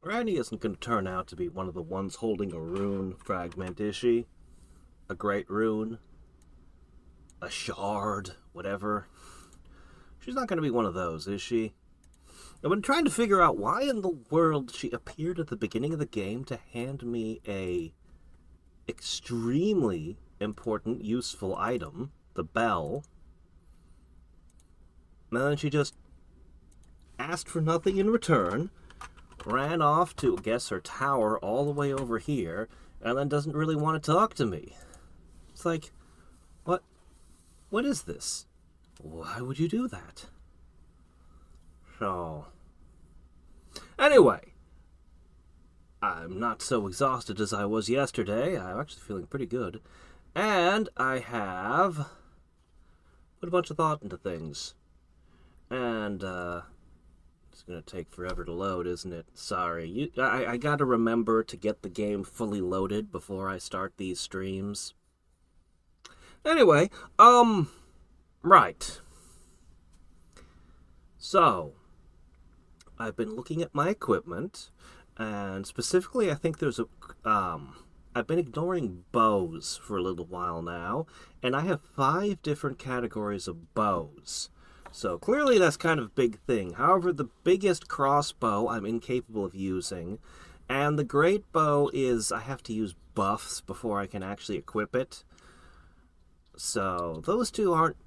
Ranni isn't going to turn out to be one of the ones holding a rune fragment, is she? A great rune? A shard? Whatever. She's not going to be one of those, is she? I've been trying to figure out why in the world she appeared at the beginning of the game to hand me a extremely important, useful item, the bell, and then she just asked for nothing in return, ran off to, I guess, her tower all the way over here, and then doesn't really want to talk to me. It's like, what? What is this? Why would you do that? So, anyway, I'm not so exhausted as I was yesterday. I'm actually feeling pretty good. And I have put a bunch of thought into things. And, it's gonna take forever to load, isn't it? Sorry. I gotta remember to get the game fully loaded before I start these streams. Anyway, right. So, I've been looking at my equipment, and specifically, I think there's a, I've been ignoring bows for a little while now, and I have 5 different categories of bows. So clearly that's kind of a big thing. However, the biggest crossbow I'm incapable of using, and the great bow is I have to use buffs before I can actually equip it. So those two aren't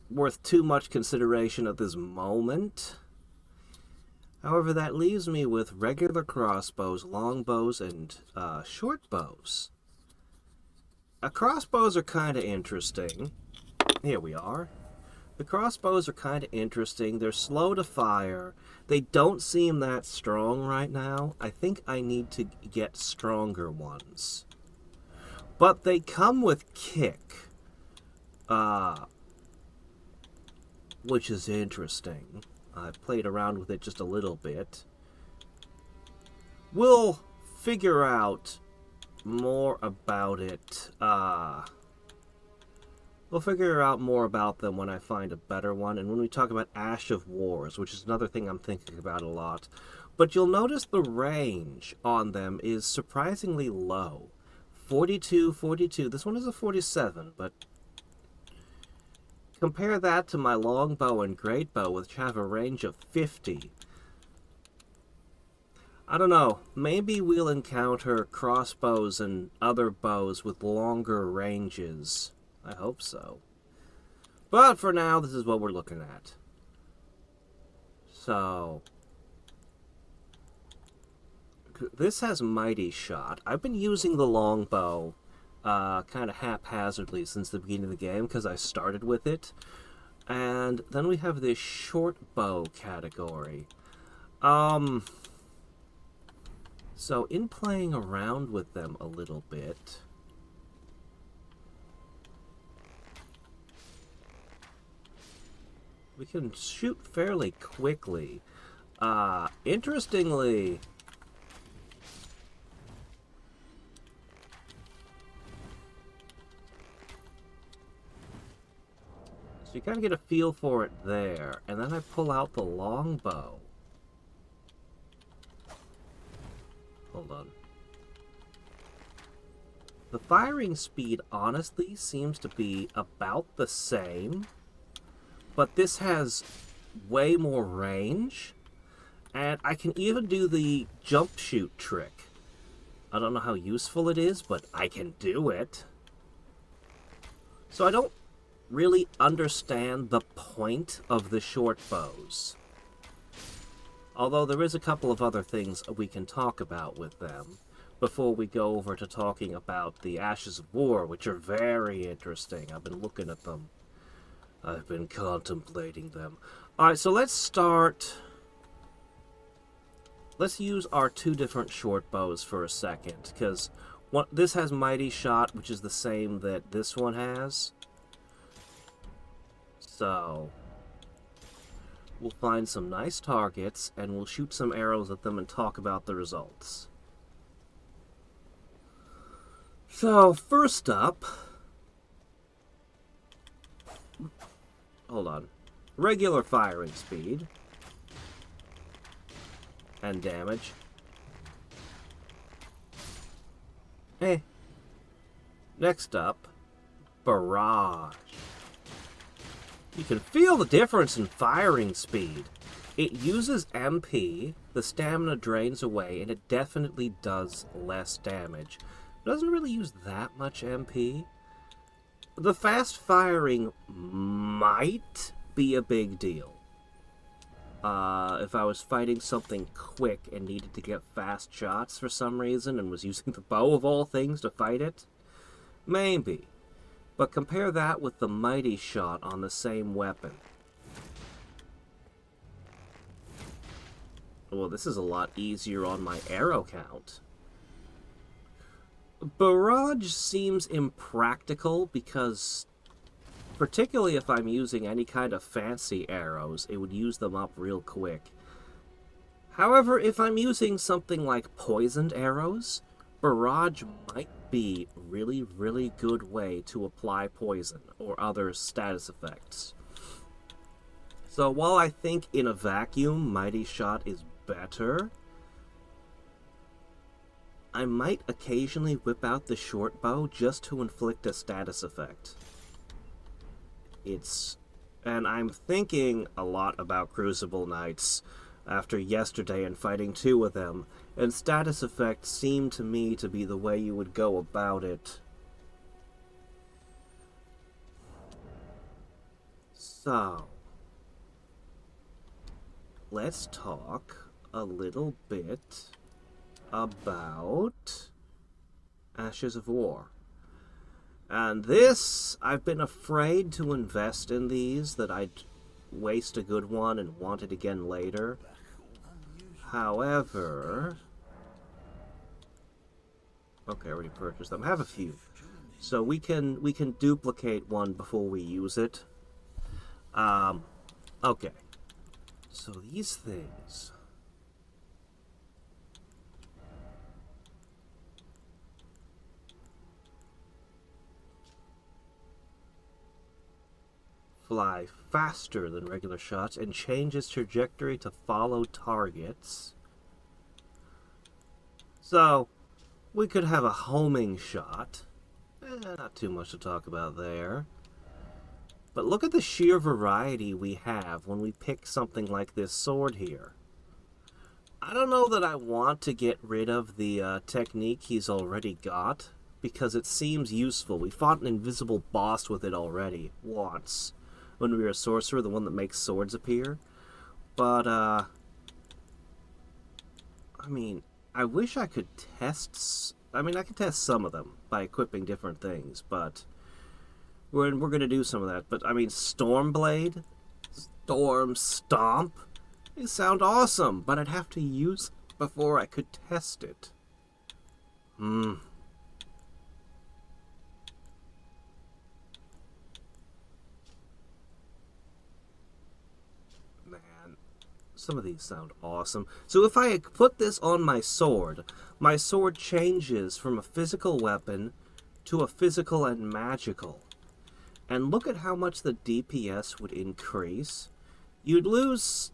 worth too much consideration at this moment. However, that leaves me with regular crossbows, longbows, and short bows. Crossbows are kind of interesting. Here we are. The crossbows are kind of interesting. They're slow to fire. They don't seem that strong right now. I think I need to get stronger ones. But they come with kick, which is interesting. I've played around with it just a little bit. We'll figure out more about it. We'll figure out more about them when I find a better one, and when we talk about Ash of Wars, which is another thing I'm thinking about a lot. But you'll notice the range on them is surprisingly low. 42, 42. This one is a 47, but compare that to my longbow and great bow, which have a range of 50. I don't know, maybe we'll encounter crossbows and other bows with longer ranges. I hope so. But for now, this is what we're looking at. So, this has Mighty Shot. I've been using the longbow kind of haphazardly since the beginning of the game because I started with it. And then we have this short bow category. So in playing around with them a little bit, we can shoot fairly quickly. Interestingly, so you kind of get a feel for it there, and then I pull out the longbow. Hold on. The firing speed, honestly, seems to be about the same, but this has way more range, and I can even do the jump shoot trick. I don't know how useful it is, but I can do it. So I don't really understand the point of the short bows. Although there is a couple of other things we can talk about with them before we go over to talking about the Ashes of War, which are very interesting. I've been looking at them. I've been contemplating them. Alright, so let's start. Let's use our 2 different short bows for a second, because this has Mighty Shot, which is the same that this one has. So we'll find some nice targets, and we'll shoot some arrows at them and talk about the results. So, first up, hold on, regular firing speed and damage. Eh. Next up, Barrage. You can feel the difference in firing speed. It uses MP, the stamina drains away, and it definitely does less damage. It doesn't really use that much MP. The fast firing might be a big deal. If I was fighting something quick and needed to get fast shots for some reason and was using the bow of all things to fight it, maybe. But compare that with the mighty shot on the same weapon. Well, this is a lot easier on my arrow count. Barrage seems impractical because, particularly if I'm using any kind of fancy arrows, it would use them up real quick. However, if I'm using something like poisoned arrows, Barrage might be a really good way to apply poison or other status effects. So while I think in a vacuum Mighty Shot is better, I might occasionally whip out the short bow just to inflict a status effect. And I'm thinking a lot about Crucible Knights after yesterday and fighting 2 of them, and status effects seem to me to be the way you would go about it. So, let's talk a little bit about Ashes of War. And this, I've been afraid to invest in these, that I'd waste a good one and want it again later. However... Okay, I already purchased them. I have a few. So we can duplicate one before we use it. Okay. So these things... fly faster than regular shots and change its trajectory to follow targets. So, we could have a homing shot. Not too much to talk about there. But look at the sheer variety we have when we pick something like this sword here. I don't know that I want to get rid of the technique he's already got, because it seems useful. We fought an invisible boss with it already, once, when we were a sorcerer, the one that makes swords appear. But, I mean, I wish I could test... I mean, I could test some of them by equipping different things, but we're going to do some of that. But, I mean, Stormblade, Storm Stomp, they sound awesome, but I'd have to use it before I could test it. Some of these sound awesome. So if I put this on my sword changes from a physical weapon to a physical and magical. And look at how much the DPS would increase. You'd lose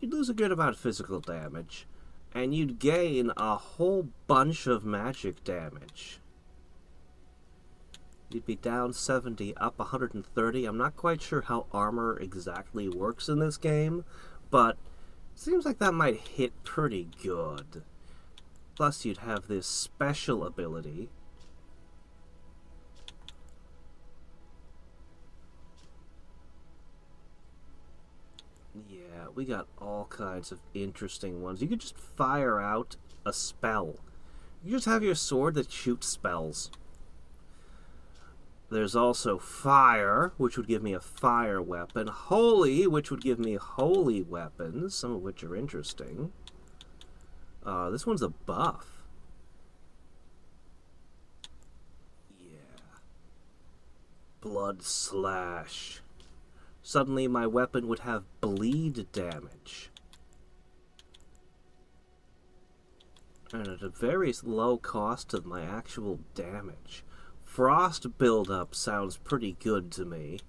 a good amount of physical damage, and you'd gain a whole bunch of magic damage. You'd be down 70, up 130. I'm not quite sure how armor exactly works in this game, but it seems like that might hit pretty good. Plus, you'd have this special ability. Yeah, we got all kinds of interesting ones. You could just fire out a spell. You just have your sword that shoots spells. There's also Fire, which would give me a fire weapon. Holy, which would give me holy weapons, some of which are interesting. This one's a buff. Yeah. Blood Slash. Suddenly my weapon would have bleed damage. And at a very low cost of my actual damage. Frost buildup sounds pretty good to me.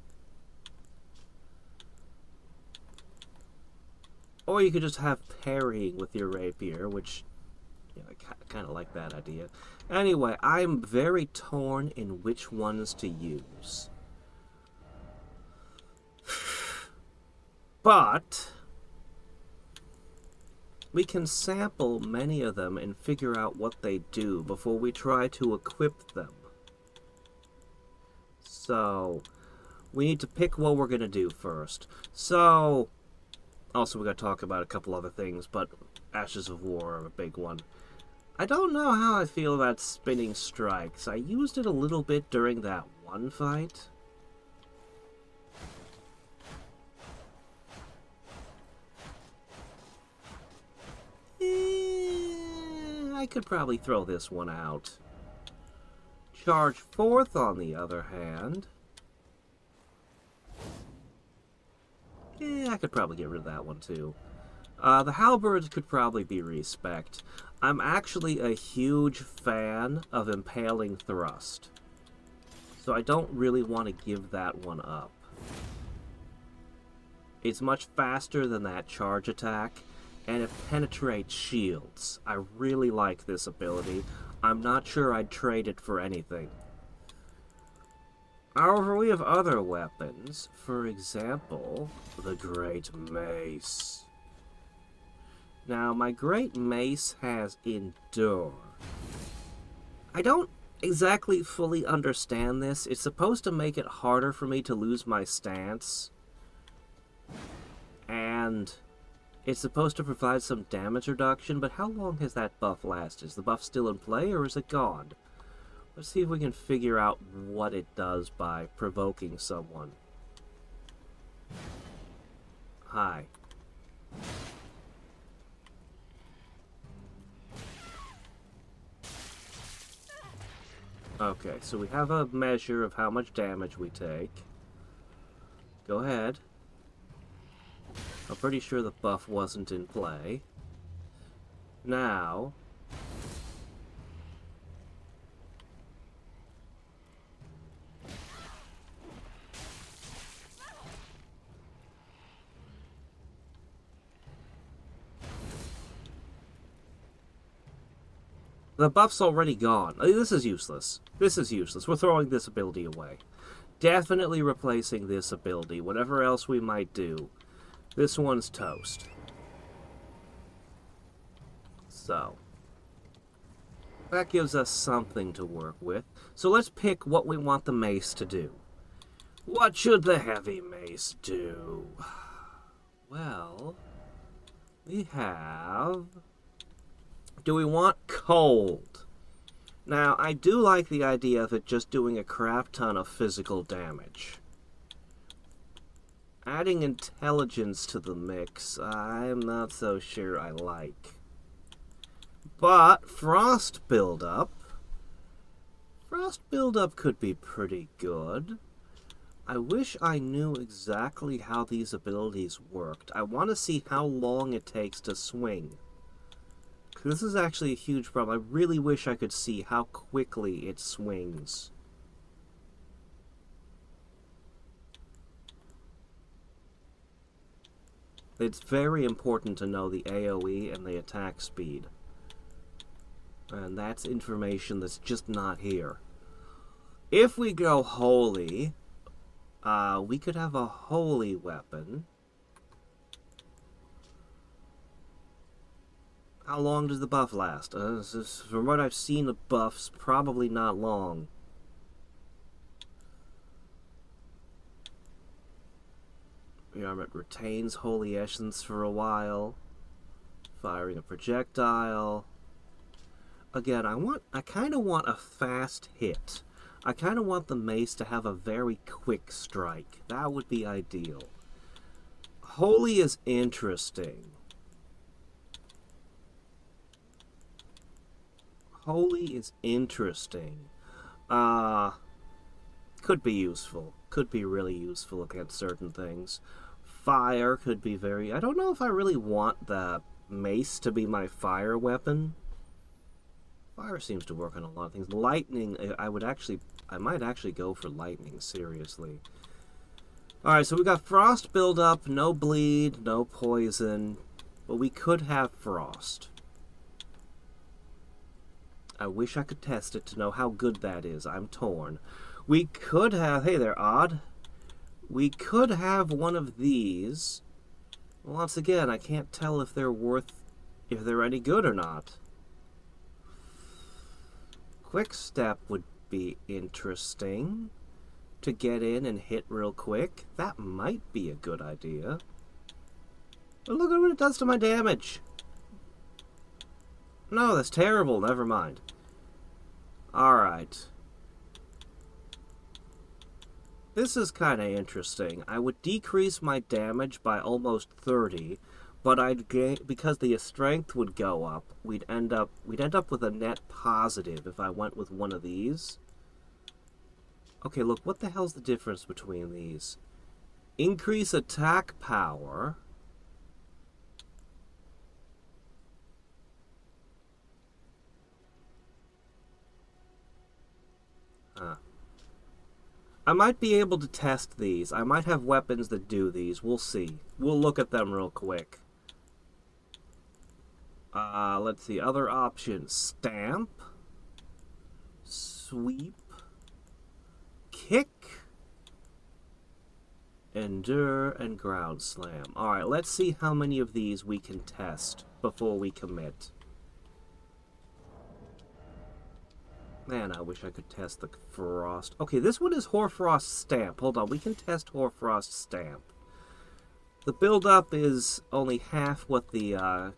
Or you could just have parrying with your rapier, which Yeah, I kind of like that idea. Anyway, I'm very torn in which ones to use. But we can sample many of them and figure out what they do before we try to equip them. So, we need to pick what we're going to do first. So, also we got to talk about a couple other things, but Ashes of War are a big one. I don't know how I feel about spinning strikes. I used it a little bit during that one fight. I could probably throw this one out. Charge Forth, on the other hand. I could probably get rid of that one too. The halberds could probably be respect. I'm actually a huge fan of Impaling Thrust, so I don't really want to give that one up. It's much faster than that charge attack, and it penetrates shields. I really like this ability. I'm not sure I'd trade it for anything. However, we have other weapons. For example, the Great Mace. Now, my Great Mace has Endure. I don't exactly fully understand this. It's supposed to make it harder for me to lose my stance. And it's supposed to provide some damage reduction, but how long has that buff lasted? Is the buff still in play, or is it gone? Let's see if we can figure out what it does by provoking someone. Hi. Okay, so we have a measure of how much damage we take. Go ahead. I'm pretty sure the buff wasn't in play. Now, the buff's already gone. This is useless. This is useless. We're throwing this ability away. Definitely replacing this ability. Whatever else we might do, this one's toast. So, that gives us something to work with. So let's pick what we want the mace to do. What should the heavy mace do? Well, we have... Do we want cold? Now, I do like the idea of it just doing a crap ton of physical damage. Adding intelligence to the mix, I'm not so sure I like. But frost buildup could be pretty good. I wish I knew exactly how these abilities worked. I want to see how long it takes to swing. This is actually a huge problem. I really wish I could see how quickly it swings. It's very important to know the AoE and the attack speed. And that's information that's just not here. If we go holy, we could have a holy weapon. How long does the buff last? From what I've seen of buffs, probably not long. Rearmament retains Holy Essence for a while. Firing a projectile. Again, I kind of want a fast hit. I kind of want the mace to have a very quick strike. That would be ideal. Holy is interesting. Holy is interesting. Could be useful. Could be really useful against certain things. Fire could be very... I don't know if I really want the mace to be my fire weapon. Fire seems to work on a lot of things. Lightning, I might actually go for lightning, seriously. Alright, so we got frost buildup, no bleed, no poison, but we could have frost. I wish I could test it to know how good that is. I'm torn. We could have... Hey there, Odd. We could have one of these. Once again, I can't tell if they're any good or not. Quick Step would be interesting to get in and hit real quick. That might be a good idea. But look at what it does to my damage. No, that's terrible. Never mind. Alright. This is kind of interesting. I would decrease my damage by almost 30, but I'd gain, because the strength would go up, we'd end up with a net positive if I went with one of these. Okay, look, what the hell's the difference between these? Increase attack power. Huh. I might be able to test these. I might have weapons that do these. We'll see. We'll look at them real quick. Let's see. Other options. Stamp. Sweep. Kick. Endure and ground slam. Alright, let's see how many of these we can test before we commit. Man, I wish I could test the Frost. Okay, this one is Hoarfrost Stamp. Hold on, we can test Hoarfrost Stamp. The build-up is only half what the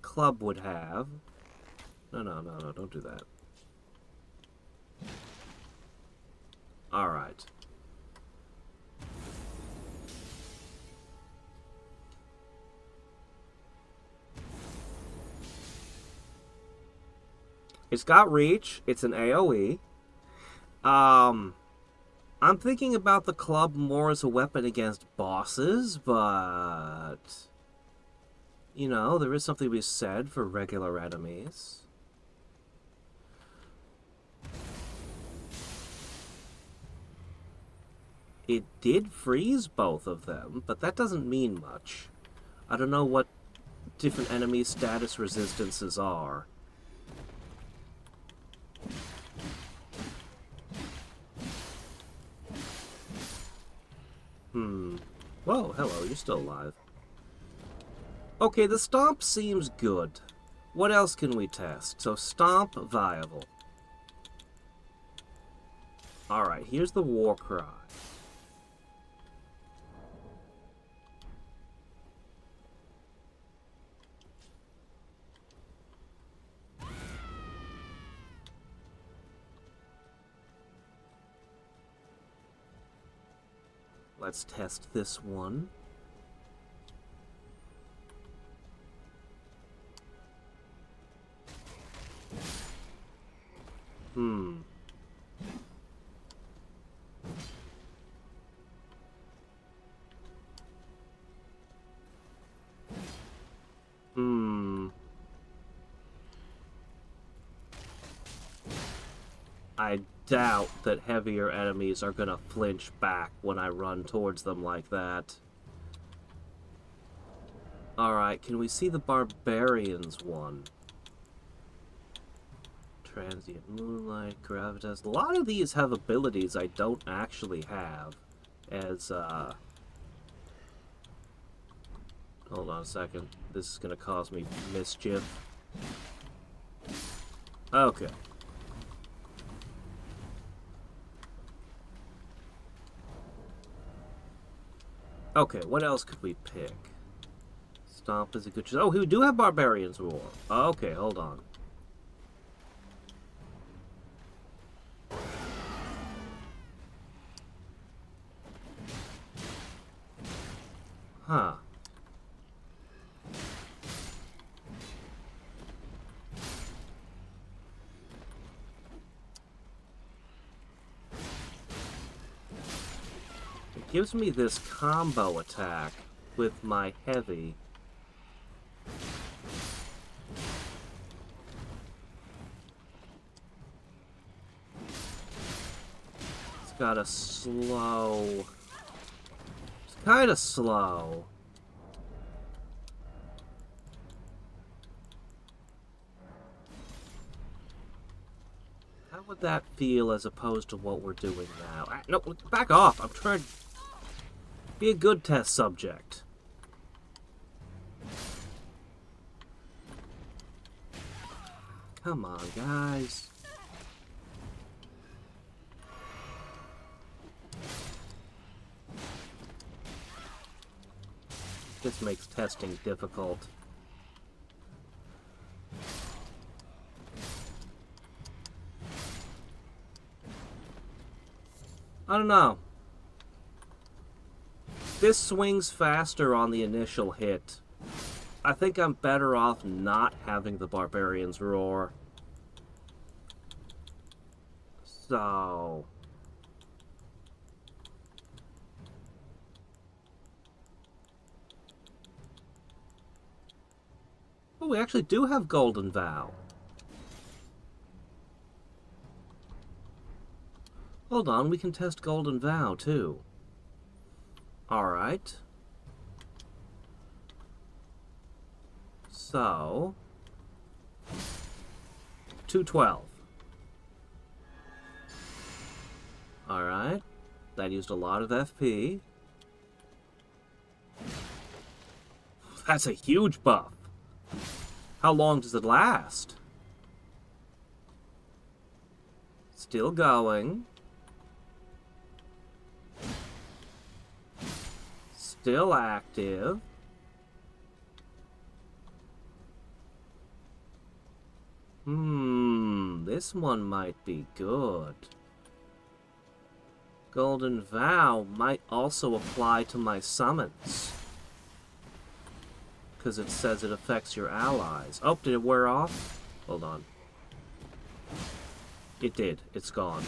club would have. No, don't do that. Alright. It's got reach. It's an AoE. I'm thinking about the club more as a weapon against bosses, but... You know, there is something to be said for regular enemies. It did freeze both of them, but that doesn't mean much. I don't know what different enemy status resistances are. Whoa, hello, you're still alive. Okay, the Stomp seems good. What else can we test? So, Stomp, viable. Alright, here's the War Cry. Let's test this one. I doubt that heavier enemies are gonna flinch back when I run towards them like that. Alright, can we see the Barbarians one? Transient Moonlight, Gravitas. A lot of these have abilities I don't actually have. As, hold on a second. This is gonna cause me mischief. Okay. Okay, what else could we pick? Stomp is a good choice. Oh, we do have Barbarians War. Okay, hold on. Huh. It gives me this combo attack with my heavy. It's got a slow... It's kind of slow. How would that feel as opposed to what we're doing now? No, back off! I'm trying to be a good test subject. Come on, guys. This makes testing difficult. I don't know. This swings faster on the initial hit. I think I'm better off not having the barbarians roar. So... oh, we actually do have Golden Vow. Hold on, we can test Golden Vow, too. Alright. So... 212. Alright. That used a lot of FP. That's a huge buff. How long does it last? Still going. Still active. This one might be good. Golden Vow might also apply to my summons. Because it says it affects your allies. Oh, did it wear off? Hold on. It did. It's gone.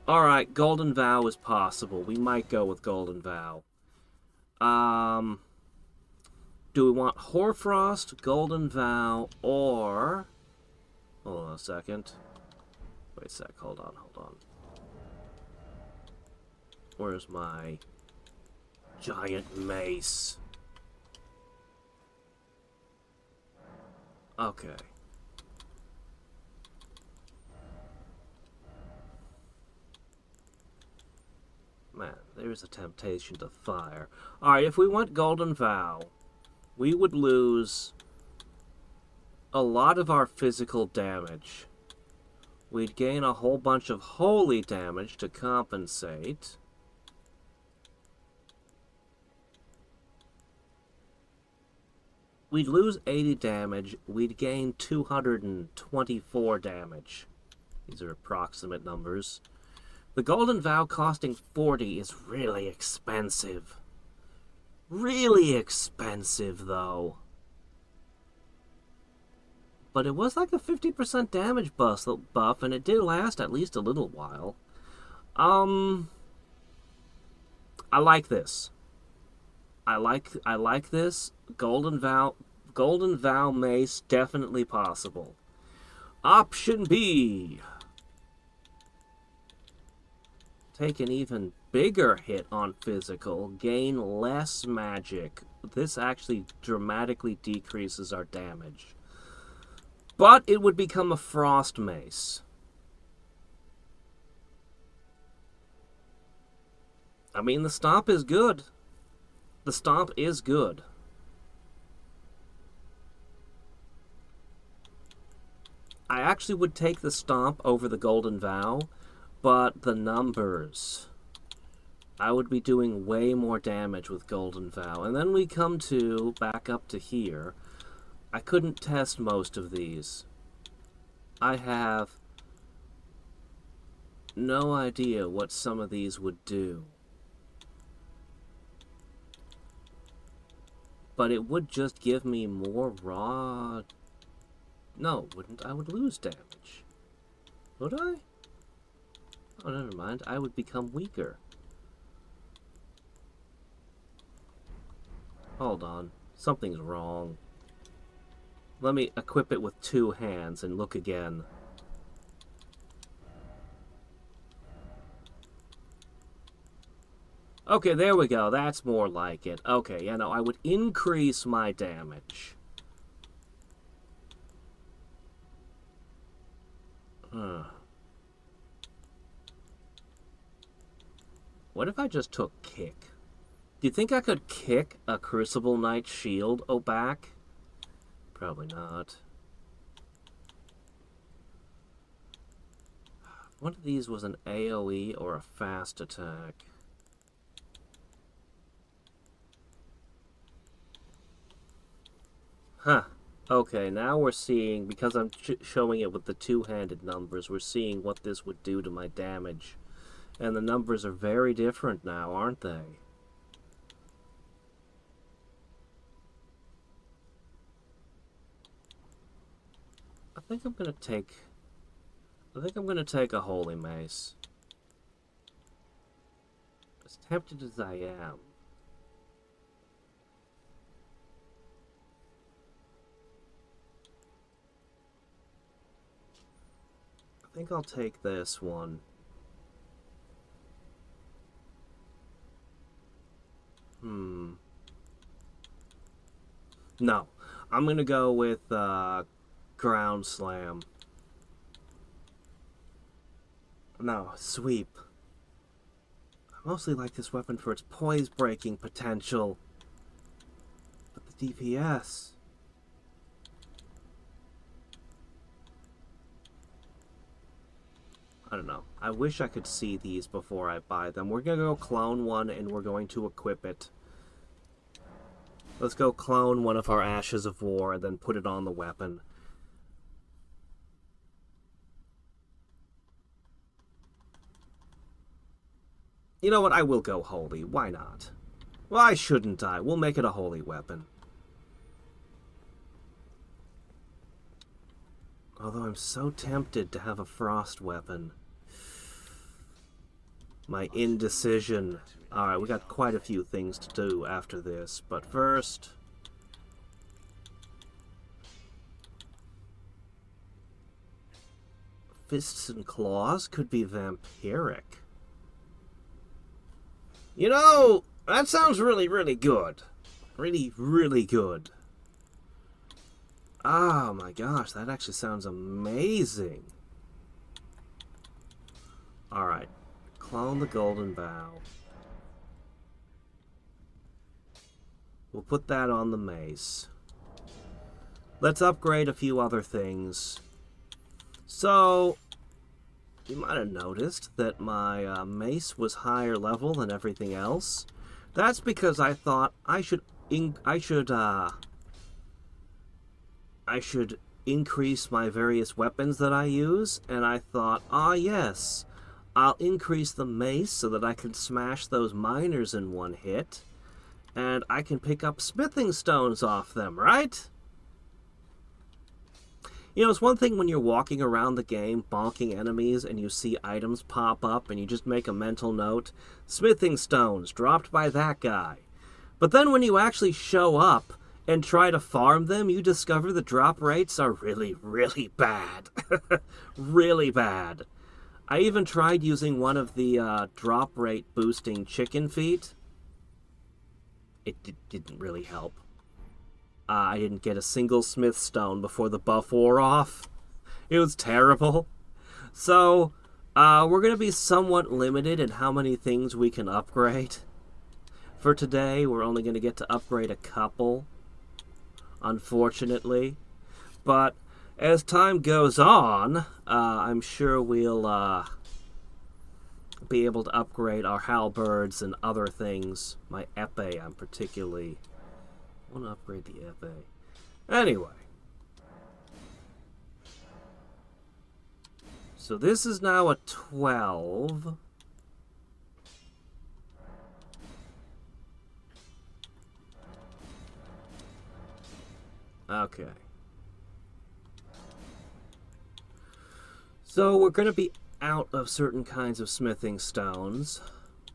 Alright, Golden Vow is possible. We might go with Golden Vow. Do we want Hoarfrost, Golden Vow, or... hold on a second. Wait a sec, hold on. Where's my giant mace? Okay. Man, there's a temptation to fire. Alright, if we went Golden Vow, we would lose a lot of our physical damage. We'd gain a whole bunch of holy damage to compensate. We'd lose 80 damage. We'd gain 224 damage. These are approximate numbers. The Golden Vow costing 40 is really expensive. Really expensive, though. But it was like a 50% damage buff, and it did last at least a little while. I like this. I like this. Golden Vow Mace, definitely possible. Option B. Take an even bigger hit on physical, gain less magic. This actually dramatically decreases our damage. But it would become a frost mace. I mean, the stomp is good. The stomp is good. I actually would take the stomp over the Golden Vow, but the numbers. I would be doing way more damage with Golden Vow. And then we come to, back up to here. I couldn't test most of these. I have no idea what some of these would do. But it would just give me more raw... no, it wouldn't. I would lose damage. Would I? Oh, never mind. I would become weaker. Hold on. Something's wrong. Let me equip it with 2 hands and look again. Okay, there we go. That's more like it. Okay, yeah, no, I would increase my damage. What if I just took kick? Do you think I could kick a Crucible Knight shield back? Probably not. One of these was an AoE or a fast attack. Huh. Okay, now we're seeing, because I'm showing it with the two-handed numbers, we're seeing what this would do to my damage. And the numbers are very different now, aren't they? I think I'm gonna take a Holy Mace. As tempted as I am. I think I'll take this one. No. I'm gonna go with Ground Slam. No, Sweep. I mostly like this weapon for its poise-breaking potential. But the DPS... I don't know. I wish I could see these before I buy them. We're gonna go clone one and we're going to equip it. Let's go clone one of our Ashes of War and then put it on the weapon. You know what? I will go holy. Why not? Why shouldn't I? We'll make it a holy weapon. Although I'm so tempted to have a frost weapon. My indecision. Alright, we got quite a few things to do after this, but first... Fists and Claws could be vampiric. You know, that sounds really, really good. Really, really good. Oh my gosh, that actually sounds amazing. Alright, clone the Golden Bow. We'll put that on the mace. Let's upgrade a few other things. So, you might have noticed that my mace was higher level than everything else. That's because I thought I should increase my various weapons that I use, and I thought, yes, I'll increase the mace so that I can smash those miners in one hit, and I can pick up smithing stones off them, right? You know, it's one thing when you're walking around the game, bonking enemies, and you see items pop up, and you just make a mental note, smithing stones, dropped by that guy. But then when you actually show up and try to farm them, you discover the drop rates are really, really bad. Really bad. I even tried using one of the drop rate boosting chicken feet. It didn't really help. I didn't get a single smith stone before the buff wore off. It was terrible. So, we're going to be somewhat limited in how many things we can upgrade. For today, we're only going to get to upgrade a couple, unfortunately. But as time goes on, I'm sure we'll be able to upgrade our halberds and other things. My epee, I'm particularly... I want to upgrade the epee. Anyway. So this is now a 12. Okay. So we're going to be out of certain kinds of smithing stones,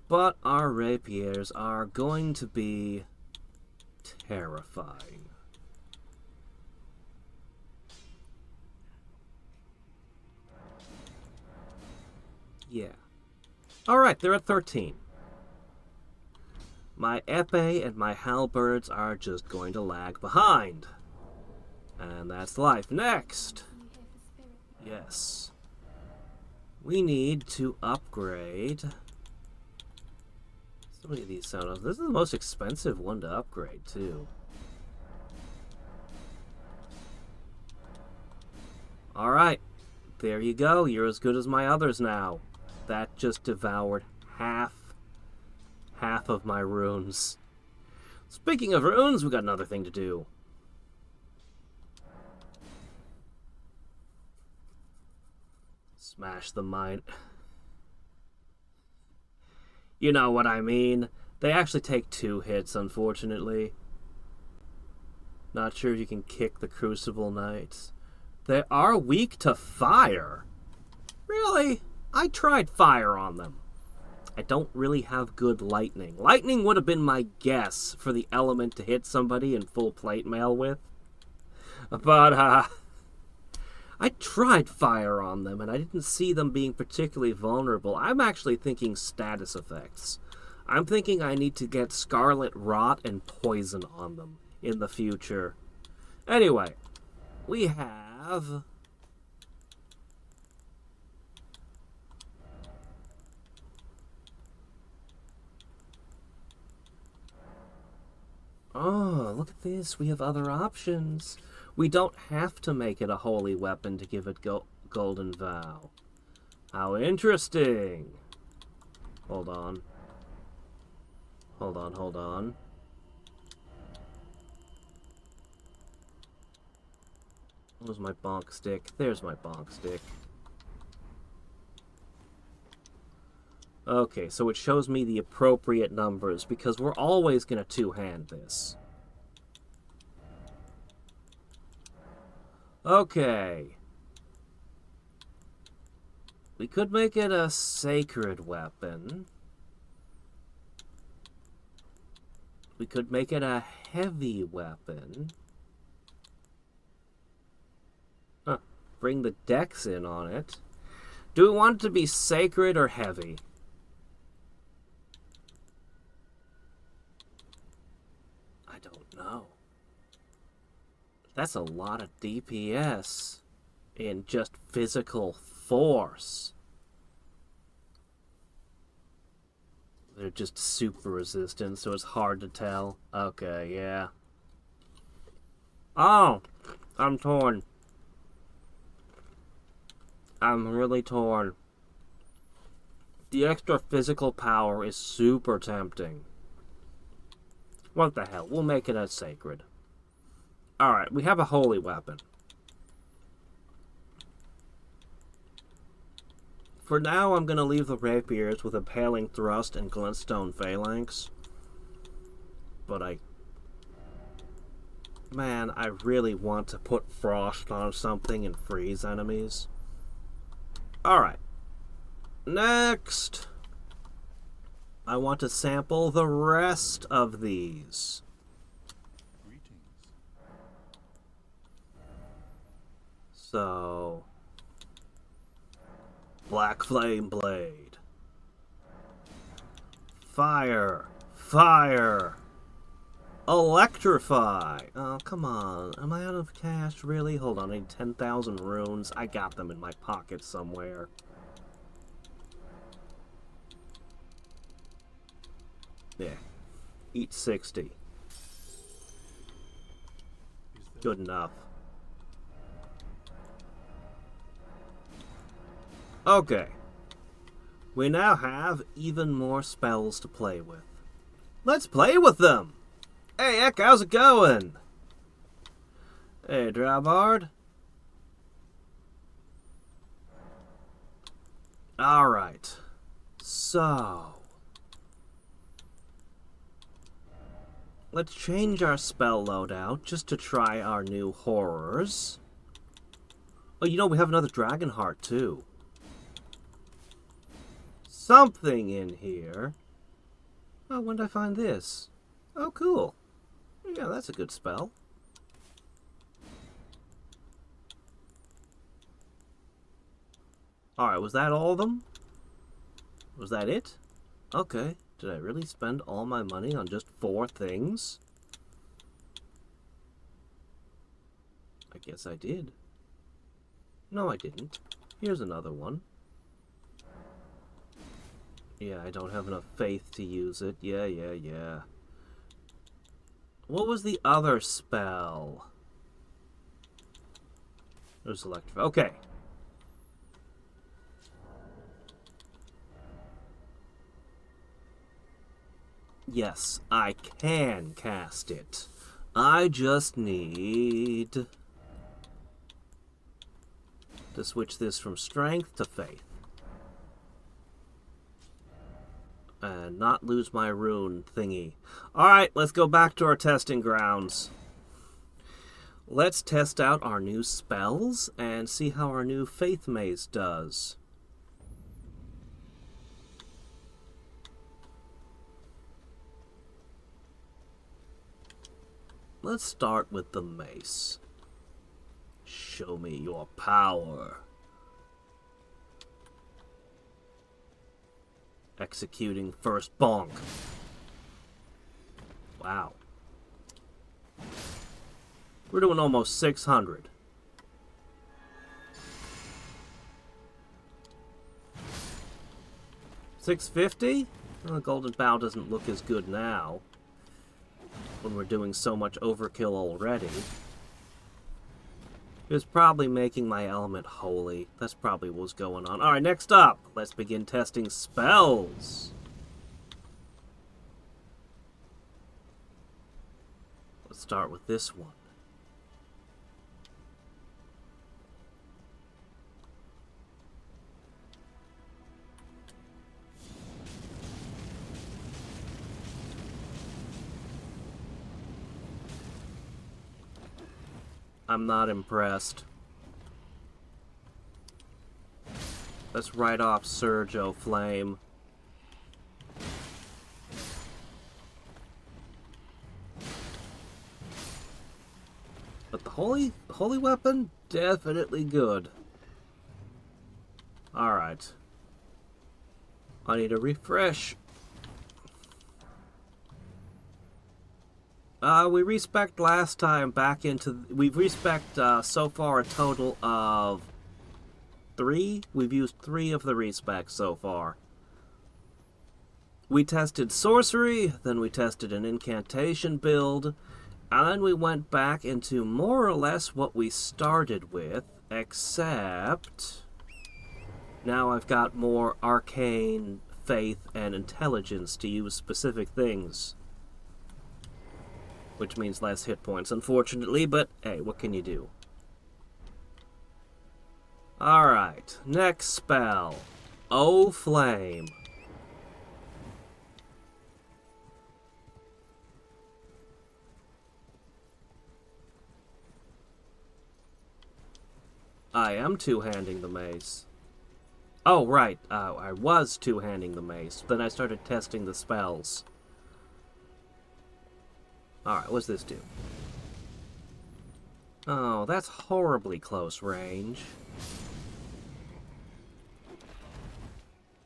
but our rapiers are going to be terrifying. Yeah. Alright, they're at 13. My epee and my halberds are just going to lag behind. And that's life. Next! Yes. We need to upgrade. So many of these sonos. This is the most expensive one to upgrade, too. Alright. There you go. You're as good as my others now. That just devoured half of my runes. Speaking of runes, we got another thing to do. Smash the mine. You know what I mean. They actually take 2 hits, unfortunately. Not sure if you can kick the Crucible Knights. They are weak to fire. Really? I tried fire on them. I don't really have good lightning. Lightning would have been my guess for the element to hit somebody in full plate mail with. But, I tried fire on them, and I didn't see them being particularly vulnerable. I'm actually thinking status effects. I'm thinking I need to get Scarlet Rot and Poison on them in the future. Anyway, we have... Oh, look at this. We have other options. We don't have to make it a holy weapon to give it Golden Vow. How interesting. Hold on. Hold on, hold on. Where's my bonk stick? There's my bonk stick. Okay, so it shows me the appropriate numbers, because we're always going to two-hand this. Okay. We could make it a sacred weapon. We could make it a heavy weapon. Huh. Bring the dex in on it. Do we want it to be sacred or heavy? I don't know. That's a lot of DPS in just physical force. They're just super resistant, so it's hard to tell. Okay, yeah. Oh, I'm torn. I'm really torn. The extra physical power is super tempting. What the hell? We'll make it a sacred. Alright, we have a holy weapon. For now, I'm going to leave the rapiers with Impaling Thrust and Glintstone Phalanx. But man, I really want to put Frost on something and freeze enemies. Alright. Next, I want to sample the rest of these. So, Black Flame Blade. Fire. Fire. Electrify. Oh, come on. Am I out of cash? Really? Hold on. I need 10,000 runes. I got them in my pocket somewhere. Yeah. Eat 60. Good enough. Okay. We now have even more spells to play with. Let's play with them! Hey, Eck, how's it going? Hey, Drabard. Alright. So... let's change our spell loadout just to try our new horrors. Oh, you know, we have another Dragon Heart, too. Something in here. Oh, when did I find this? Oh, cool. Yeah, that's a good spell. Alright, was that all of them? Was that it? Okay. Did I really spend all my money on just 4 things? I guess I did. No, I didn't. Here's another one. Yeah, I don't have enough faith to use it. Yeah. What was the other spell? There's electric. Okay. Yes, I can cast it. I just need to switch this from strength to faith. And not lose my rune thingy. Alright, let's go back to our testing grounds. Let's test out our new spells and see how our new faith maze does. Let's start with the mace. Show me your power. Executing first bonk. Wow. We're doing almost 600. $650? Well, the Golden Bow doesn't look as good now, when we're doing so much overkill already. It was probably making my element holy. That's probably what was going on. Alright, next up, let's begin testing spells. Let's start with this one. I'm not impressed. Let's write off Surge O Flame. But the holy weapon, definitely good. Alright. I need a refresh. We respect last time back into... We've respect so far a total of 3. We've used 3 of the respecs so far. We tested sorcery, then we tested an incantation build, and then we went back into more or less what we started with, except... Now I've got more arcane, faith, and intelligence to use specific things. Which means less hit points, unfortunately, but hey, what can you do? Alright, next spell. O Flame. I am two-handing the mace. Oh, right, I was two-handing the mace. Then I started testing the spells. Alright, what's this do? Oh, that's horribly close range.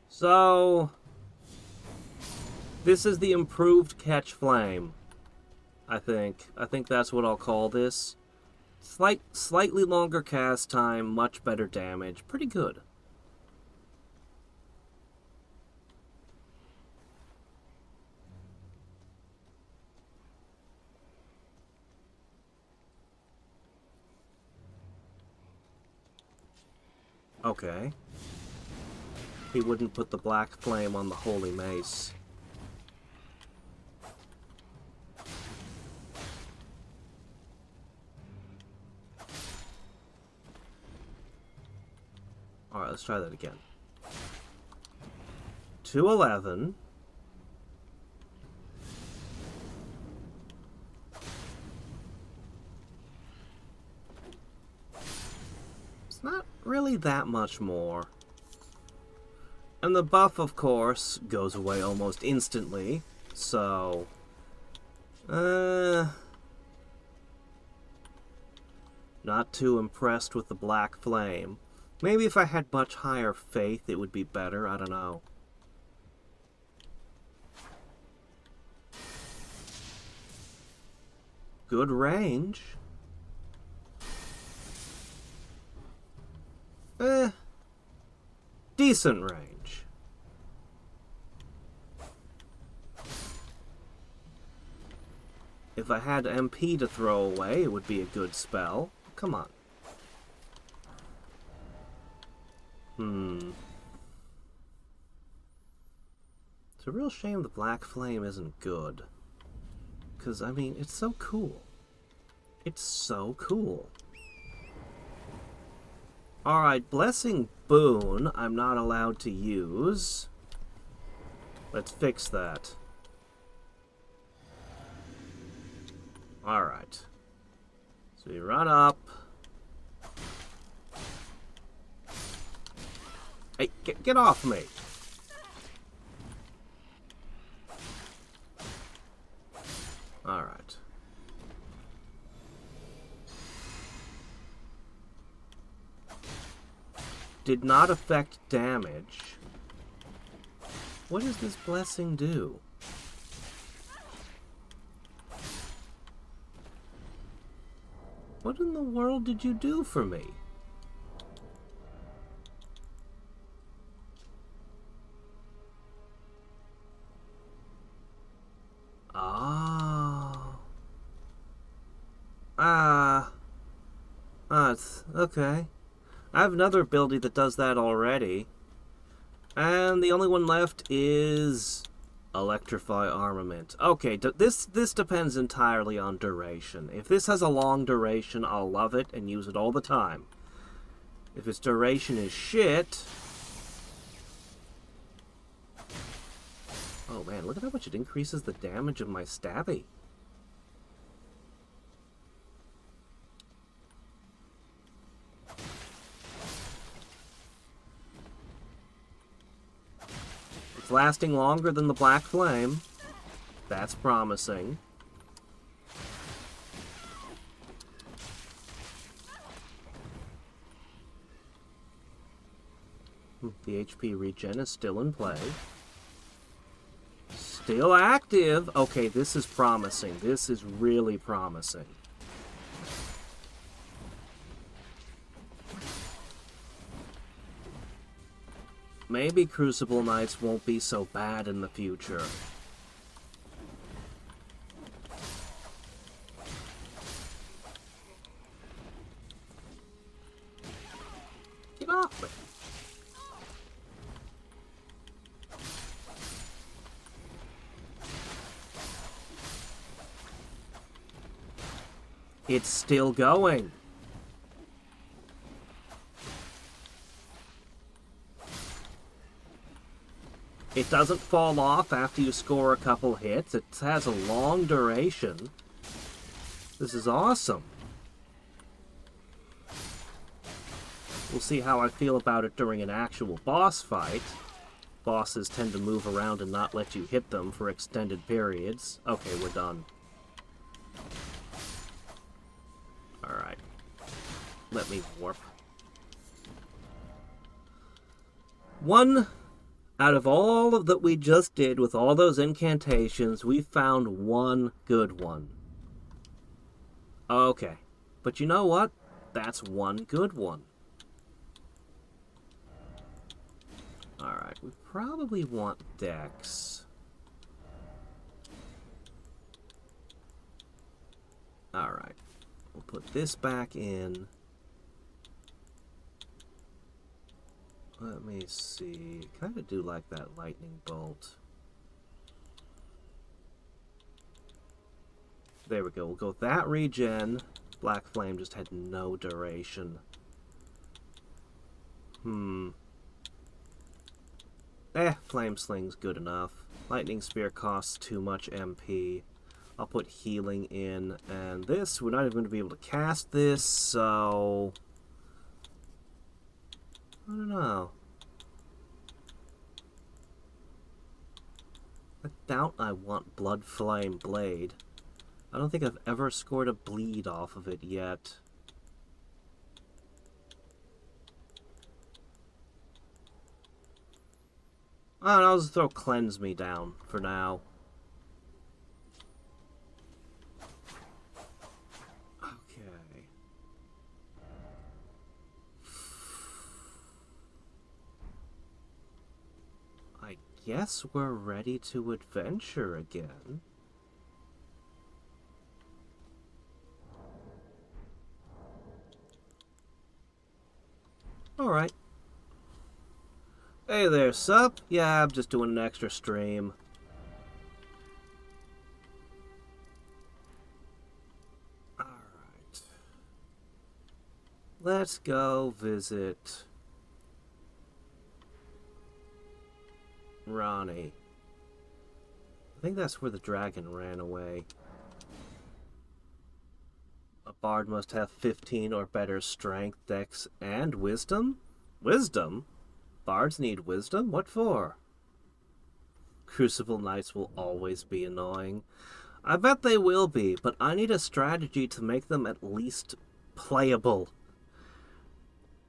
So... This is the improved Catch Flame, I think. I think that's what I'll call this. Slightly longer cast time, much better damage. Pretty good. Okay. He wouldn't put the black flame on the holy mace. Alright, let's try that again. 211. It's not really that much more. And the buff, of course, goes away almost instantly, so... Not too impressed with the black flame. Maybe if I had much higher faith, it would be better, I don't know. good range. Decent range. If I had MP to throw away, it would be a good spell. Come on. It's a real shame the Black Flame isn't good. Because, I mean, it's so cool. It's so cool. Alright, Blessing Boon I'm not allowed to use. Let's fix that. Alright. So we run up. Hey, get off me! Alright. Did not affect damage. What does this blessing do? What in the world did you do for me? Oh. It's okay. I have another ability that does that already. And the only one left is Electrify Armament. Okay, this depends entirely on duration. If this has a long duration, I'll love it and use it all the time. If its duration is shit... Oh man, look at how much it increases the damage of my stabby. It's lasting longer than the Black Flame. That's promising. The HP regen is still in play. Still active. Okay, this is promising. This is really promising. Maybe Crucible Knights won't be so bad in the future. Get off me. It's still going. It doesn't fall off after you score a couple hits. It has a long duration. This is awesome. We'll see how I feel about it during an actual boss fight. Bosses tend to move around and not let you hit them for extended periods. Okay, we're done. Alright. Let me warp. One... Out of all of that we just did with all those incantations, we found one good one. Okay. But you know what? That's one good one. Alright, we probably want Dex. Alright. We'll put this back in. Let me see. Kind of do like that lightning bolt. There we go. We'll go with that regen. Black Flame just had no duration. Flame Sling's good enough. Lightning Spear costs too much MP. I'll put healing in. And this, we're not even going to be able to cast this, so... I don't know. I doubt I want Blood Flame Blade. I don't think I've ever scored a bleed off of it yet. I don't know, I'll just throw Cleanse Me down for now. guess we're ready to adventure again. Alright. Hey there, sup? Yeah, I'm just doing an extra stream. Alright. Let's go visit Ranni. I think that's where the dragon ran away. A bard must have 15 or better strength, dex, and wisdom? Wisdom? Bards need wisdom? What for? Crucible knights will always be annoying. I bet they will be, but I need a strategy to make them at least playable.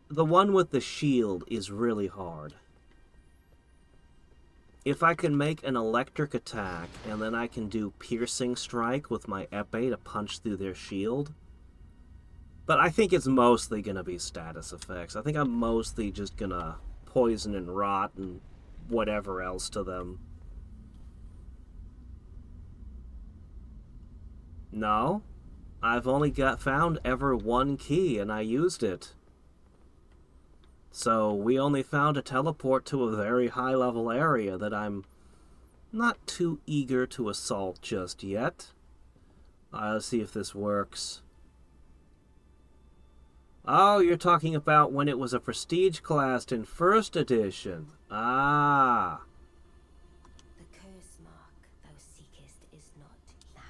The one with the shield is really hard. If I can make an electric attack, and then I can do piercing strike with my epee to punch through their shield. But I think it's mostly going to be status effects. I think I'm mostly just going to poison and rot and whatever else to them. No, I've only found ever one key and I used it. So we only found a teleport to a very high level area that I'm not too eager to assault just yet. Let's see if this works. Oh, you're talking about when it was a prestige class in first edition. Ah. The curse mark thou seekest is not now.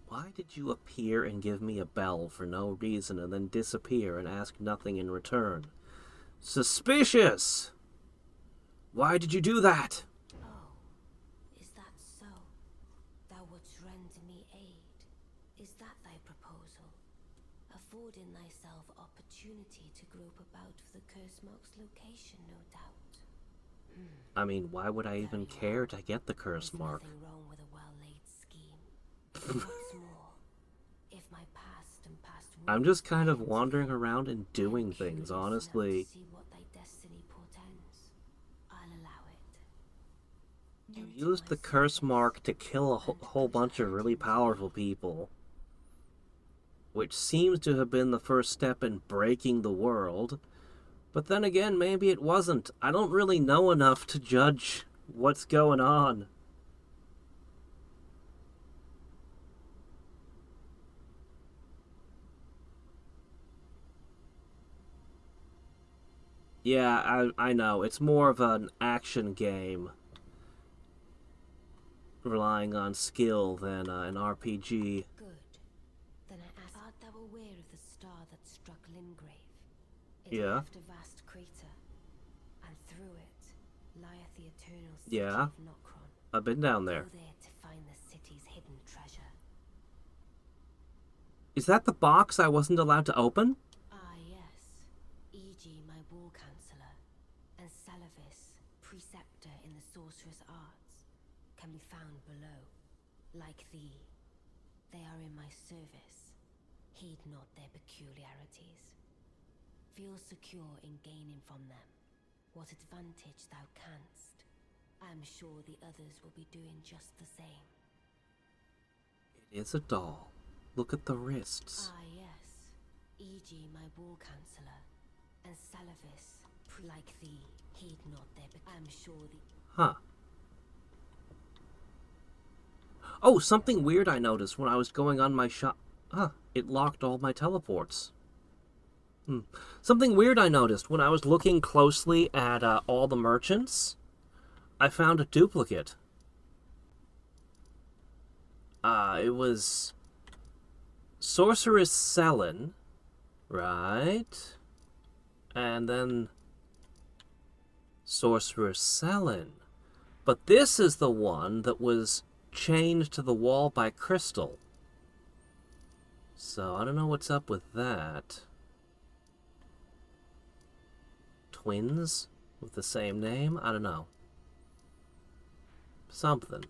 Why did you appear and give me a bell for no reason and then disappear and ask nothing in return? Suspicious! Why did you do that? Oh, is that so? Thou wouldst render me aid. Is that thy proposal? Affording thyself opportunity to grope about for the curse mark's location, no doubt. I mean, why would I even care to get the curse mark? There's nothing wrong with a well-laid scheme. What's more, if my past and past I'm just kind of wandering around and doing things, honestly. see what thy destiny portends, I'll allow it. You used the curse mark to kill a whole bunch of really powerful people, which seems to have been the first step in breaking the world. But then again, maybe it wasn't. I don't really know enough to judge what's going on. Yeah, I know. It's more of an action game, relying on skill than an RPG. Good. Then I ask, art thou aware of the star that struck Limgrave? It Yeah. left a vast crater, and through it lieth the eternal city Yeah. of Nokron. I've been down there. Go there to find the city's hidden treasure. Is that the box I wasn't allowed to open? Ah, yes. E.g., my war counselor, and Salavis, preceptor in the sorcerer's arts, can be found below. Like thee, they are in my service. Heed not their peculiarities. Feel secure in gaining from them what advantage thou canst. I am sure the others will be doing just the same. It is a doll. Look at the wrists. Ah, yes. E.g., my war counselor, and Salavis, like thee, heed not their. I am sure the. Huh. Oh, something weird I noticed when I was going on my shop. Huh, it locked all my teleports. Something weird I noticed when I was looking closely at all the merchants. I found a duplicate. It was Sorceress Selin, right? And then Sorceress Selin. But this is the one that was chained to the wall by Crystal. So I don't know what's up with that. Twins with the same name? I don't know. Something.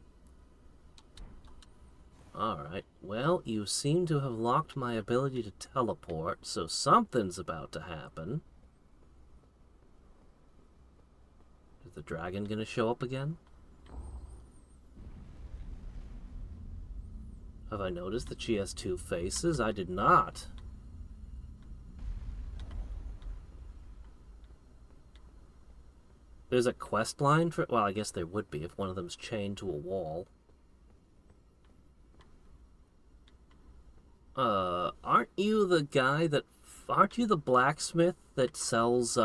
Alright, well, you seem to have locked my ability to teleport, so something's about to happen. Is the dragon gonna show up again? Have I noticed that she has two faces? I did not. There's a quest line for... Well, I guess there would be if one of them's chained to a wall. Aren't you the guy that... Aren't you the blacksmith that sells,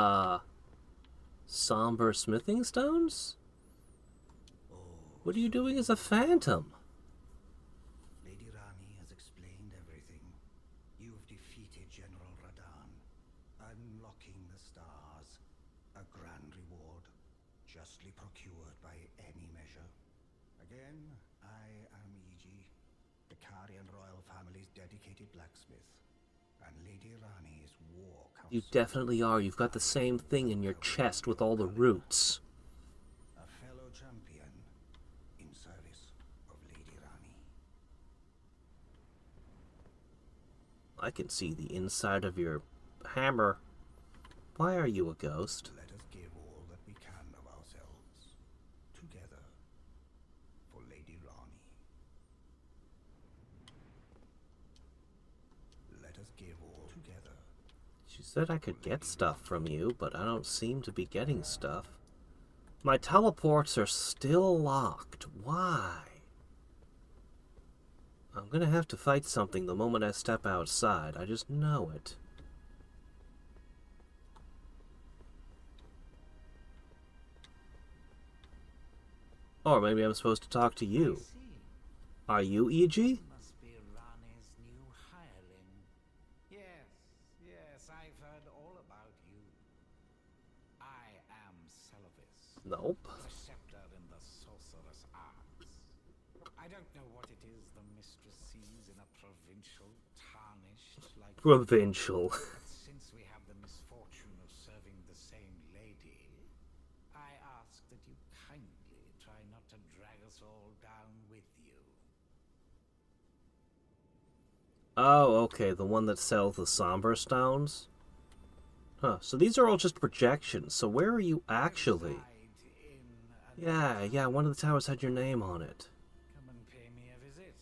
somber smithing stones? What are you doing as a phantom? Lady Ranni has explained everything. You've defeated General Radahn, unlocking the stars. A grand reward, justly procured by any measure. Again, I am E.G., the Karian royal family's dedicated blacksmith, and Lady Ranni's war counsel. You definitely are. You've got the same thing in your chest with all the roots. A fellow champion in service of Lady Ranni. I can see the inside of your hammer. Why are you a ghost? Let us give all that we can of ourselves, together, for Lady Ranni. Let us give all together. She said I could get stuff from you, but I don't seem to be getting stuff. My teleports are still locked. Why? I'm gonna have to fight something the moment I step outside. I just know it. Or maybe I'm supposed to talk to you. Are you E.G.? Must be Ranni's new hireling. Yes, I've heard all about you. I am Salavis, Nope. preceptor in the sorcerous arts. I don't know what it is the mistress sees in a provincial tarnished like Provincial. but since we have the misfortune of serving the same lady, I ask that you kindly try not to drag us all down with you. Oh, okay, the one that sells the somber stones? Huh, so these are all just projections, so where are you actually? Yeah, one of the towers had your name on it. Come and pay me a visit.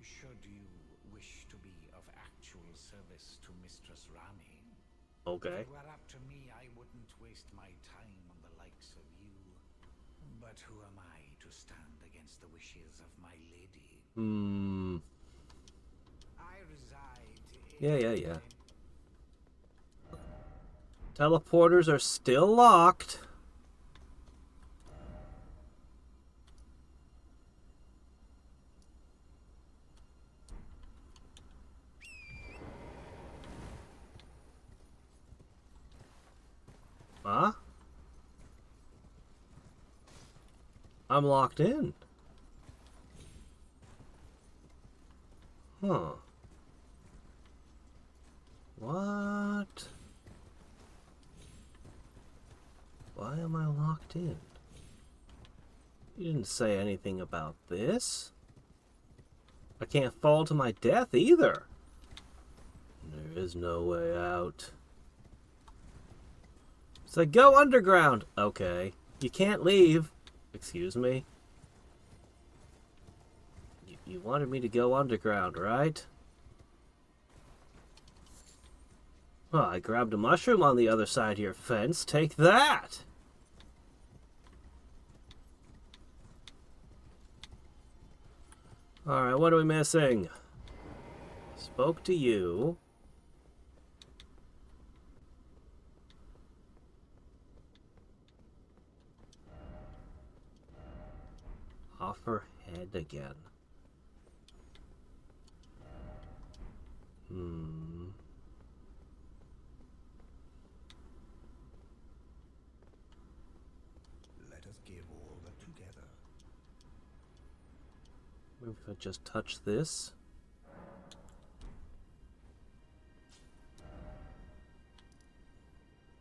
Should you wish to be of actual service to Mistress Ranni. Okay. If it were up to me, I wouldn't waste my time on the likes of you. But who am I to stand against the wishes of my lady? I reside in... Yeah. Teleporters are still locked. Huh? I'm locked in. Huh. What? Why am I locked in? You didn't say anything about this. I can't fall to my death either. There is no way out. So go underground. Okay. You can't leave. Excuse me. You wanted me to go underground, right? Well, I grabbed a mushroom on the other side of your fence. Take that! Alright, what are we missing? Spoke to you. Offer head again. Let us give all that together. Maybe if I just touch this.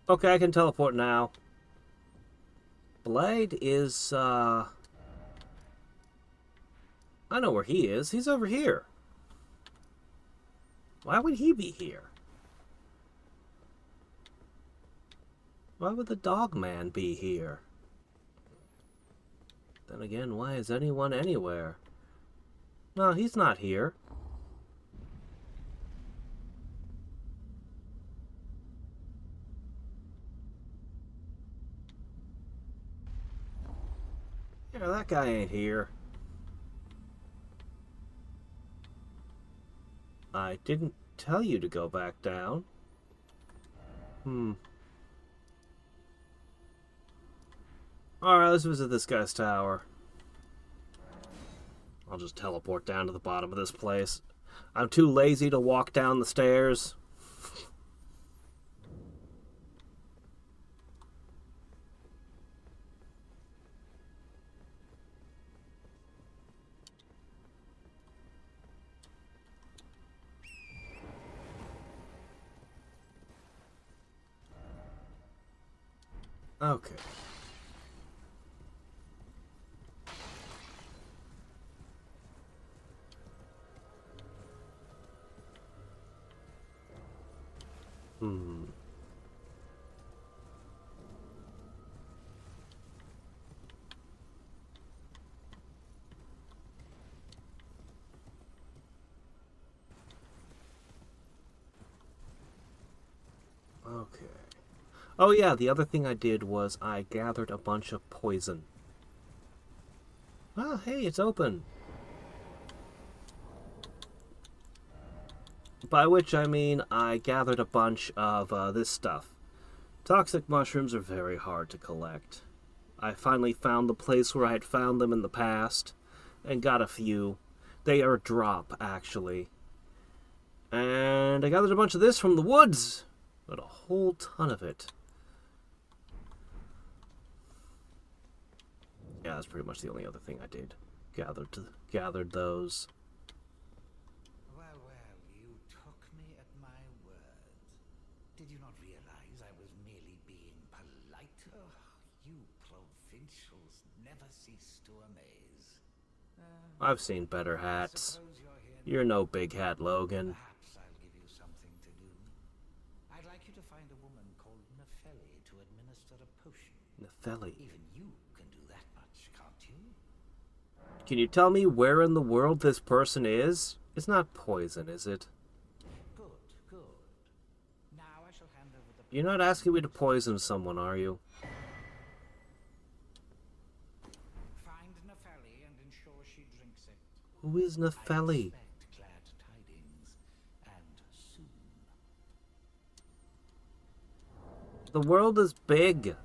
Okay, I can teleport now. Blade is, I know where he is. He's over here. Why would he be here? Why would the dog man be here? Then again, why is anyone anywhere? No, he's not here. Yeah, that guy ain't here. I didn't tell you to go back down. Alright, let's visit this guy's tower. I'll just teleport down to the bottom of this place. I'm too lazy to walk down the stairs. Okay. Okay. Oh yeah, the other thing I did was I gathered a bunch of poison. Ah, hey, it's open. By which I mean I gathered a bunch of this stuff. Toxic mushrooms are very hard to collect. I finally found the place where I had found them in the past, and got a few. They are a drop, actually. And I gathered a bunch of this from the woods. Got a whole ton of it. Yeah, that's pretty much the only other thing I did. Gathered those. Well, well, you took me at my word. Did you not realize I was merely being polite? Oh, you provincials never cease to amaze. I've seen better hats. Suppose you're here now. You're no big hat, Logan. Perhaps I'll give you something to do. I'd like you to find a woman called Nepheli to administer a potion. Nepheli. Even you can do that much, can't you? Can you tell me where in the world this person is? It's not poison, is it? Good, good. Now I shall hand over the... You're not asking me to poison someone, are you? Find Nepheli and ensure she drinks it. Who is Nepheli? I expect glad tidings, and soon. The world is big.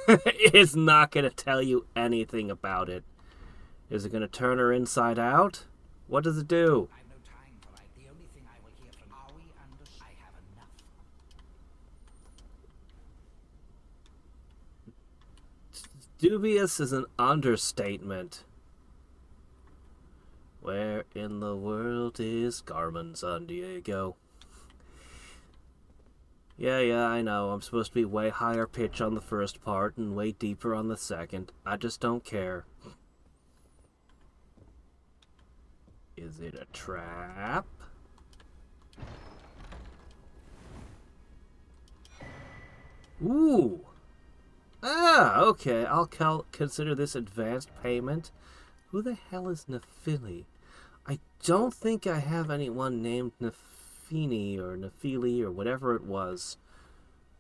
It's not going to tell you anything about it. Is it going to turn her inside out? What does it do? I've no time for it. The only thing I will hear from... Are we under... I have enough. Dubious is an understatement. Where in the world is Carmen Sandiego? Yeah, I know. I'm supposed to be way higher pitch on the first part and way deeper on the second. I just don't care. Is it a trap? Ooh! Ah, okay. I'll consider this advanced payment. Who the hell is Nephili? I don't think I have anyone named Nephini or Nephili or whatever it was.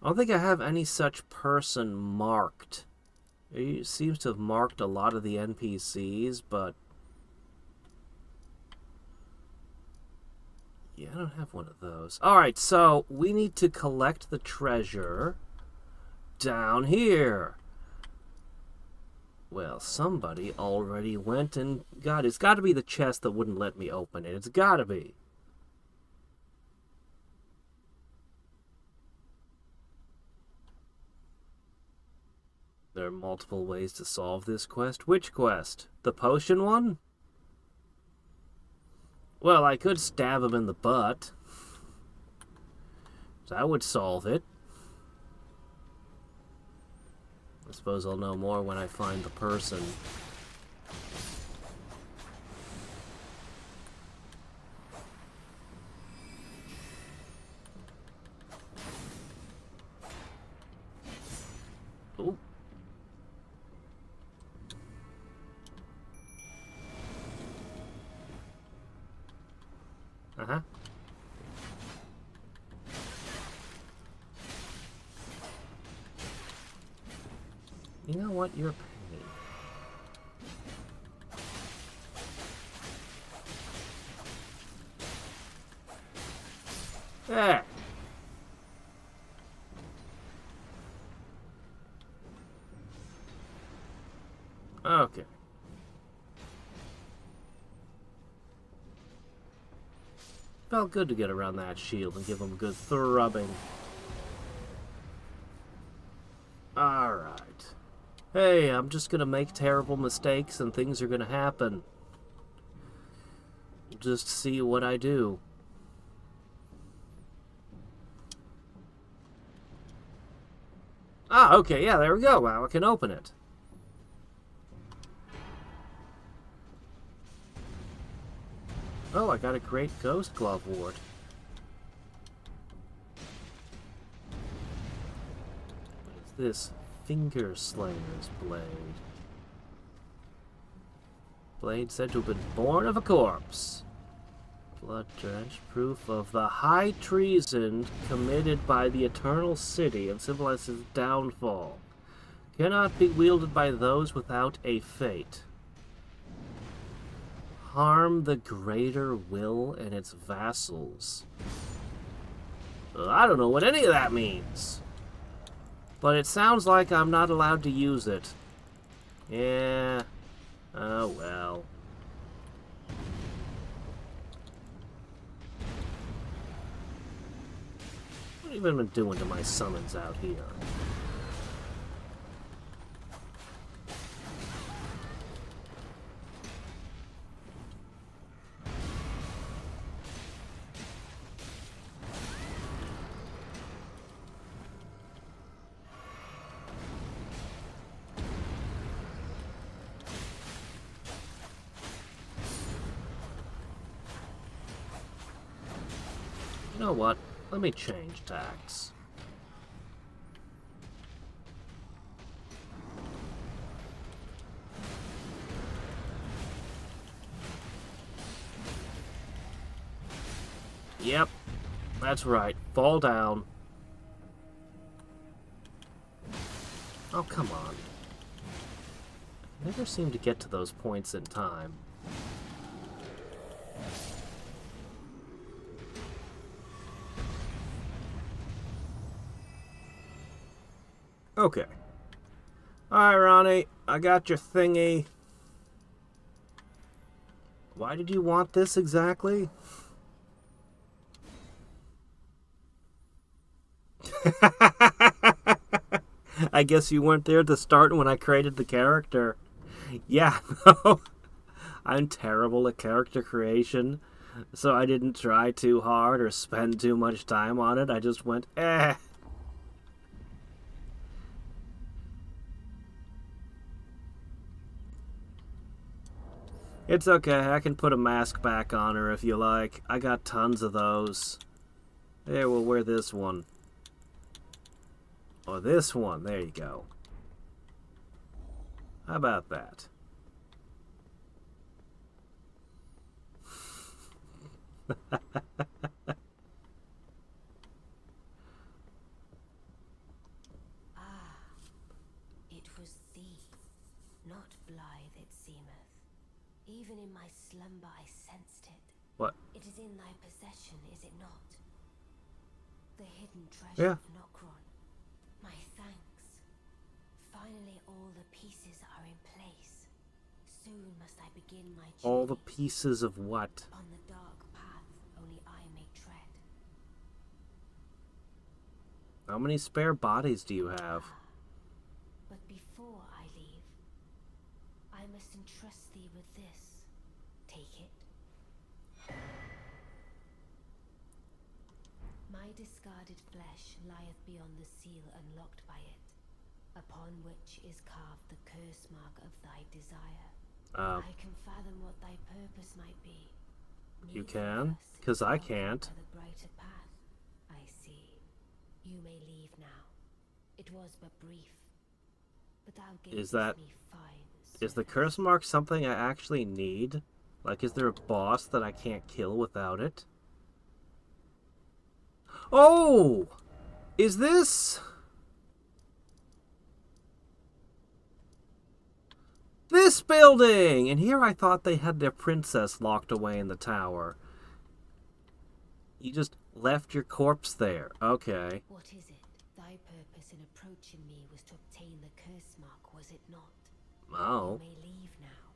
I don't think I have any such person marked. It seems to have marked a lot of the NPCs, but... yeah, I don't have one of those. Alright, so we need to collect the treasure down here. Well, somebody already went and got it. It's got to be the chest that wouldn't let me open it. It's got to be. There are multiple ways to solve this quest. Which quest? The potion one? Well, I could stab him in the butt. That would solve it. I suppose I'll know more when I find the person. Oh. You know what? You're a pain. There. Okay. Felt good to get around that shield and give him a good thrubbing. Alright. Hey, I'm just gonna make terrible mistakes and things are gonna happen. Just see what I do. Ah, okay, yeah, there we go. Wow, I can open it. Oh, I got a great Ghost Glove Ward. What is this? Finger Slayer's Blade. Blade said to have been born of a corpse. Blood-drenched proof of the high treason committed by the Eternal City and symbolizes its downfall. Cannot be wielded by those without a fate. Harm the greater will and its vassals. I don't know what any of that means. But it sounds like I'm not allowed to use it. Yeah. Oh well. What have you been doing to my summons out here? You know what? Let me change tacks. Yep, that's right. Fall down. Oh, come on. I never seem to get to those points in time. Okay. Alright, Ranni. I got your thingy. Why did you want this exactly? I guess you weren't there to start when I created the character. Yeah, no. I'm terrible at character creation, so I didn't try too hard or spend too much time on it. I just went, eh. It's okay, I can put a mask back on her if you like. I got tons of those. There, we'll wear this one. Or this one, there you go. How about that? It was thee, not blithe it seemeth. Even in my slumber I sensed it. What? It is in thy possession, is it not? The hidden treasure of Nokron. My thanks. Finally all the pieces are in place. Soon must I begin my journey. All the pieces of what? On the dark path only I may tread. How many spare bodies do you have? But before I leave, I must entrust thee with this. Take it. My discarded flesh lieth beyond the seal unlocked by it, upon which is carved the curse mark of thy desire. I can fathom what thy purpose might be. You can? Because I can't. The brighter path. I see. You may leave now. It was but brief. But thou gavest me fine. Is the curse mark something I actually need? Like, is there a boss that I can't kill without it? Oh! Is this... this building! And here I thought they had their princess locked away in the tower. You just left your corpse there. Okay. What is it? Thy purpose in approaching me was to obtain the curse mark, was it not? Oh. You may leave now.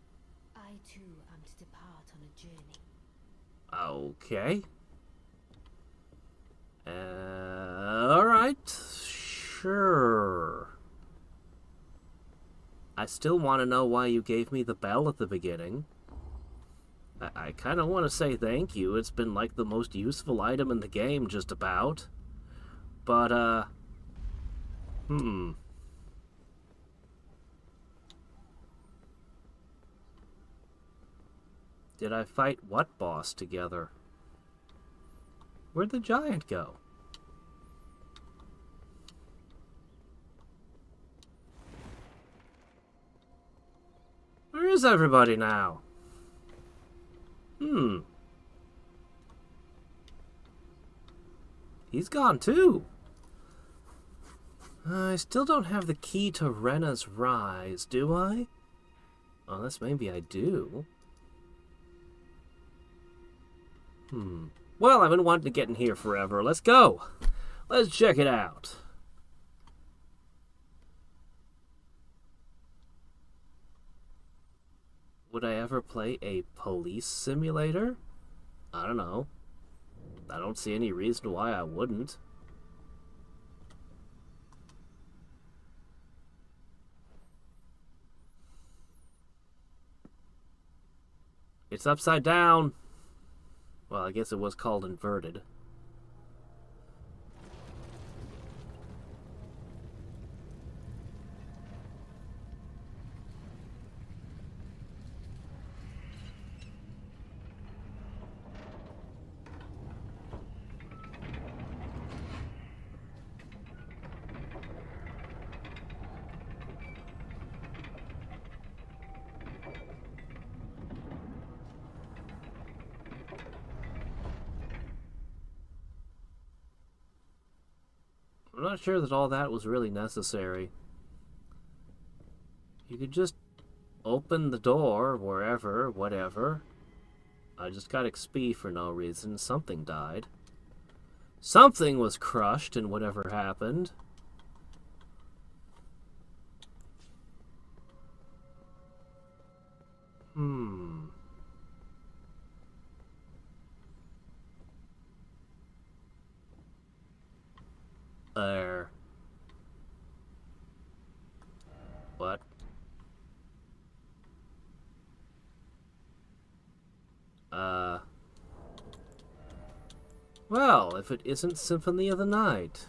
I too am to depart on a journey. Okay. Alright. Sure. I still want to know why you gave me the bell at the beginning. I kind of want to say thank you. It's been like the most useful item in the game, just about. But, Did I fight what boss together? Where'd the giant go? Where is everybody now? He's gone too. I still don't have the key to Renna's Rise, do I? Unless maybe I do. Well, I've been wanting to get in here forever. Let's go. Let's check it out. Would I ever play a police simulator? I don't know. I don't see any reason why I wouldn't. It's upside down. Well, I guess it was called inverted. I'm not sure that all that was really necessary. You could just open the door wherever, whatever. I just got XP for no reason. Something died. Something was crushed in whatever happened. There. What? Well, if it isn't Symphony of the Night.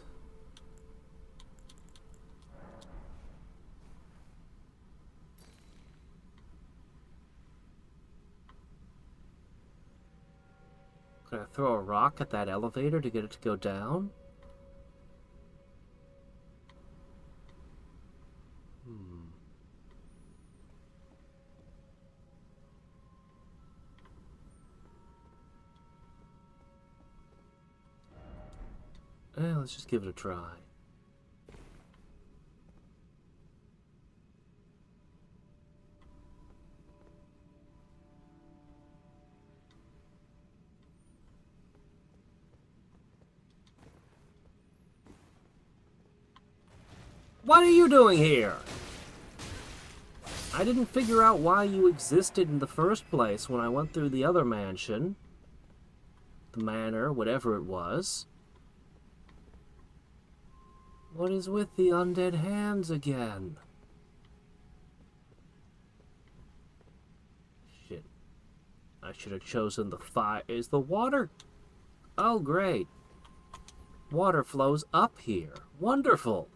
Can I throw a rock at that elevator to get it to go down? Let's just give it a try. What are you doing here? I didn't figure out why you existed in the first place when I went through the other mansion. The manor, whatever it was. What is with the undead hands again? Shit. I should have chosen the fire. Is the water? Oh, great. Water flows up here. Wonderful.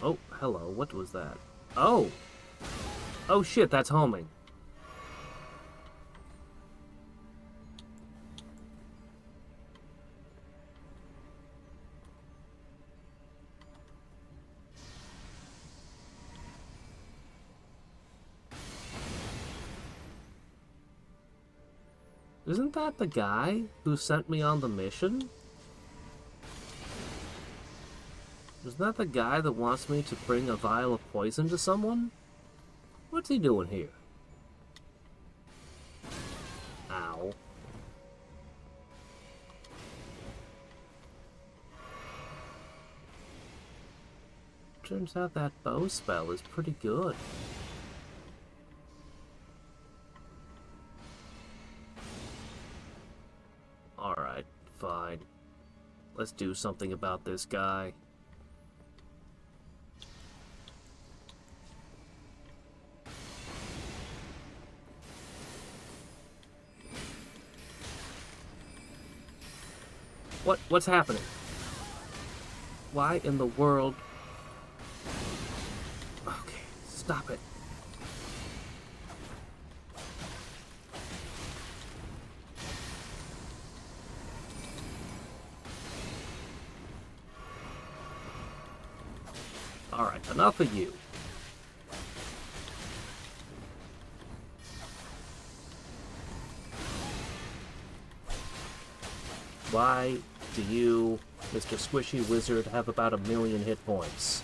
Oh, hello. What was that? Oh! Oh shit, that's homing. Isn't that the guy who sent me on the mission? Is that the guy that wants me to bring a vial of poison to someone? What's he doing here? Ow. Turns out that bow spell is pretty good. Alright, fine. Let's do something about this guy. What's happening? Why in the world? Okay, stop it. Alright, enough of you. Why do you, Mr. Squishy Wizard, have about 1,000,000 hit points?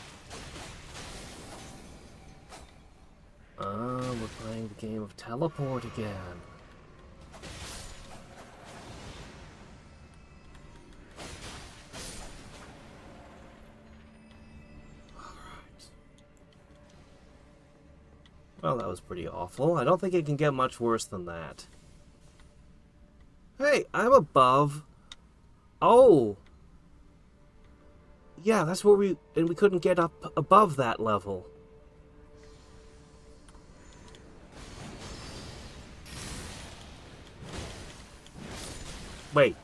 We're playing the game of teleport again. Alright. Well, that was pretty awful. I don't think it can get much worse than that. Hey, I'm above. Oh! Yeah, that's where we couldn't get up above that level. Wait.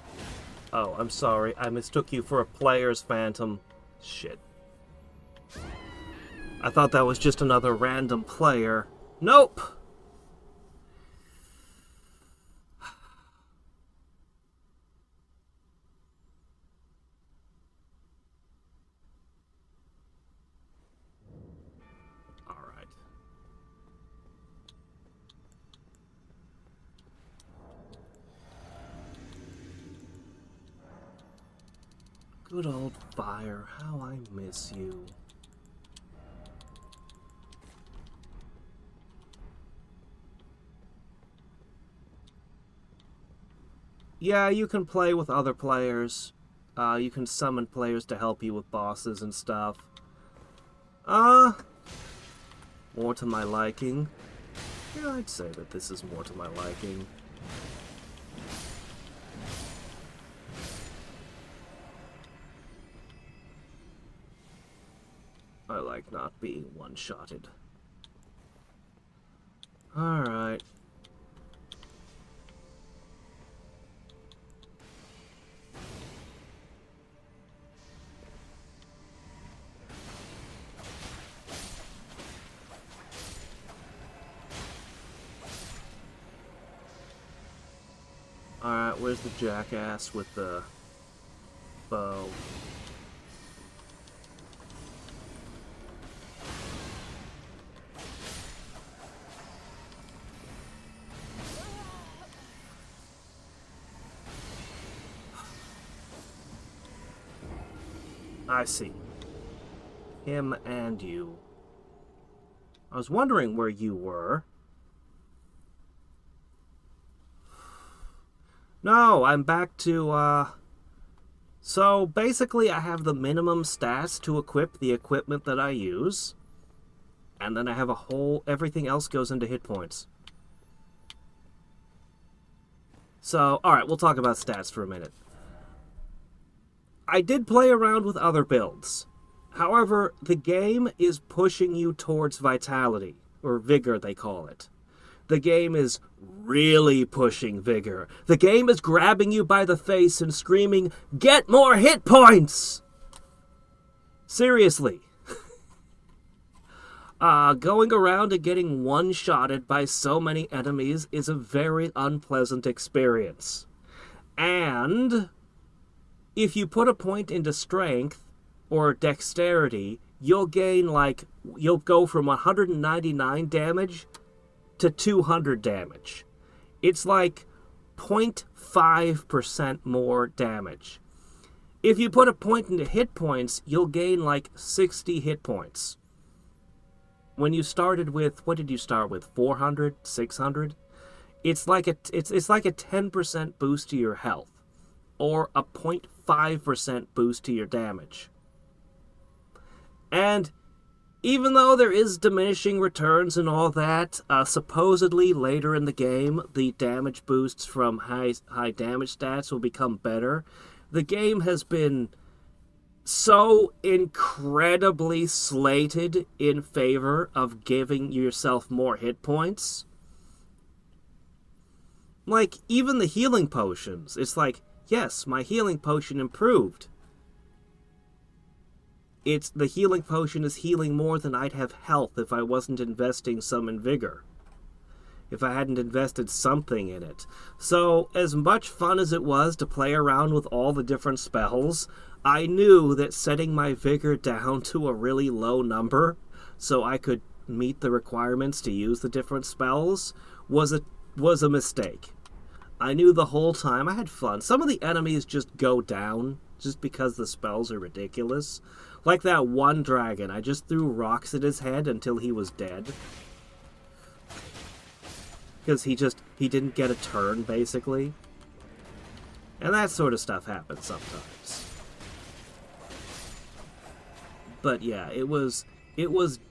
Oh, I'm sorry. I mistook you for a player's phantom. Shit. I thought that was just another random player. Nope! Alright. Good old fire, how I miss you. Yeah, you can play with other players. You can summon players to help you with bosses and stuff. More to my liking. Yeah, I'd say that this is more to my liking. I like not being one-shotted. Alright. Alright, where's the jackass with the bow? I see. Him and you. I was wondering where you were. No, I'm back to, So, basically, I have the minimum stats to equip the equipment that I use. And then I have a whole... Everything else goes into hit points. So, alright, we'll talk about stats for a minute. I did play around with other builds. However, the game is pushing you towards vitality, or vigor they call it. The game is really pushing vigor. The game is grabbing you by the face and screaming, "Get more hit points!" Seriously. Going around and getting one-shotted by so many enemies is a very unpleasant experience. And if you put a point into strength or dexterity, you'll go from 199 damage to 200 damage. It's like 0.5% more damage. If you put a point into hit points, you'll gain like 60 hit points. When you started with, what did you start with? 400, 600? It's like a 10% boost to your health, or a 0.5% boost to your damage. And even though there is diminishing returns and all that, supposedly later in the game, the damage boosts from high damage stats will become better. The game has been so incredibly slated in favor of giving yourself more hit points. Like, even the healing potions, it's like, yes, my healing potion improved. The healing potion is healing more than I'd have health if I wasn't investing some in vigor. If I hadn't invested something in it. So, as much fun as it was to play around with all the different spells, I knew that setting my vigor down to a really low number so I could meet the requirements to use the different spells was a mistake. I knew the whole time. I had fun. Some of the enemies just go down just because the spells are ridiculous. Like that one dragon, I just threw rocks at his head until he was dead. Because he didn't get a turn, basically. And that sort of stuff happens sometimes. But yeah, it was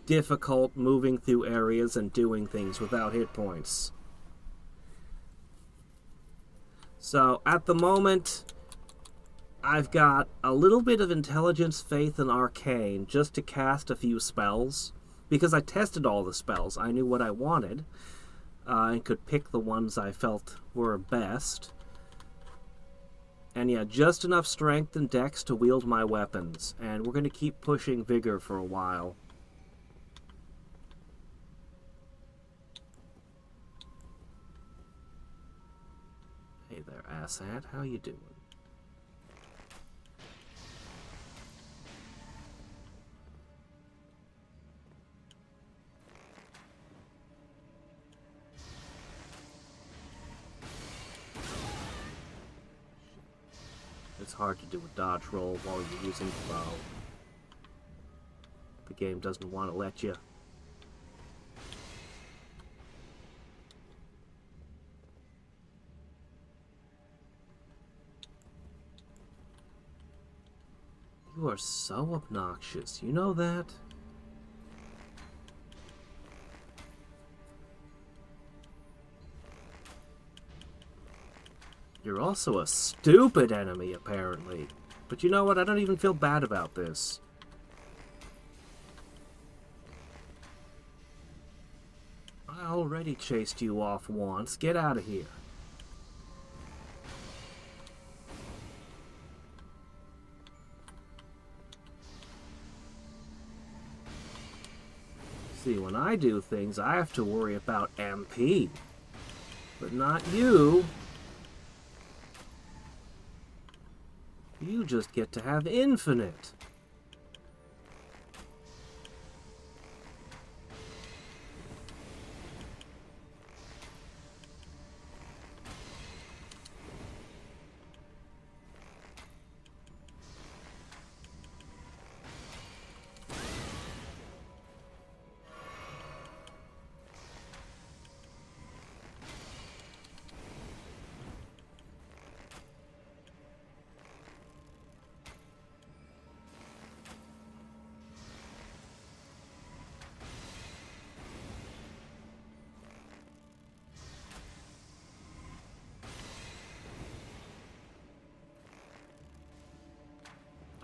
difficult moving through areas and doing things without hit points. So, at the moment, I've got a little bit of intelligence, faith, and arcane just to cast a few spells. Because I tested all the spells. I knew what I wanted. And could pick the ones I felt were best. And yeah, just enough strength and dex to wield my weapons. And we're going to keep pushing vigor for a while. Hey there, asshat. How you doing? It's hard to do a dodge roll while you're using the bow. The game doesn't want to let you. You are so obnoxious. You know that? You're also a stupid enemy, apparently. But you know what? I don't even feel bad about this. I already chased you off once. Get out of here. See, when I do things, I have to worry about MP. But not you. You just get to have infinite.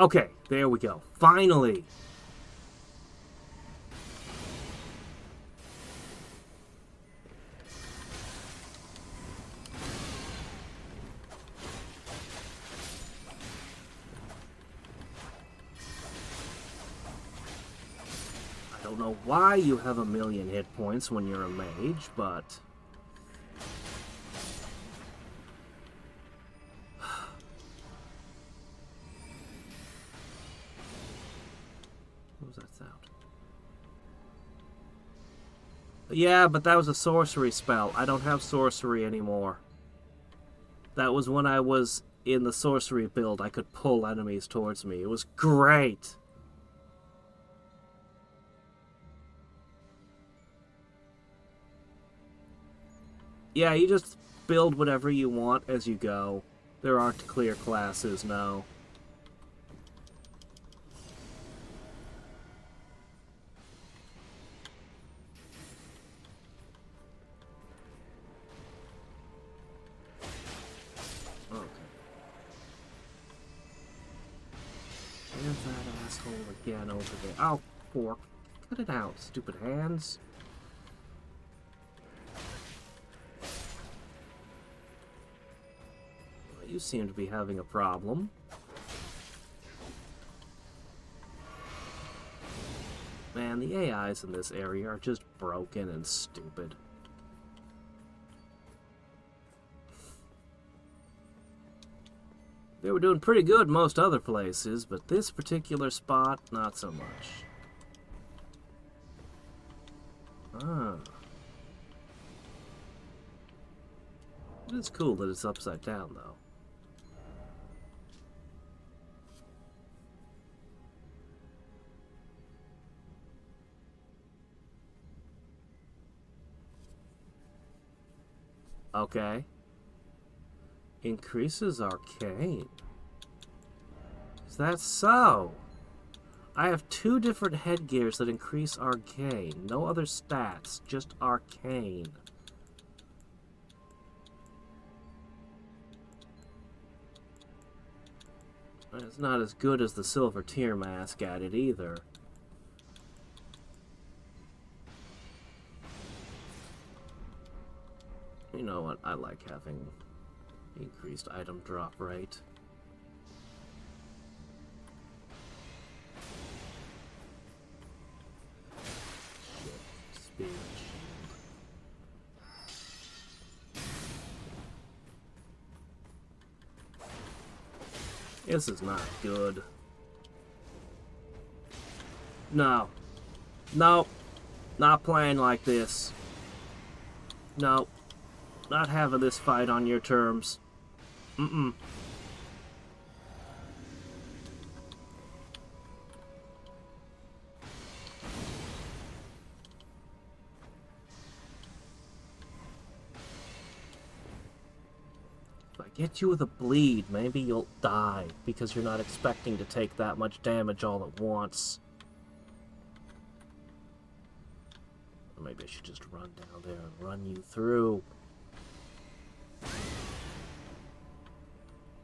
Okay, there we go. Finally! I don't know why you have 1,000,000 hit points when you're a mage, but... What was that sound? Yeah, but that was a sorcery spell. I don't have sorcery anymore. That was when I was in the sorcery build, I could pull enemies towards me. It was great! Yeah, you just build whatever you want as you go. There aren't clear classes, no. Okay. There's that asshole again over there. Oh, fork. Cut it out, stupid hands. You seem to be having a problem. Man, the AIs in this area are just broken and stupid. They were doing pretty good most other places, but this particular spot, not so much. Ah. It is cool that it's upside down, though. Okay. Increases arcane. Is that so? I have 2 different headgears that increase arcane. No other stats, just arcane. It's not as good as the silver tier mask at it either. You know what? I like having increased item drop rate. Shit. Spear and shield. This is not good. No. No. Not playing like this. No. Not having this fight on your terms. Mm-mm. If I get you with a bleed, maybe you'll die, because you're not expecting to take that much damage all at once. Or maybe I should just run down there and run you through.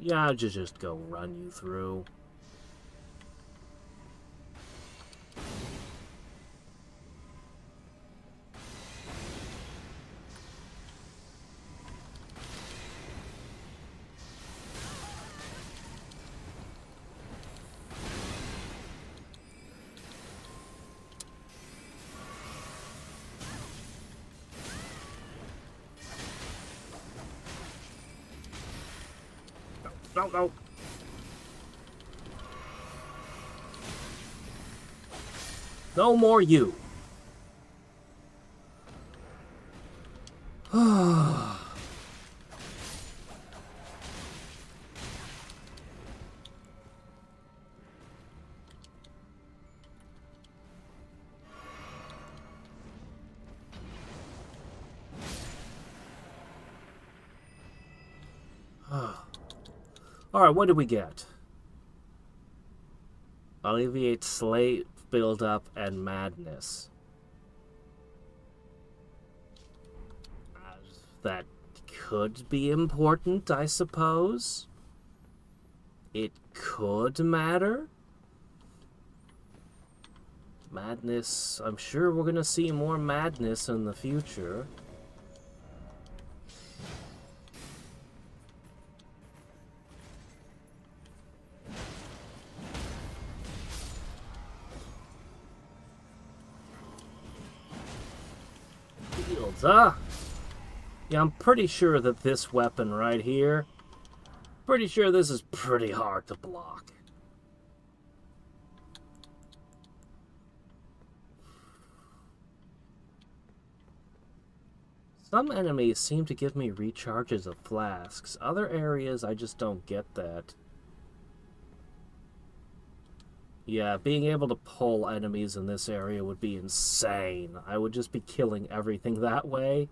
Yeah, I'll just go run you through. No, no. No more you. Alright, what did we get? Alleviate slave buildup and madness. That could be important, I suppose. It could matter. Madness, I'm sure we're gonna see more madness in the future. Shields, huh? Yeah, I'm pretty sure that this weapon right here, pretty sure this is pretty hard to block. Some enemies seem to give me recharges of flasks. Other areas, I just don't get that. Yeah, being able to pull enemies in this area would be insane. I would just be killing everything that way.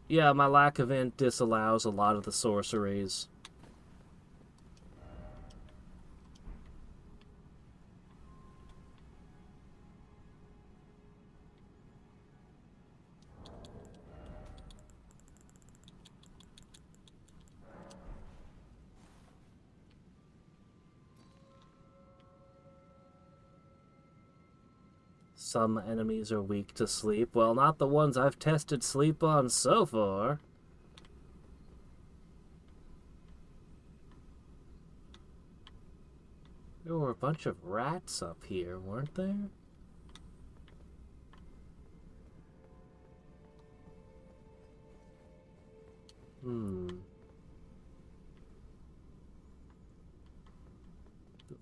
Yeah, my lack of int disallows a lot of the sorceries. Some enemies are weak to sleep. Well, not the ones I've tested sleep on so far. There were a bunch of rats up here, weren't there?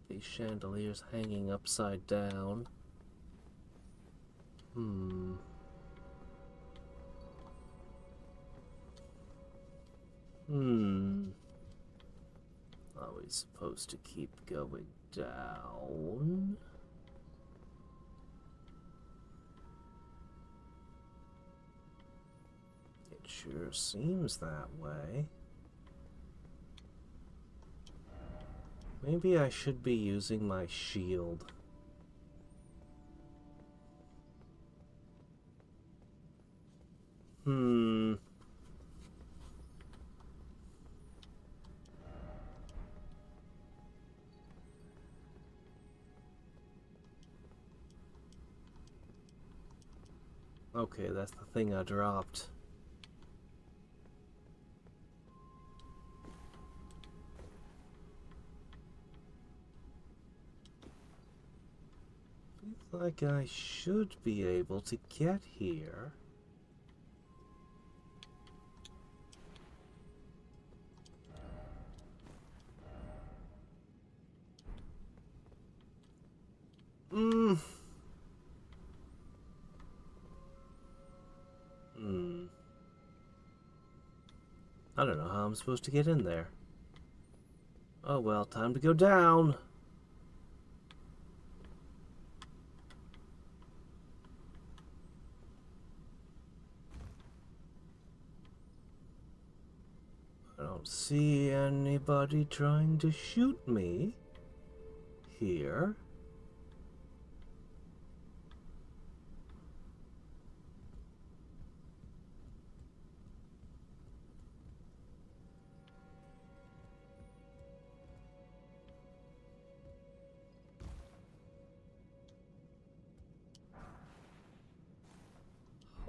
These chandeliers hanging upside down. Are we supposed to keep going down? It sure seems that way. Maybe I should be using my shield. Okay, that's the thing I dropped. Feels like I should be able to get here. I don't know how I'm supposed to get in there. Oh well, time to go down. I don't see anybody trying to shoot me here.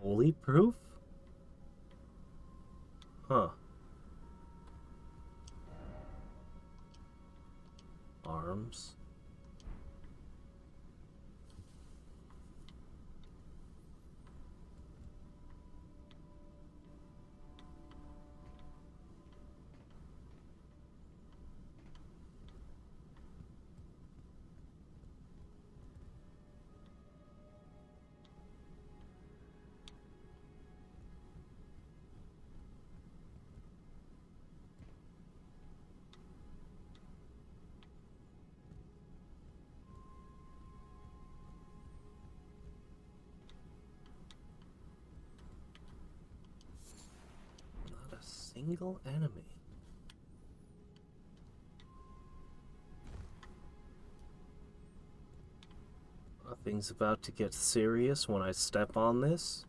Holy proof? Huh. Arms. Not a single enemy. Are things about to get serious when I step on this?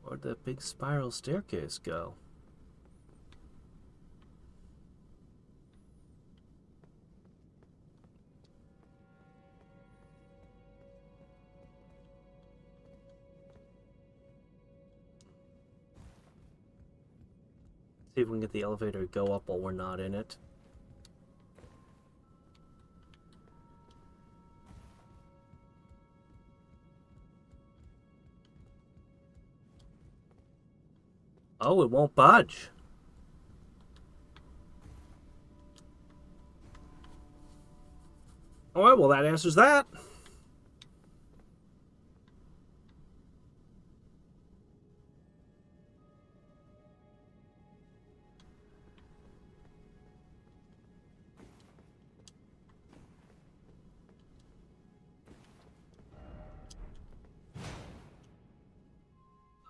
Where'd that big spiral staircase go? See if we can get the elevator to go up while we're not in it. Oh, it won't budge. Alright, well that answers that.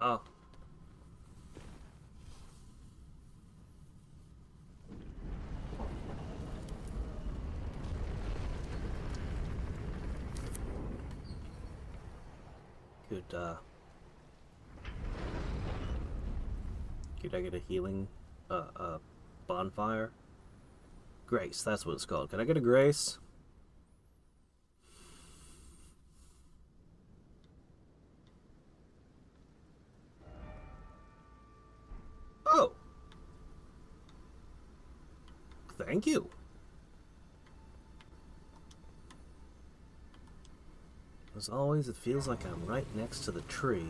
Oh. Could I get a healing, bonfire? Grace, that's what it's called. Can I get a grace? Oh! Thank you. As always, it feels like I'm right next to the tree.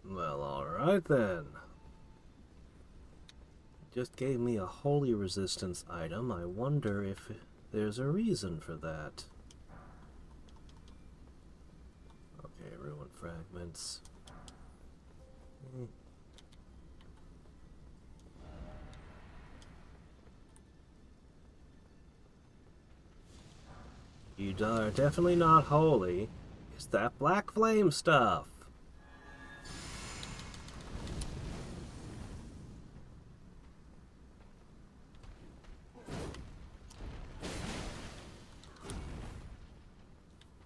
Well, alright then. Just gave me a holy resistance item. I wonder if there's a reason for that. Okay, ruin fragments. You are definitely not holy. It's that black flame stuff.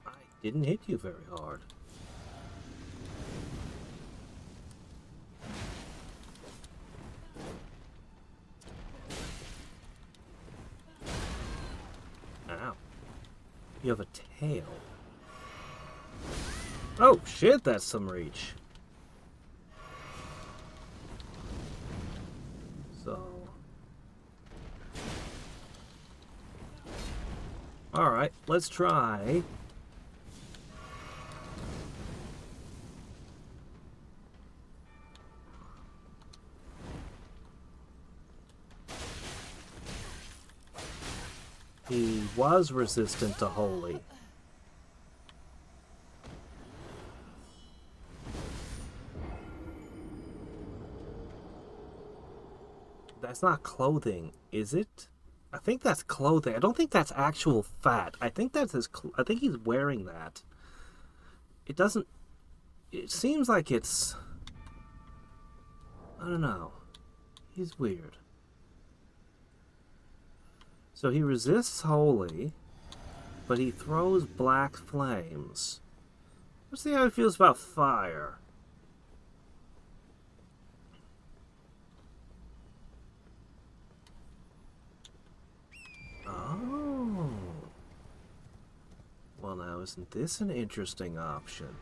I didn't hit you very hard. Ow. You have a tail. Oh shit, that's some reach. So... Alright, let's try... He was resistant to holy. That's not clothing, is it? I think that's clothing. I don't think that's actual fat. I think that's his. I think he's wearing that. It doesn't. It seems like it's. I don't know. He's weird. So he resists holy, but he throws black flames. Let's see how he feels about fire. Oh. Well, now isn't this an interesting option?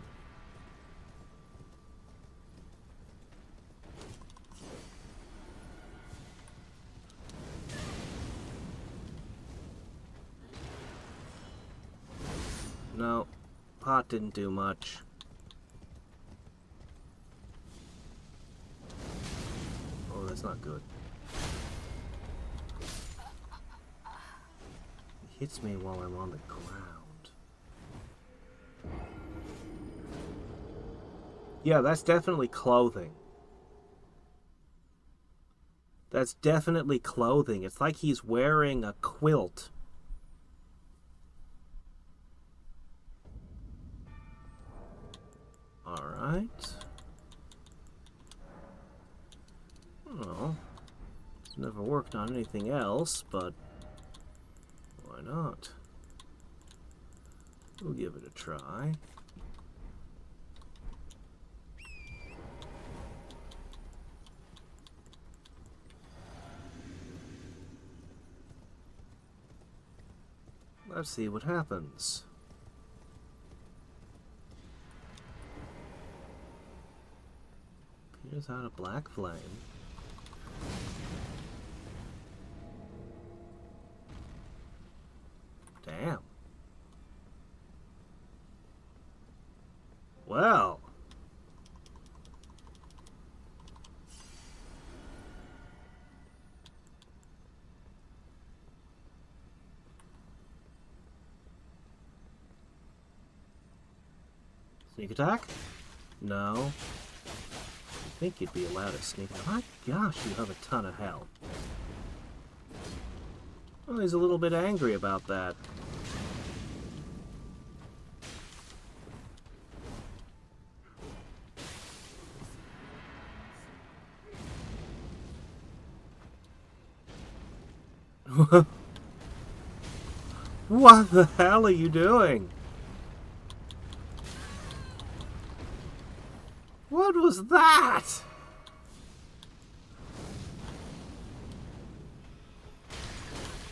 No, pot didn't do much. Oh, that's not good. He hits me while I'm on the ground. Yeah, that's definitely clothing. That's definitely clothing. It's like he's wearing a quilt. Alright. Well, it's never worked on anything else, but why not? We'll give it a try. Let's see what happens. Here's out a black flame. Damn. Well. Sneak attack? No. I think you'd be allowed to sneak attack. My gosh, you have a ton of health. Well, he's a little bit angry about that. What the hell are you doing? What was that?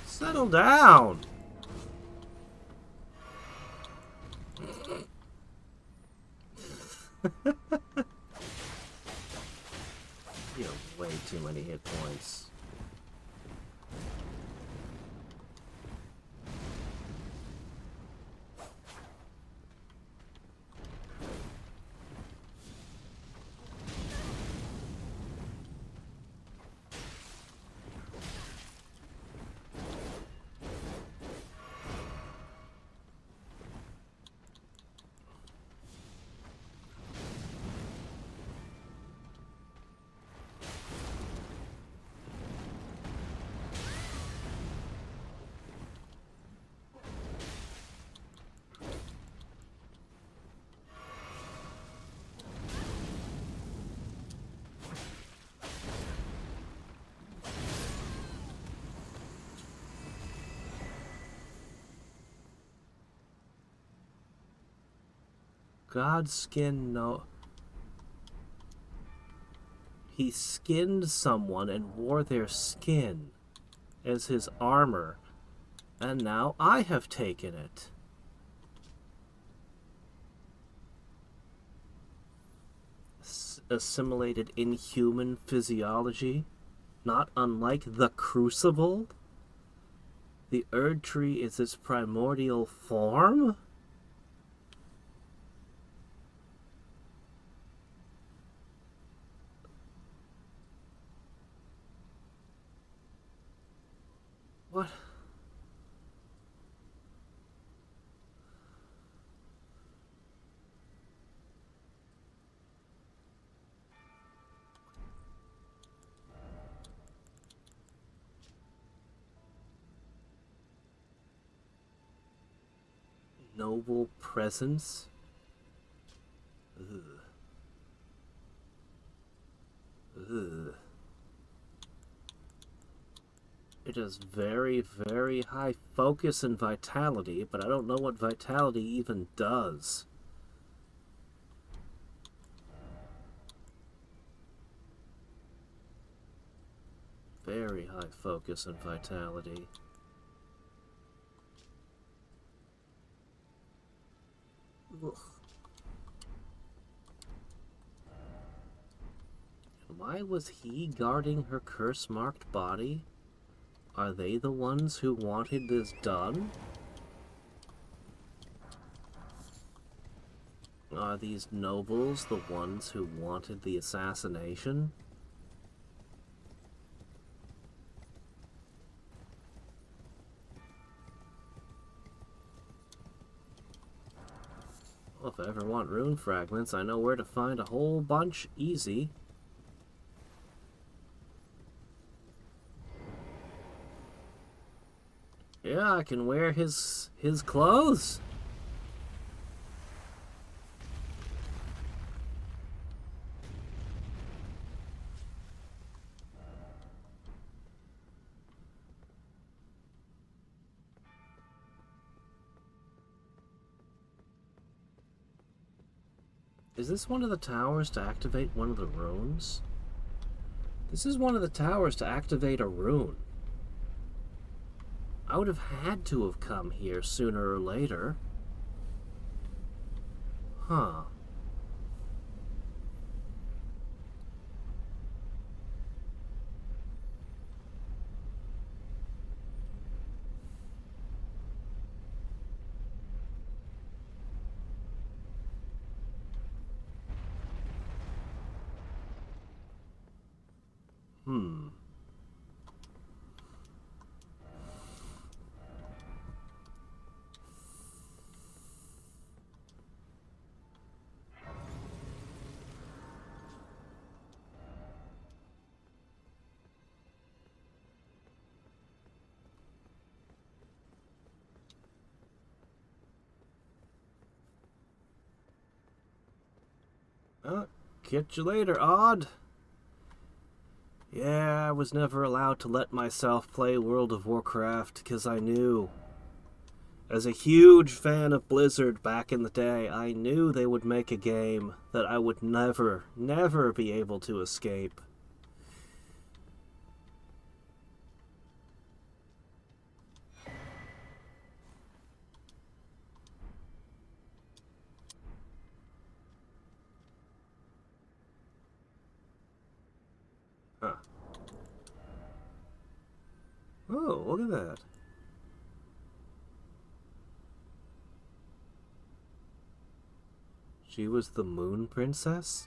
Settle down. You have way too many hit points. Godskin no. He skinned someone and wore their skin as his armor, and now I have taken it. Assimilated inhuman physiology, not unlike the Crucible? The Erd Tree is its primordial form? What? Noble presence? Ugh. Ugh. It has very, very high focus and vitality, but I don't know what vitality even does. Very high focus and vitality. Ugh. Why was he guarding her curse-marked body? Are they the ones who wanted this done? Are these nobles the ones who wanted the assassination? Well, if I ever want rune fragments, I know where to find a whole bunch easy. Yeah, I can wear his clothes. Is this one of the towers to activate one of the runes? This is one of the towers to activate a rune. I would have had to have come here sooner or later. Huh. Hmm. Catch you later, Odd. Yeah, I was never allowed to let myself play World of Warcraft because I knew. As a huge fan of Blizzard back in the day, I knew they would make a game that I would never, never be able to escape. Huh. Oh, look at that. She was the Moon Princess?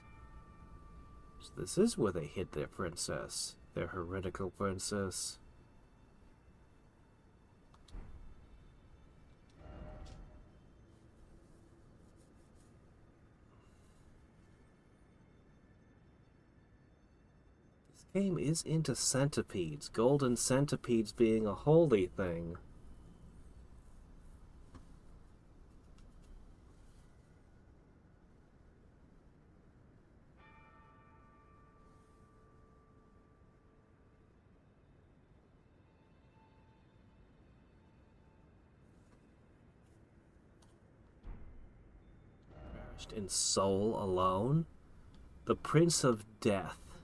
So this is where they hid their princess. Their heretical princess. This game is into centipedes. Golden centipedes being a holy thing. In soul alone, the Prince of Death.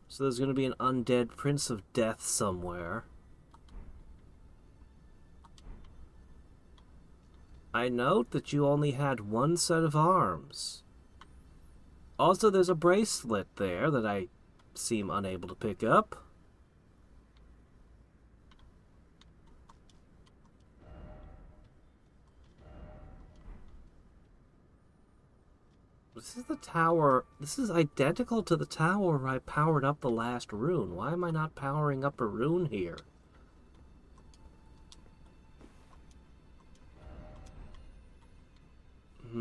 So there's going to be an undead Prince of Death somewhere. I note that you only had one set of arms. Also, there's a bracelet there that I seem unable to pick up. This is the tower. This is identical to the tower where I powered up the last rune. Why am I not powering up a rune here? I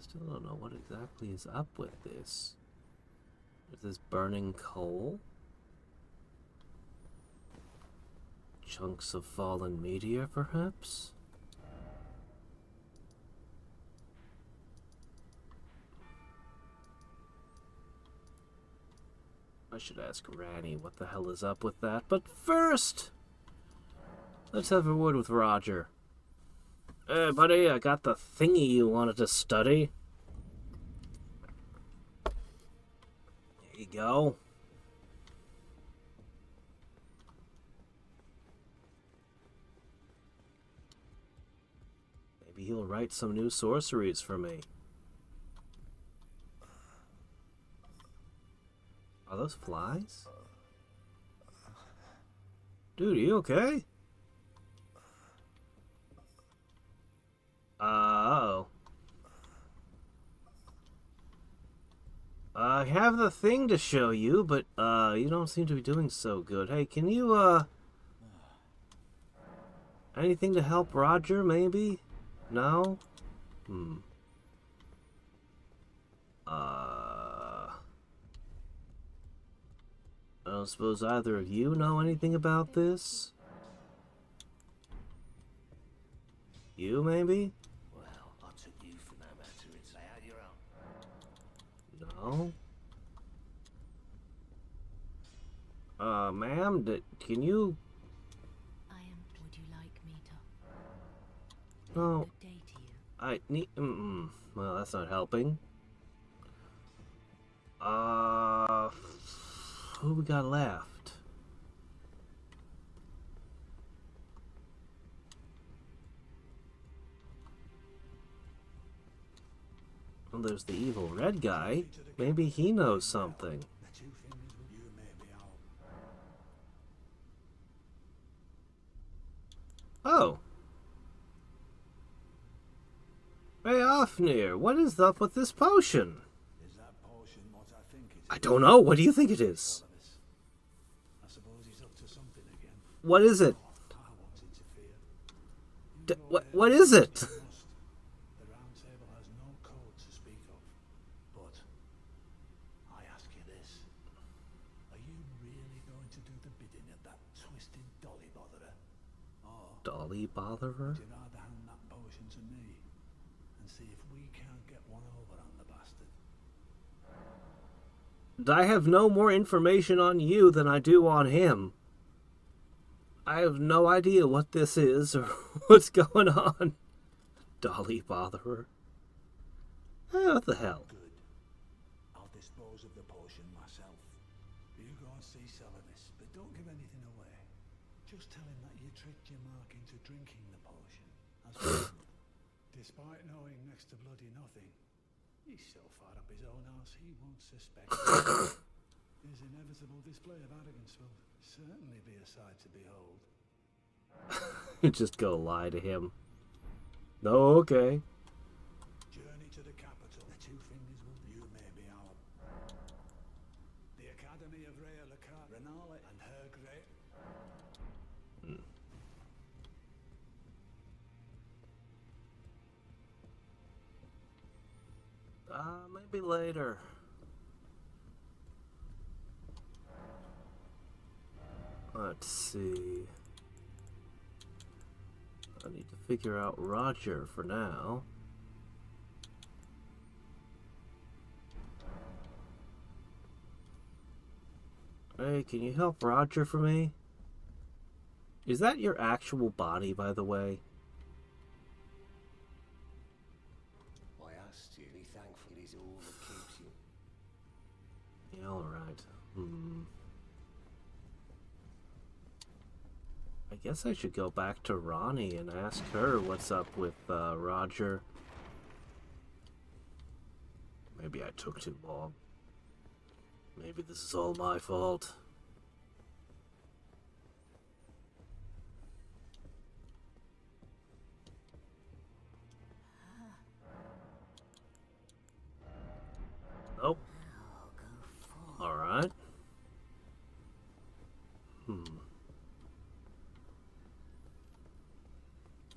still don't know what exactly is up with this. Is this burning coal? Chunks of fallen meteor, perhaps? I should ask Ranni what the hell is up with that. But first, let's have a word with Roger. Hey, buddy, I got the thingy you wanted to study. There you go. Maybe he'll write some new sorceries for me. Are those flies? Dude, are you okay? Uh-oh. I have the thing to show you, but, you don't seem to be doing so good. Hey, can you, anything to help Roger, maybe? No? I don't suppose either of you know anything about this? You, maybe? Well, I took you for no matter. It's out your own. No? Ma'am, can you... I am. Would you like me to? No. Good day to you. I need... Well, that's not helping. Uh, who we got left? Well, there's the evil red guy. Maybe he knows something. The two fingers will you may be out. Oh. Hey, Ofnir, what is up with this potion? Is that potion what I think it is? I don't know. What do you think it is? I suppose he's up to something again. What is it? I won't interfere. What is it? The round table has no code to speak of. But I ask you this. Are you really going to do the bidding of that twisted dolly botherer? Or Dolly botherer? would you rather hand that potion to me and see if we can't get one over on the bastard? I have no more information on you than I do on him. I have no idea what this is or what's going on. Dolly botherer. What the hell? Good. I'll dispose of the potion myself. You go and see Salamis, but don't give anything away. Just tell him that you tricked your mark into drinking the potion. As planned. Despite knowing next to bloody nothing, he's so far up his own arse he won't suspect. His inevitable display of arrogance will certainly be a sight to behold. Just go lie to him. No, okay. Journey to the capital. The two fingers will you may be out. The Academy of Rhea Lacar, Renale, and her great. Maybe later. Let's see. I need to figure out Roger for now. Hey, can you help Roger for me? Is that your actual body, by the way? I asked you, be thankful it is all that keeps you. Yeah, alright. I guess I should go back to Ranni and ask her what's up with Roger. Maybe I took too long. Maybe this is all my fault. Nope. Alright.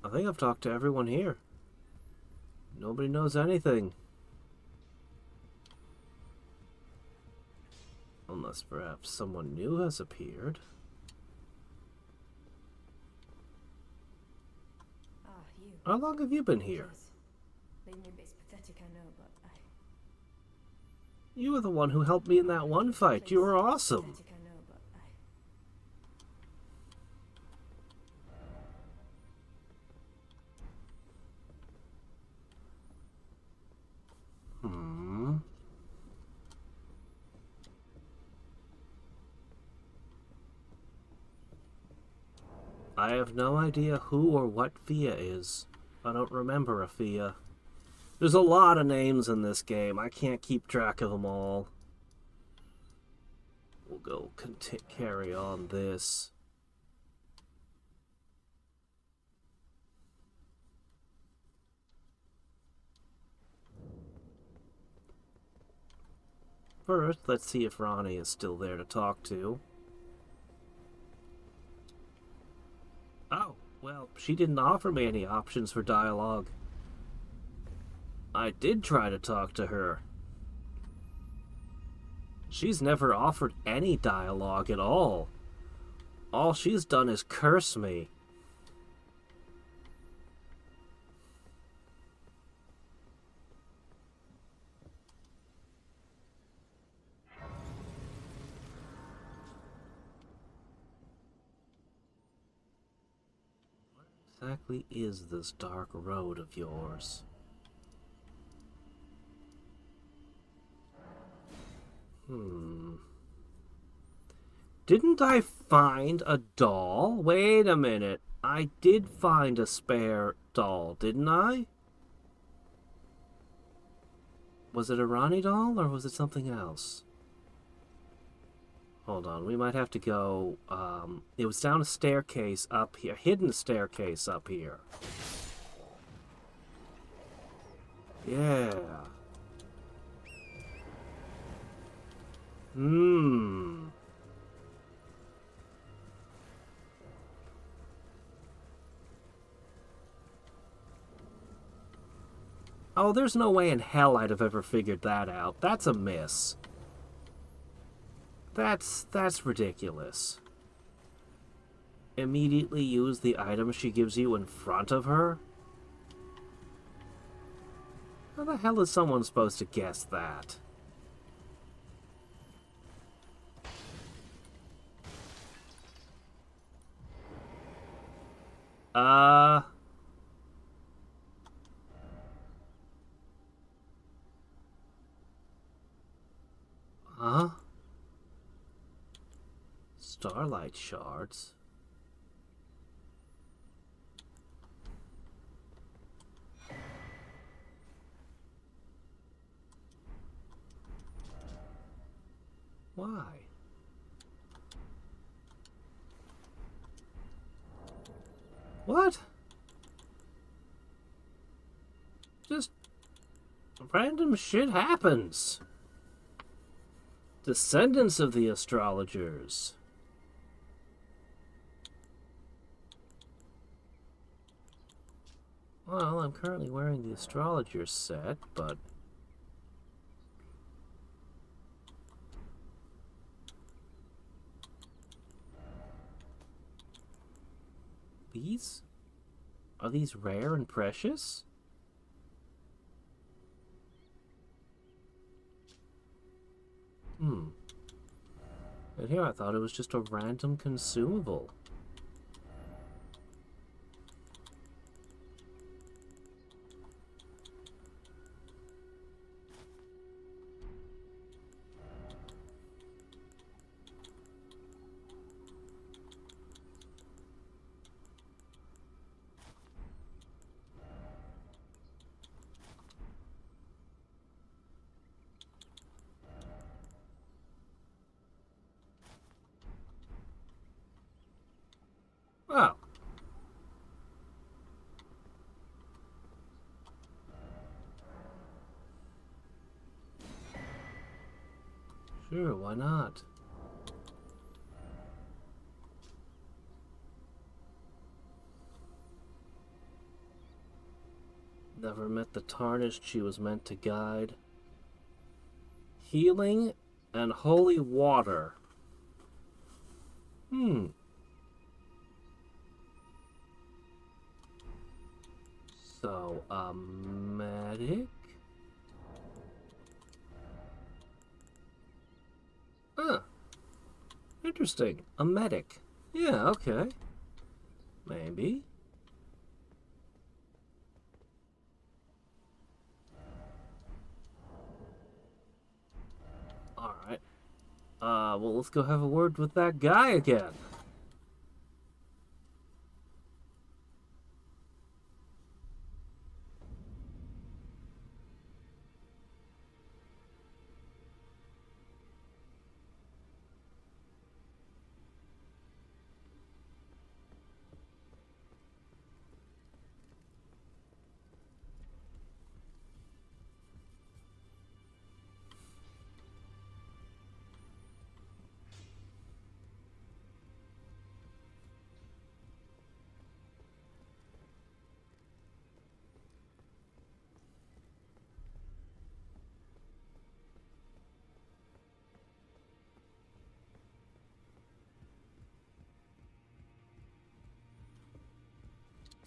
I think I've talked to everyone here. Nobody knows anything. Unless perhaps someone new has appeared. Ah, you. How long have you been here? Yes. Leave me a bit pathetic, I know, but You were the one who helped me in that one fight. You were awesome. pathetic, I know, but I have no idea who or what Fia is. I don't remember a Fia. There's a lot of names in this game. I can't keep track of them all. We'll go carry on this. First, let's see if Ranni is still there to talk to. Oh, well, she didn't offer me any options for dialogue. I did try to talk to her. She's never offered any dialogue at all. All she's done is curse me. What exactly is this dark road of yours? Hmm. Didn't I find a doll? Wait a minute. I did find a spare doll, didn't I? Was it a Ranni doll or was it something else? Hold on, we might have to go. It was down a staircase up here, hidden staircase up here. Yeah. Hmm. Oh, there's no way in hell I'd have ever figured that out. That's a miss. That's ridiculous. Immediately use the item she gives you in front of her? How the hell is someone supposed to guess that? Uh... Huh? Starlight shards? Why? What? Just random shit happens. Descendants of the astrologers. Well, I'm currently wearing the astrologer set, but... These? Are these rare and precious? Hmm. And here I thought it was just a random consumable. Oh. Sure, why not? Never met the tarnished she was meant to guide. Healing and holy water. Hmm. So, a medic? Huh. Interesting. A medic. Yeah, okay. Maybe. Alright. Well, let's go have a word with that guy again.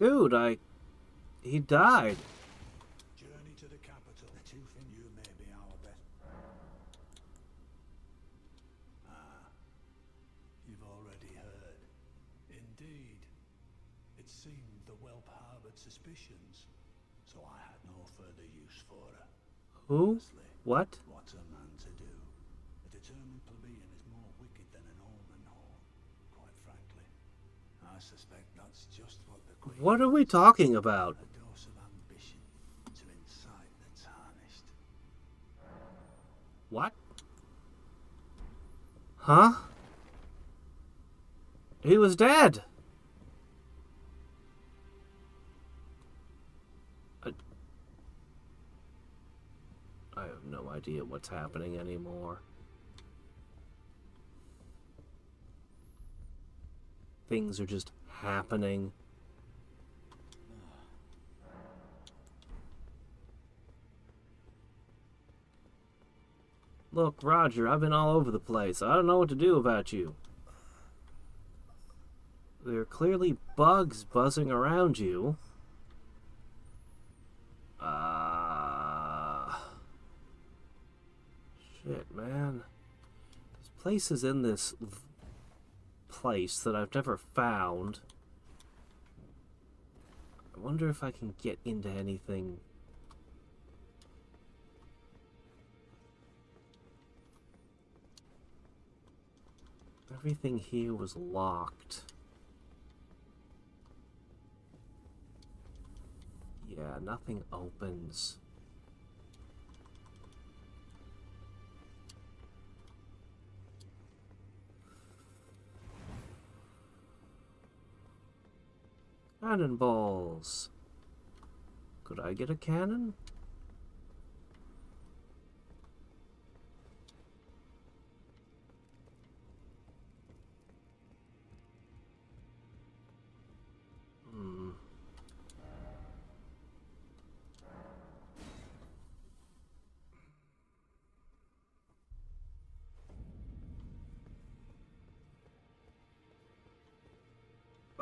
Dude, he died. Journey to the capital. The two from you may be our best. Ah, you've already heard. Indeed. It seemed the whelp harbored suspicions, so I had no further use for her. Who? Honestly, What? what's a man to do? It'd suspect that's just what the Queen What are we talking about? a dose of ambition to incite the tarnished. What? Huh? He was dead! I have no idea what's happening anymore. Things are just happening. Look, Roger, I've been all over the place. I don't know what to do about you. There are clearly bugs buzzing around you. Shit, man. There's places in this place that I've never found. I wonder if I can get into anything. Everything here was locked. Yeah, nothing opens. Cannonballs. Could I get a cannon?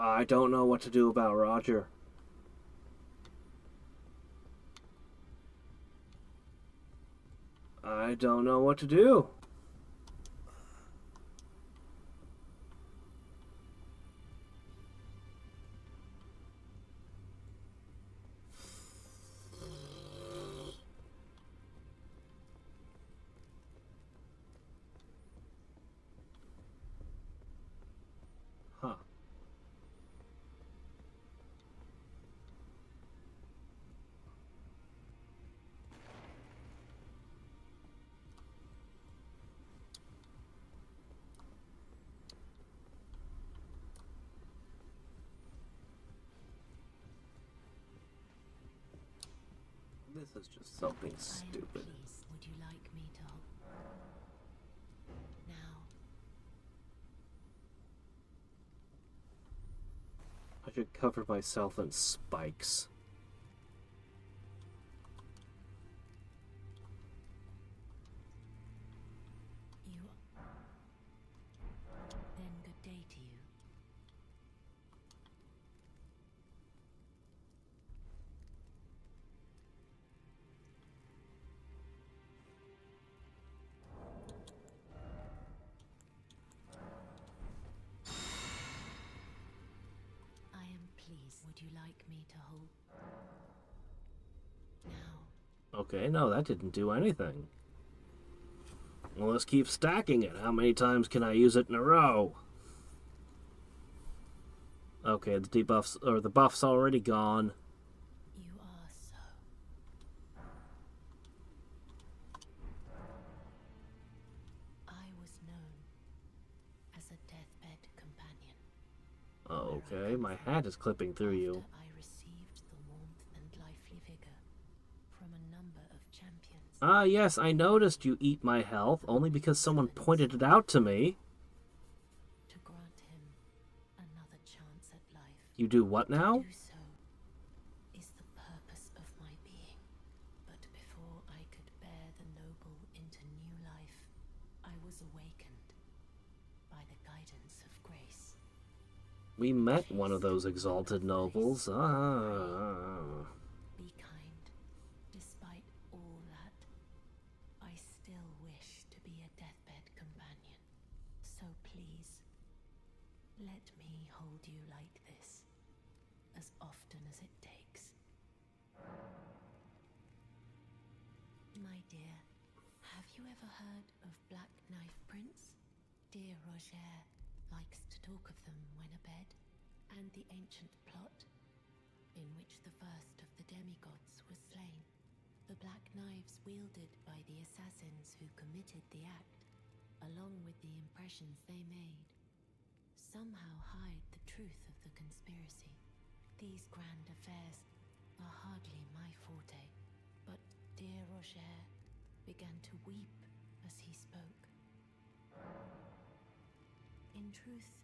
I don't know what to do about Roger. I don't know what to do. Huh. This is just something stupid. Please, would you like me to now? I should cover myself in spikes. You. Then good day to you. I am pleased. Would you like me to hold? Now. Okay, no, that didn't do anything. Well, let's keep stacking it. How many times can I use it in a row? Okay, the debuffs or the buff's already gone. You are so. I was known as a deathbed companion. Okay, my hat is clipping through you. After I received the warmth and lively vigor from a number of champions. Ah, yes, I noticed you eat my health only because someone pointed it out to me. To grant him another chance at life. You do what now? Do so is the purpose of my being. But before I could bear the noble into new life, I was awakened by the guidance of grace. We met one of those exalted nobles. Ah. Be kind. Despite all that, I still wish to be a deathbed companion. So please, let me hold you like this, as often as it takes. My dear, have you ever heard of Black Knife Prince? Dear Roger likes to talk of them when abed, and the ancient plot, in which the first of the demigods was slain. The black knives wielded by the assassins who committed the act, along with the impressions they made, somehow hide the truth of the conspiracy. These grand affairs are hardly my forte, but dear Roger began to weep as he spoke. In truth,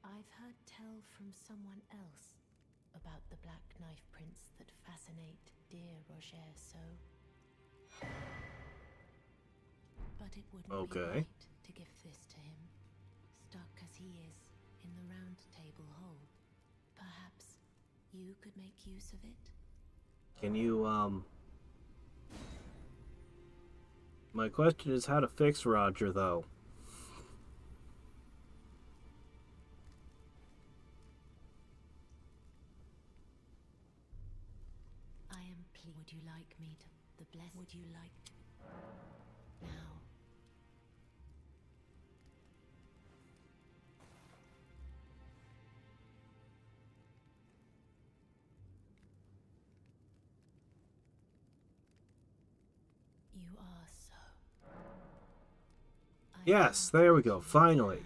I've heard tell from someone else about the black knife prints that fascinate dear Roger so. But it wouldn't be Okay. right to give this to him, stuck as he is in the round table hole. Perhaps you could make use of it? Can you, My question is how to fix Roger, though. I am pleased. Would you like me to? The bless. Would you like to? Now. You are so. Yes, there we go, finally.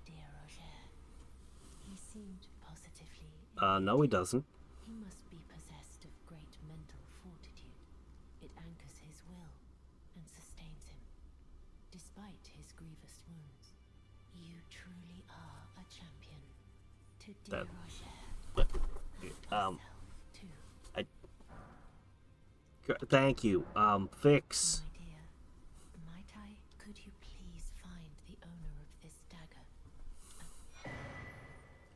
Dear Roger. He seemed positively. No he doesn't. He must be possessed of great mental fortitude. It anchors his will and sustains him, despite his grievous wounds. You truly are a champion. To dear That- Roger. Um, Too. Thank you. Fix. My dear, might I? Could you please find the owner of this dagger?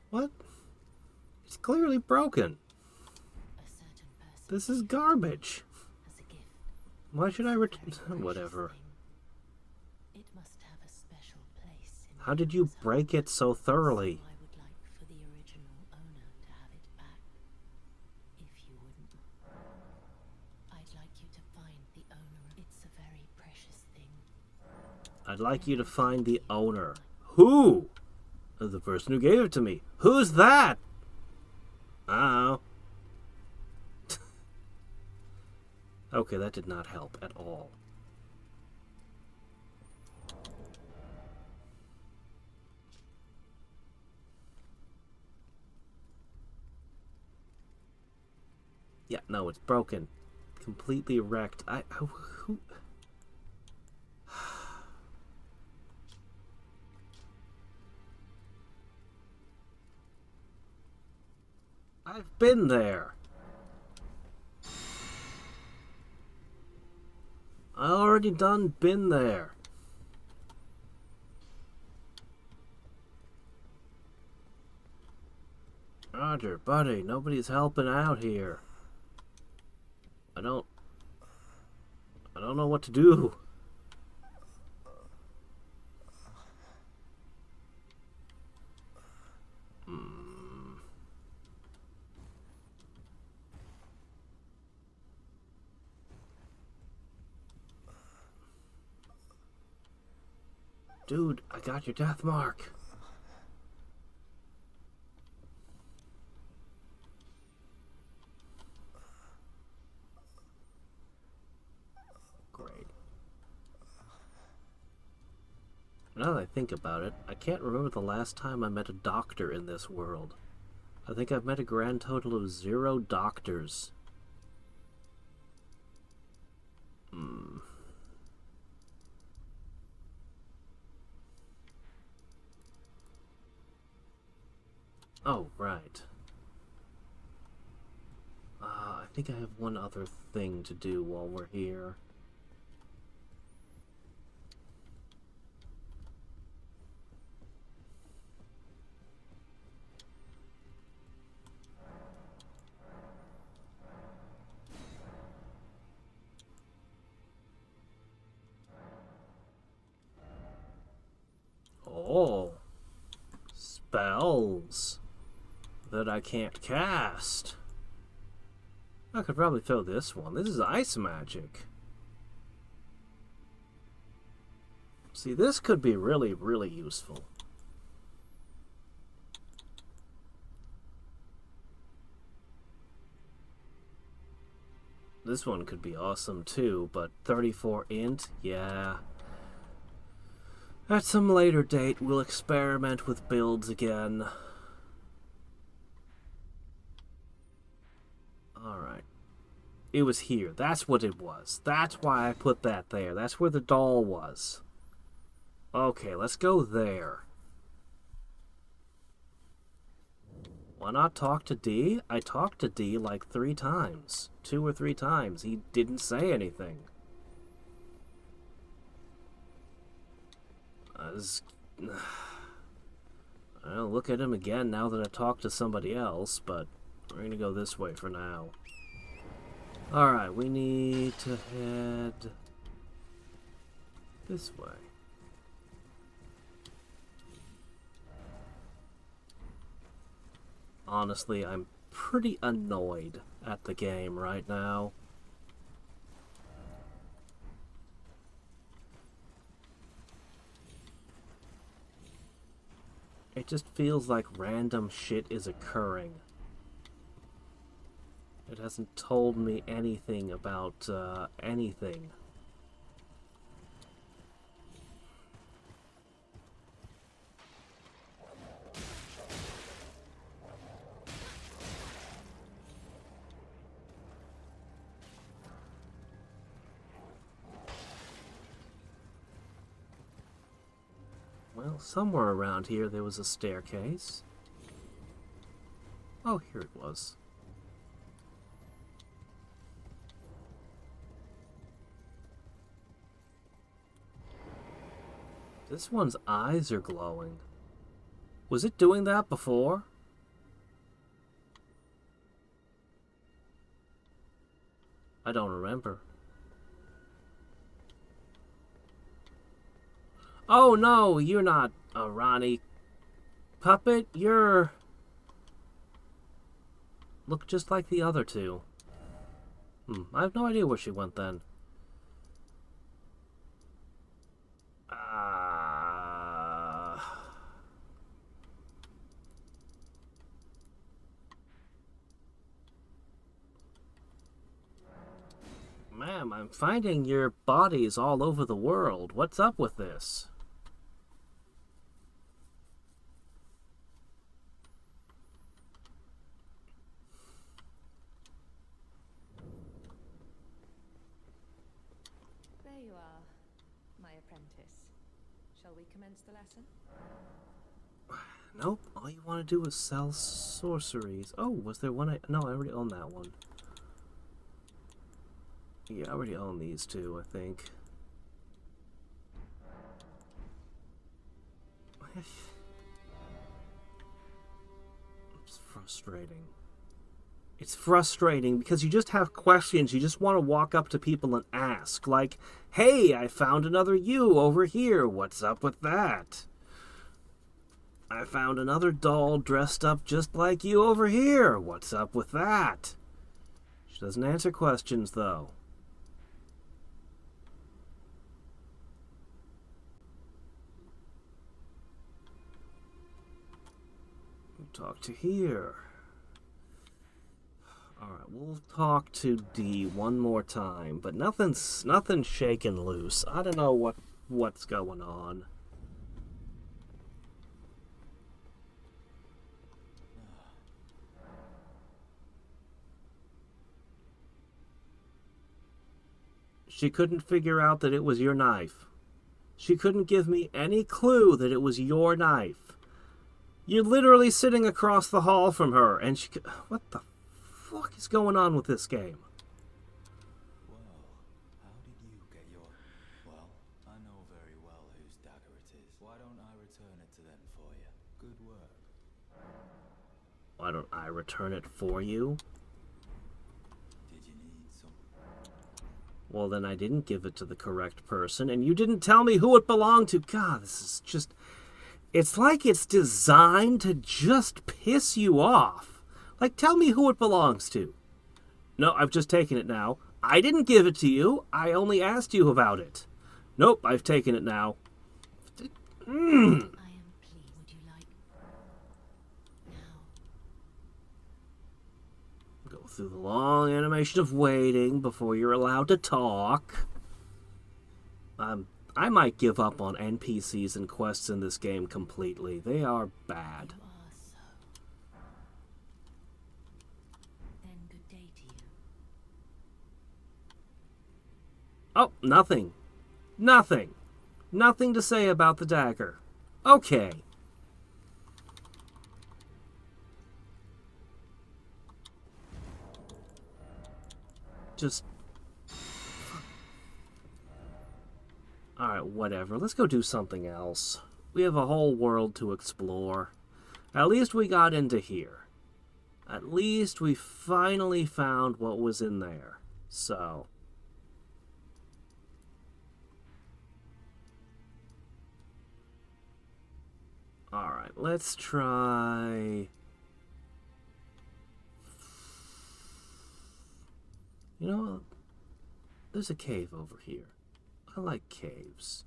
What? It's clearly broken. A certain person. This is garbage. As a gift. Why should I Very return? precious Whatever. thing. It must have a special place in How did you Mother's break it so thoroughly? So I would like for the original owner to have it back. If you wouldn't. I'd like you to find the owner. It's a very precious thing. I'd like you to find the owner. Who? The person who gave it to me. Who's that? Oh. Okay, that did not help at all. Yeah, no, it's broken. Completely wrecked. Who? I've been there. I already done been there. Roger, buddy, nobody's helping out here. I don't know what to do. Dude, I got your death mark. Great. Now that I think about it, I can't remember the last time I met a doctor in this world. I think I've met a grand total of 0 doctors. Oh, right. I think I have one other thing to do while we're here. Oh, spells that I can't cast. I could probably throw this one. This is ice magic. See, this could be really, really useful. This one could be awesome too, but 34 int? Yeah. At some later date, we'll experiment with builds again. Alright. It was here. That's what it was. That's why I put that there. That's where the doll was. Okay, let's go there. Why not talk to D? I talked to D like 3 times. 2 or 3 times. He didn't say anything. I'll look at him again now that I've talked to somebody else, but we're gonna go this way for now. Alright, we need to head this way. Honestly, I'm pretty annoyed at the game right now. It just feels like random shit is occurring. It hasn't told me anything about anything. Well, somewhere around here there was a staircase. Oh, here it was. This one's eyes are glowing. Was it doing that before? I don't remember. Oh no, you're not a Ranni puppet. You're... look just like the other two. I have no idea where she went then. Ma'am, I'm finding your bodies all over the world. What's up with this? There you are, my apprentice. Shall we commence the lesson? Nope, all you want to do is sell sorceries. Oh, was there one? No, I already own that one. Yeah, I already own these two, I think. It's frustrating. It's frustrating because you just have questions you just want to walk up to people and ask. Like, hey, I found another you over here. What's up with that? I found another doll dressed up just like you over here. What's up with that? She doesn't answer questions, though. Talk to here. Alright, we'll talk to D one more time, but nothing's shaking loose. I don't know what's going on. She couldn't figure out that it was your knife. She couldn't give me any clue that it was your knife. You're literally sitting across the hall from her, and she... what the fuck is going on with this game? Well, how did you get your... well, I know very well whose dagger it is. Why don't I return it to them for you? Good work. Why don't I return it for you? Did you need some... Well, then I didn't give it to the correct person, and you didn't tell me who it belonged to. God, this is just... it's like it's designed to just piss you off. Like, tell me who it belongs to. No, I've just taken it now. I didn't give it to you. I only asked you about it. Nope, I've taken it now. I am pleased. Would you like now? Go through the long animation of waiting before you're allowed to talk. I might give up on NPCs and quests in this game completely. They are bad. You are so. Then good day to you. Oh, nothing. Nothing. Nothing to say about the dagger. Okay. Just... Alright, whatever. Let's go do something else. We have a whole world to explore. At least we got into here. At least we finally found what was in there. So... Alright, let's try... You know what? There's a cave over here. I like caves.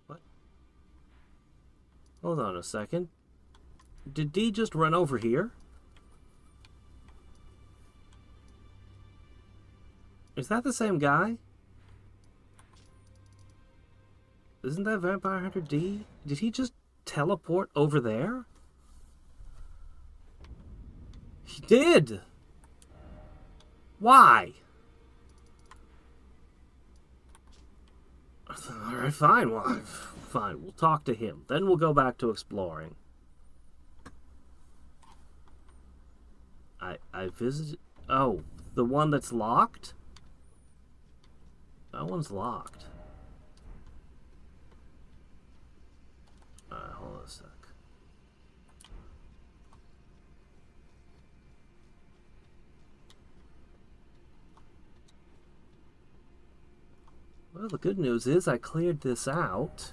What? Hold on a second. Did D just run over here? Is that the same guy? Isn't that Vampire Hunter D? Did he just teleport over there? He did! Why? Alright, fine. Well, fine, we'll talk to him. Then we'll go back to exploring. I visited... Oh, the one that's locked? That one's locked. Alright, hold on a sec. Well, the good news is I cleared this out.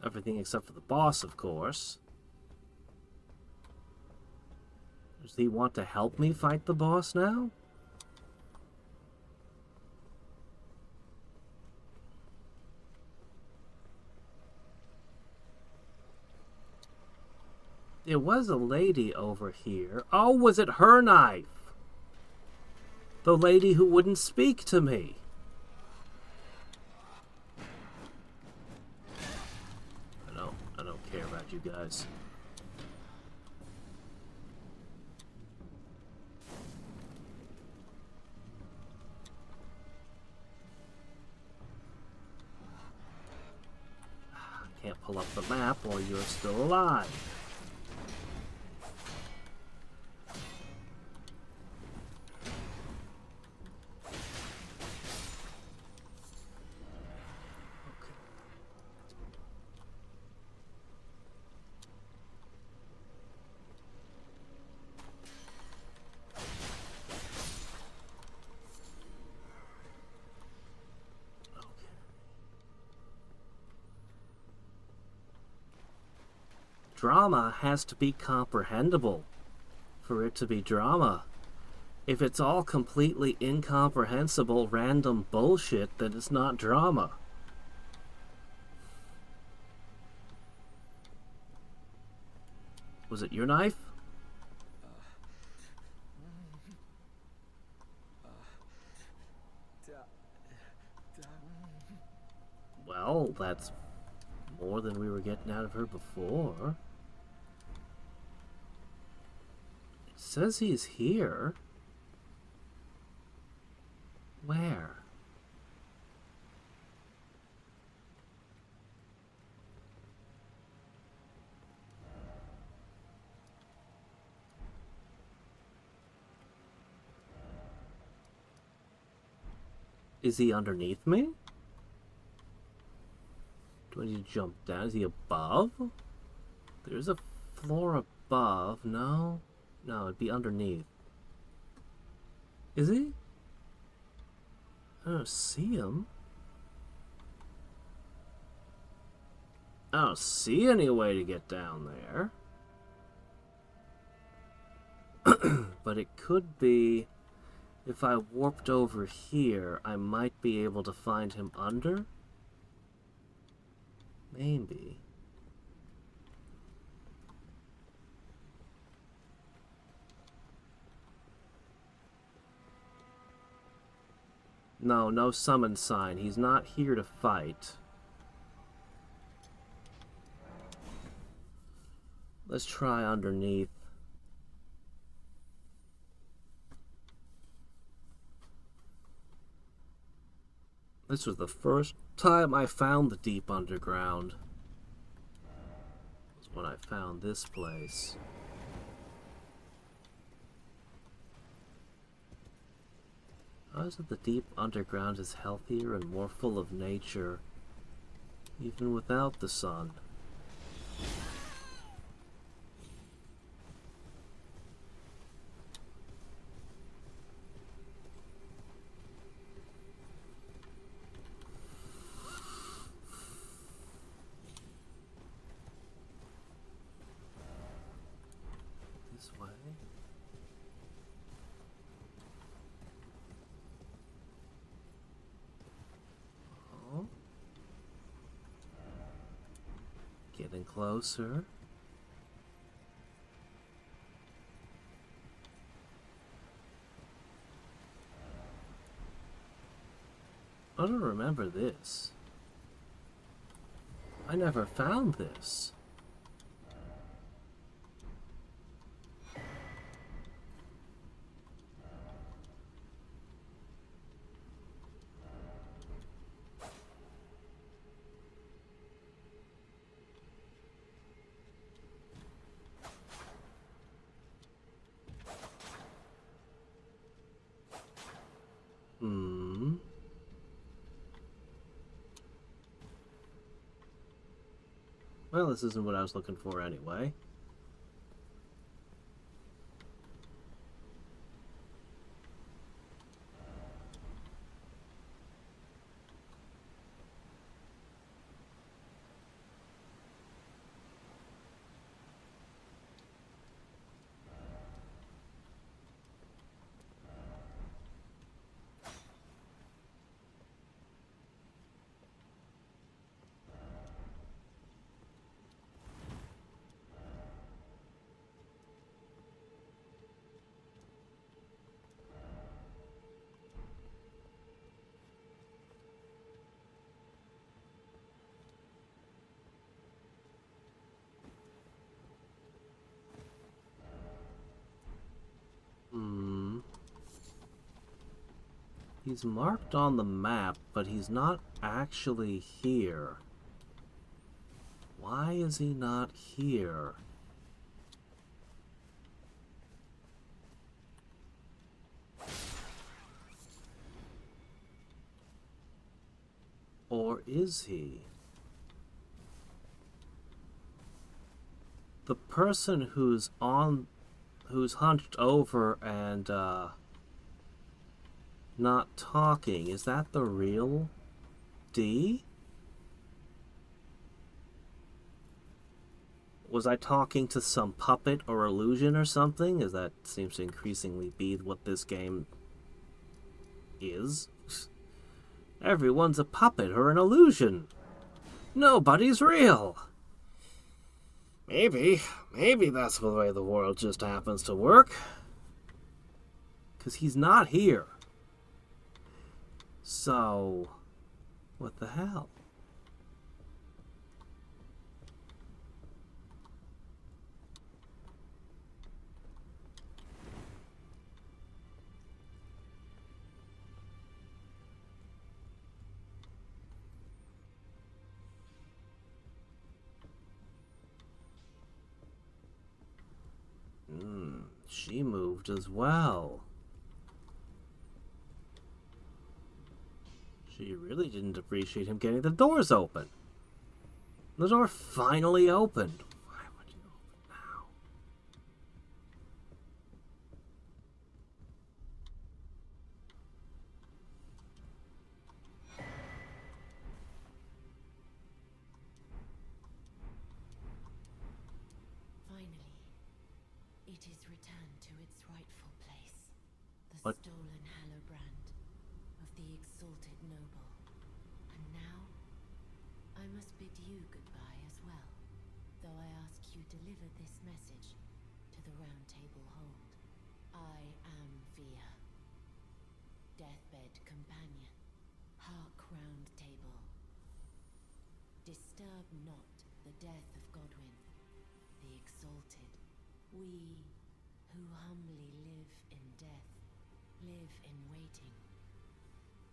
Everything except for the boss, of course. Does he want to help me fight the boss now? There was a lady over here. Oh, was it her knife? The lady who wouldn't speak to me. I don't care about you guys. Can't pull up the map while you're still alive. Drama has to be comprehensible for it to be drama. If it's all completely incomprehensible random bullshit, then it's not drama. Was it your knife? Well, that's more than we were getting out of her before. It says he's here. Where? Is he underneath me? Do I need to jump down? Is he above? There's a floor above. No? No, it'd be underneath. Is he? I don't see him. I don't see any way to get down there. But it could be, if I warped over here, I might be able to find him under? Maybe. No, no summon sign. He's not here to fight. Let's try underneath. This was the first time I found the deep underground. Was when I found this place. How is it the deep underground is healthier and more full of nature, even without the sun? This way? Oh. Getting closer. I don't remember this. I never found this. Hmm. Well, this isn't what I was looking for anyway. Hmm. He's marked on the map, but he's not actually here. Why is he not here? Or is he? The person who's hunched over and, not talking, is that the real D? Was I talking to some puppet or illusion or something? As that seems to increasingly be what this game is. Everyone's a puppet or an illusion. Nobody's real. Maybe that's the way the world just happens to work. 'Cause he's not here. So, what the hell? She moved as well. She really didn't appreciate him getting the doors open. The door finally opened. Why would you open now? It is returned to its rightful place. The What? stolen hallowbrand of the exalted noble. And now, I must bid you goodbye as well, though I ask you deliver this message to the Round Table Hold. I am Via, deathbed companion, hark Round Table. Disturb not the death of Godwyn, the exalted. We, who humbly live in death, live in waiting,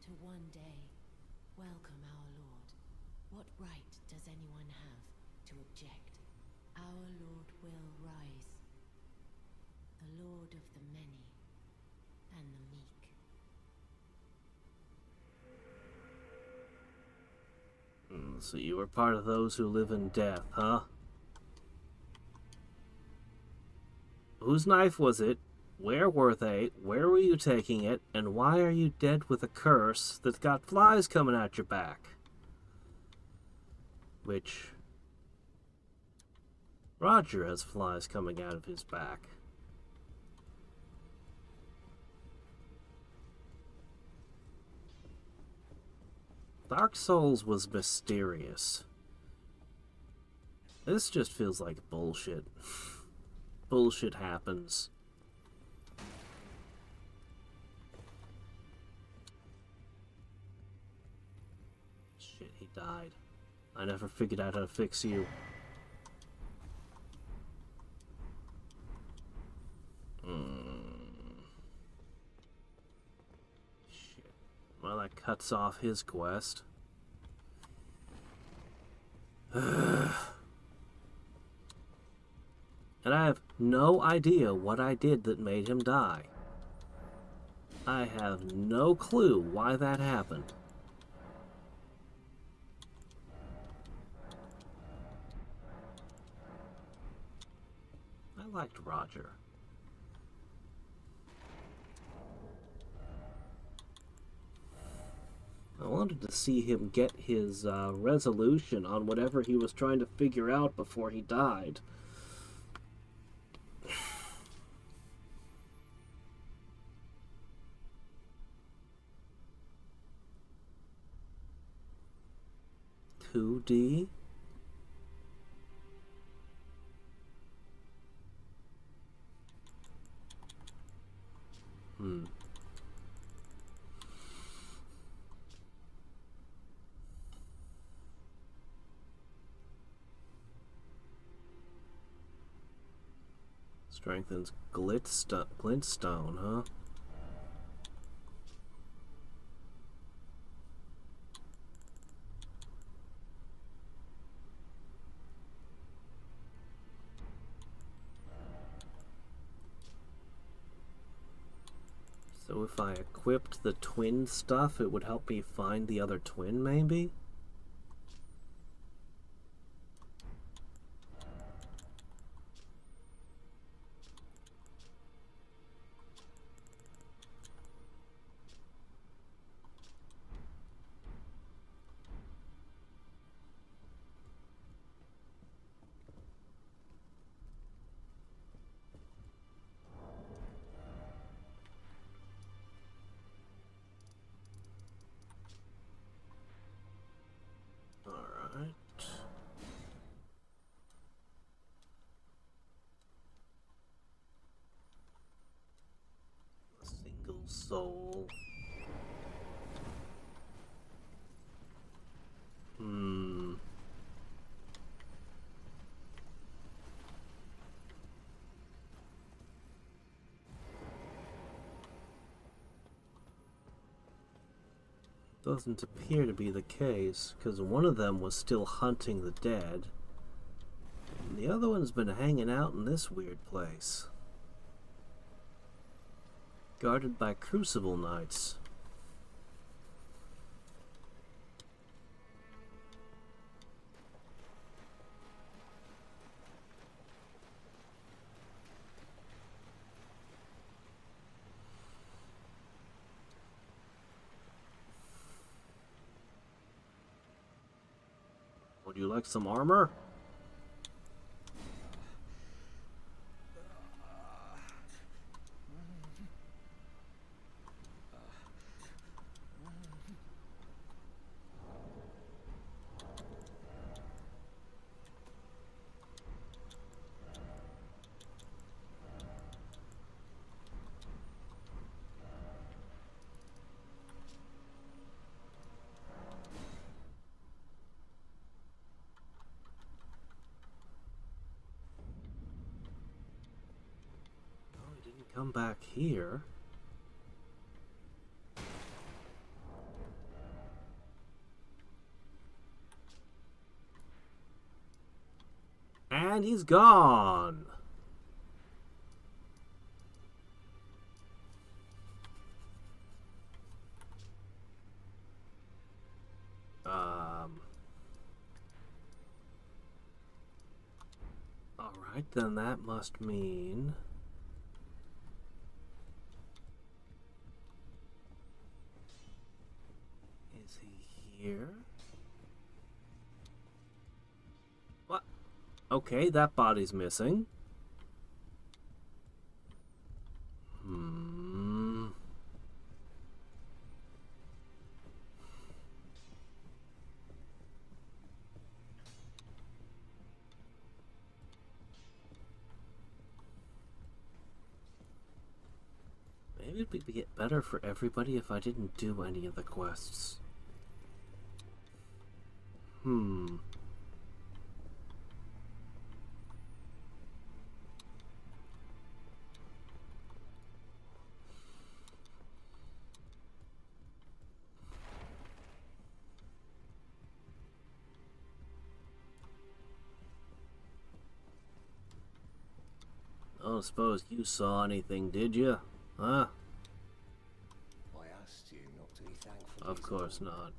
to one day welcome our Lord. What right does anyone have to object? Our Lord will rise, the Lord of the many and the meek. So you were part of those who live in death, huh? Whose knife was it? Where were they? Where were you taking it? And why are you dead with a curse that's got flies coming out your back? Which... Roger has flies coming out of his back. Dark Souls was mysterious. This just feels like bullshit. Bullshit happens. Shit, he died. I never figured out how to fix you. Shit. Well, that cuts off his quest. And I have no idea what I did that made him die. I have no clue why that happened. I liked Roger. I wanted to see him get his resolution on whatever he was trying to figure out before he died. $2D? Strengthens glintstone, huh? So if I equipped the twin stuff, it would help me find the other twin, maybe? Alright. A single soul. Doesn't appear to be the case, because one of them was still hunting the dead, and the other one's been hanging out in this weird place. Guarded by Crucible Knights. Would you like some armor? come back here. And he's gone. Alright, then that must mean... Is he here? What? Okay, that body's missing. Maybe it'd be better for everybody if I didn't do any of the quests. I don't suppose you saw anything, did you? Huh? I asked you not to be thankful. Of course not.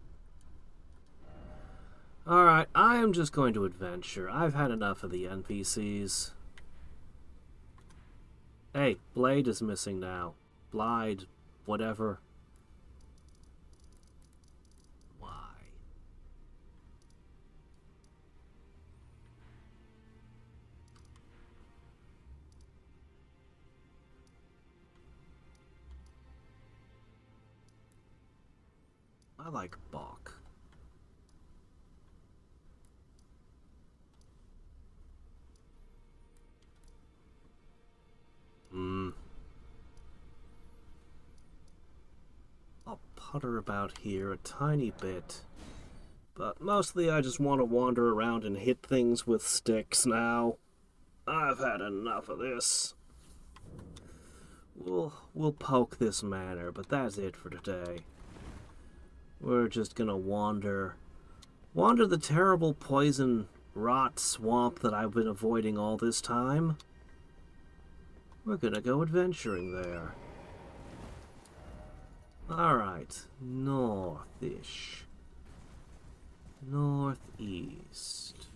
Alright, I am just going to adventure. I've had enough of the NPCs. Hey, Blade is missing now. Blide, whatever. Why? I like Bach. I'll putter about here a tiny bit. But mostly I just want to wander around and hit things with sticks now. I've had enough of this. We'll poke this manor, but that's it for today. We're just gonna wander the terrible poison rot swamp that I've been avoiding all this time. We're gonna go adventuring there. Alright, northish. Northeast.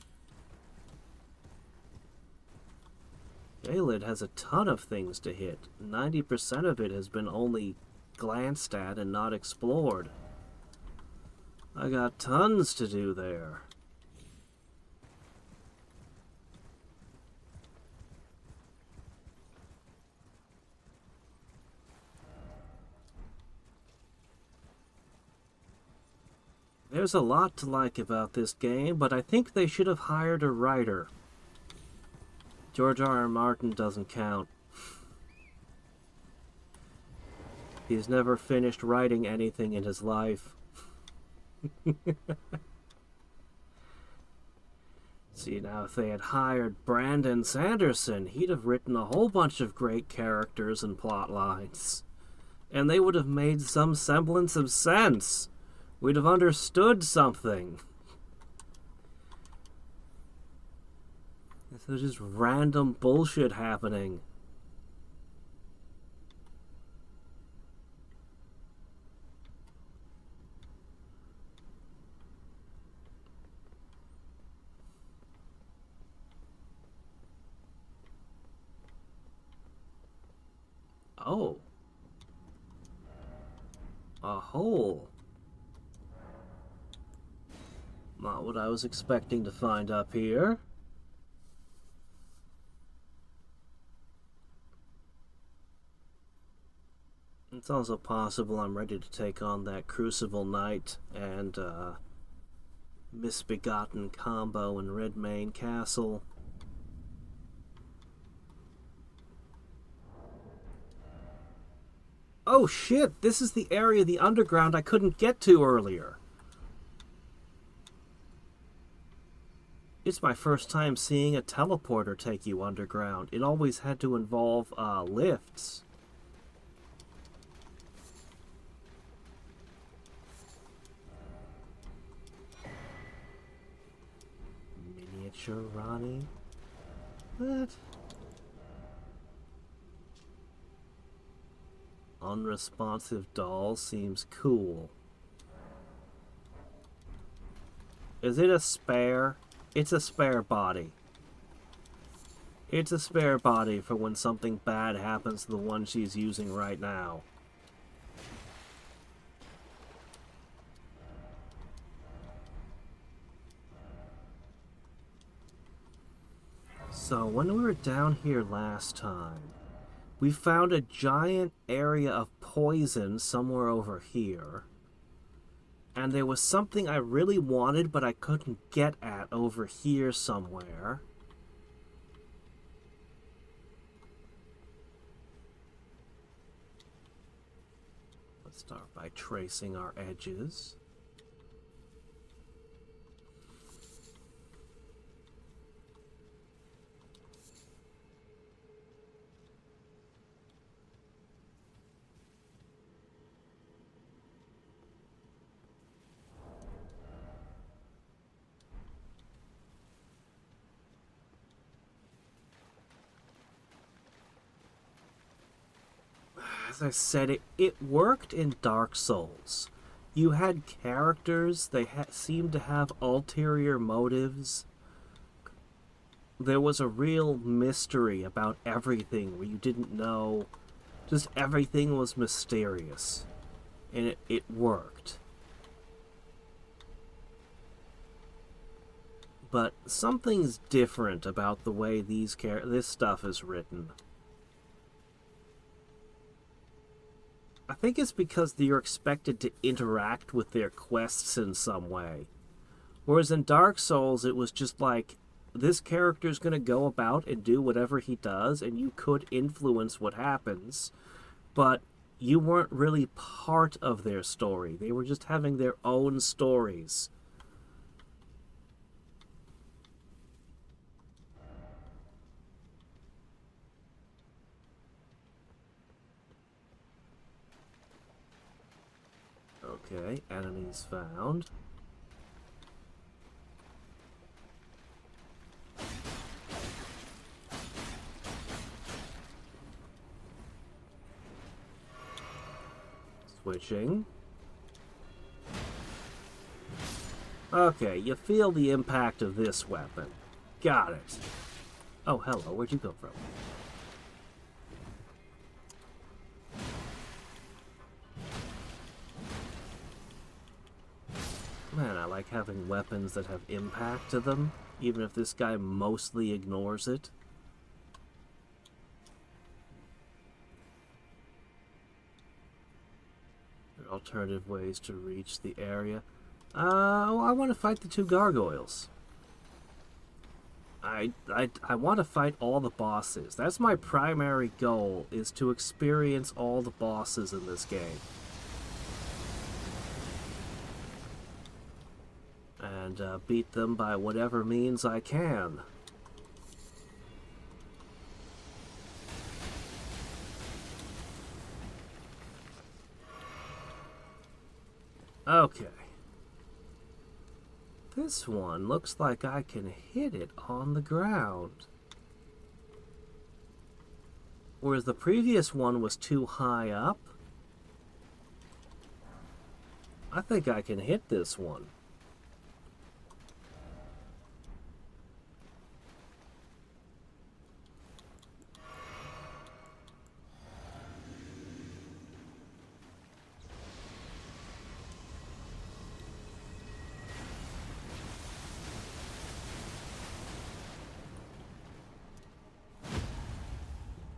Caelid has a ton of things to hit. 90% of it has been only glanced at and not explored. I got tons to do there. There's a lot to like about this game, but I think they should have hired a writer. George R.R. Martin doesn't count. He's never finished writing anything in his life. See, now if they had hired Brandon Sanderson, he'd have written a whole bunch of great characters and plot lines. And they would have made some semblance of sense. We'd have understood something. This is just random bullshit happening. Oh. A hole. Not what I was expecting to find up here. It's also possible I'm ready to take on that Crucible Knight and Misbegotten combo in Redmane Castle. Oh shit, this is the area of the underground I couldn't get to earlier. it's my first time seeing a teleporter take you underground. It always had to involve lifts. Miniature Ranni? What? Unresponsive doll seems cool. Is it a spare? It's a spare body. It's a spare body for when something bad happens to the one she's using right now. So, when we were down here last time, we found a giant area of poison somewhere over here. And there was something I really wanted, but I couldn't get at over here somewhere. Let's start by tracing our edges. As I said, it worked in Dark Souls. You had characters, they seemed to have ulterior motives. There was a real mystery about everything where you didn't know. Just everything was mysterious. And it worked. But something's different about the way this stuff is written. I think it's because you're expected to interact with their quests in some way. Whereas in Dark Souls, it was just like, this character's going to go about and do whatever he does, and you could influence what happens, but you weren't really part of their story. They were just having their own stories. Okay, enemies found. Switching. Okay, you feel the impact of this weapon. Got it. Oh, hello, where'd you come from? Man, I like having weapons that have impact to them, even if this guy mostly ignores it. There are alternative ways to reach the area. I want to fight the two gargoyles. I want to fight all the bosses. That's my primary goal, is to experience all the bosses in this game. And beat them by whatever means I can. Okay. This one looks like I can hit it on the ground. Whereas the previous one was too high up. I think I can hit this one.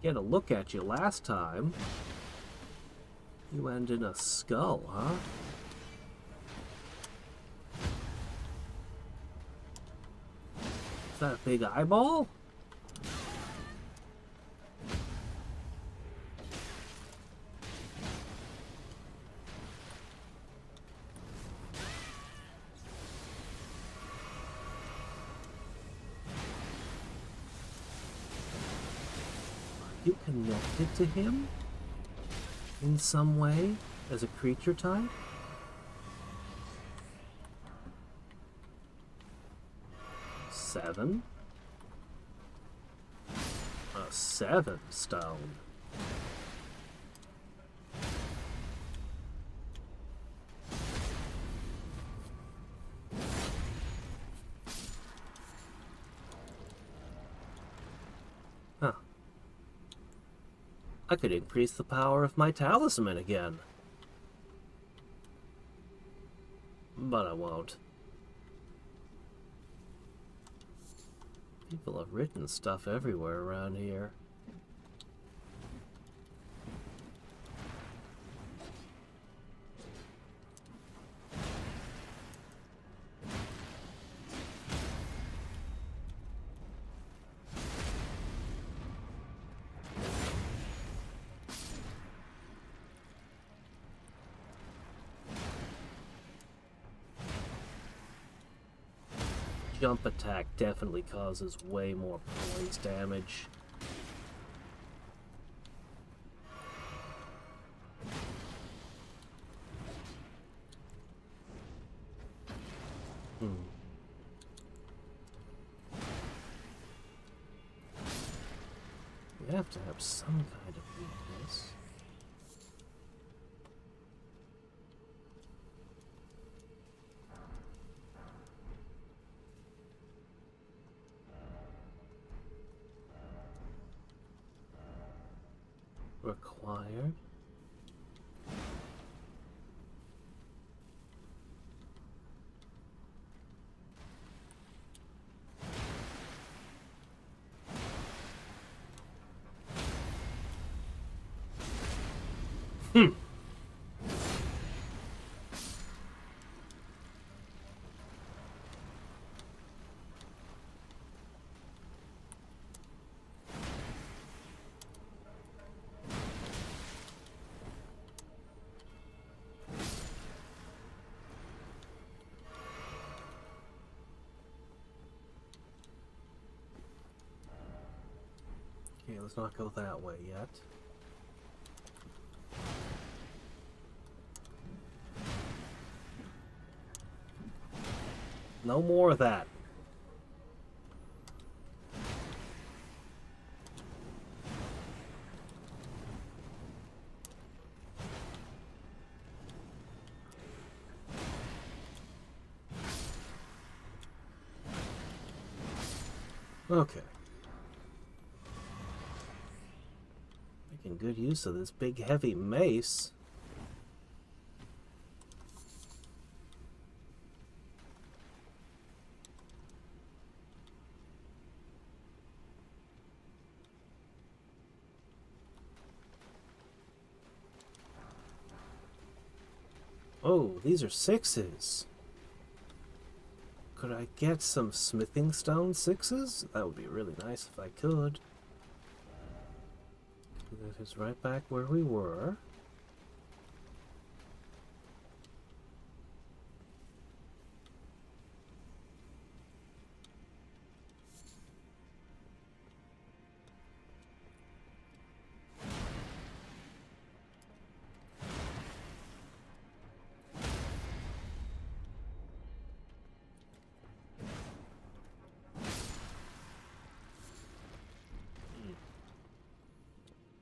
Get a look at you last time. You end in a skull, huh? Is that a big eyeball? you connected to him in some way as a creature type? Seven? A 7 stone. Huh. I could increase the power of my talisman again. But I won't. People have written stuff everywhere around here. Jump attack definitely causes way more poise damage. We have to have some kind of weakness. Required. Okay, let's not go that way yet. No more of that. Okay. Making good use of this big heavy mace. Oh, these are 6s. Could I get some smithing stone 6s? That would be really nice if I could. That is right back where we were.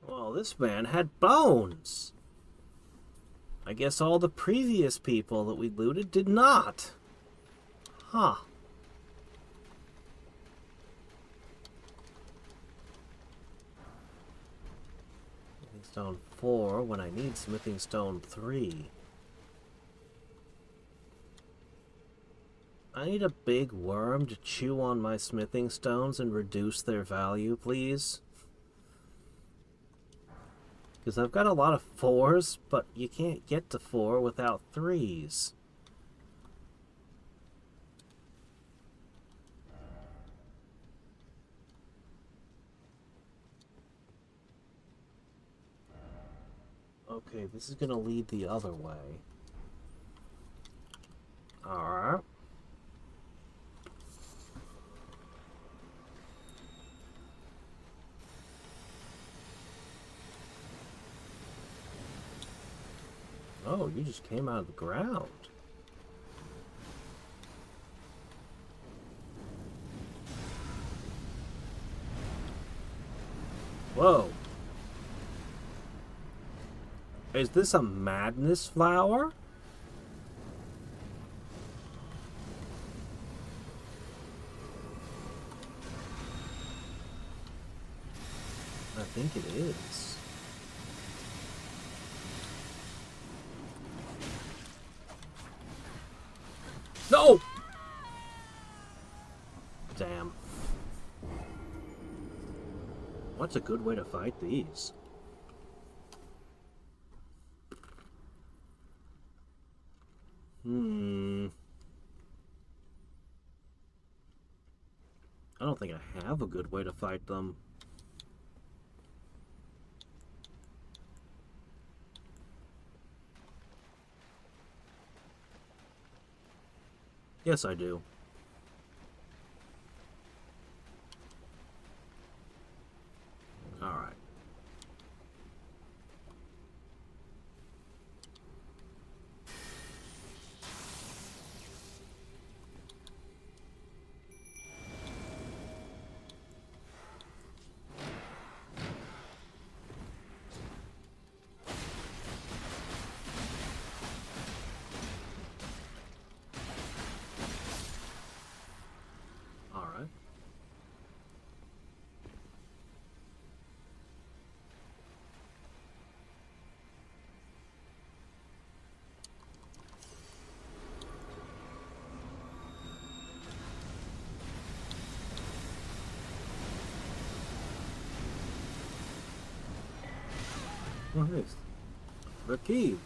Well, this man had bones. I guess all the previous people that we looted did not. Huh. Smithing stone 4 when I need smithing stone 3. I need a big worm to chew on my smithing stones and reduce their value, please. Because I've got a lot of 4s, but you can't get to 4 without 3s. Okay, this is going to lead the other way. Alright. Oh, you just came out of the ground. Whoa. Is this a madness flower? I think it is. No! Damn. What's a good way to fight these? I don't think I have a good way to fight them. Yes, I do. Alright. Alright. What is the key?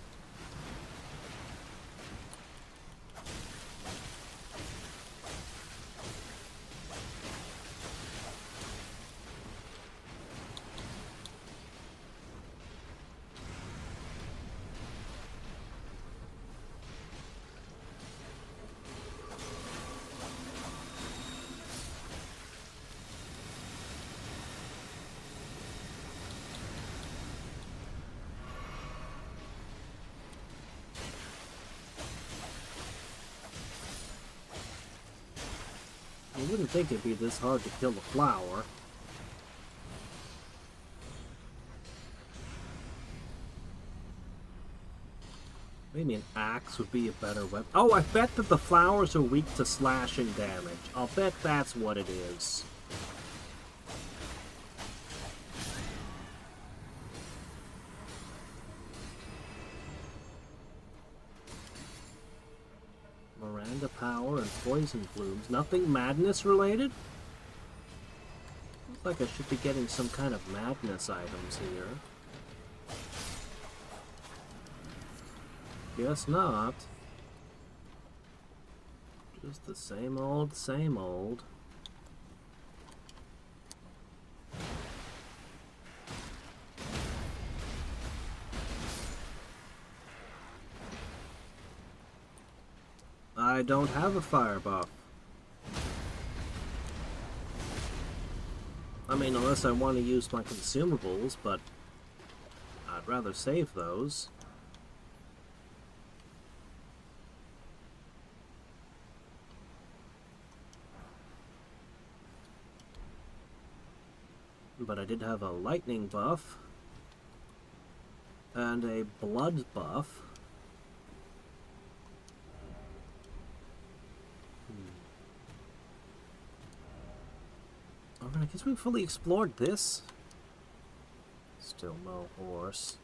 You wouldn't think it'd be this hard to kill the flower. Maybe an axe would be a better weapon. Oh, I bet that the flowers are weak to slashing damage. I'll bet that's what it is. Miranda power and poison plumes. Nothing madness related? Looks like I should be getting some kind of madness items here. Guess not. Just the same old, same old. I don't have a fire buff. I mean, unless I want to use my consumables, but I'd rather save those. But I did have a lightning buff and a blood buff. Alright, I guess we fully explored this. Still no horse.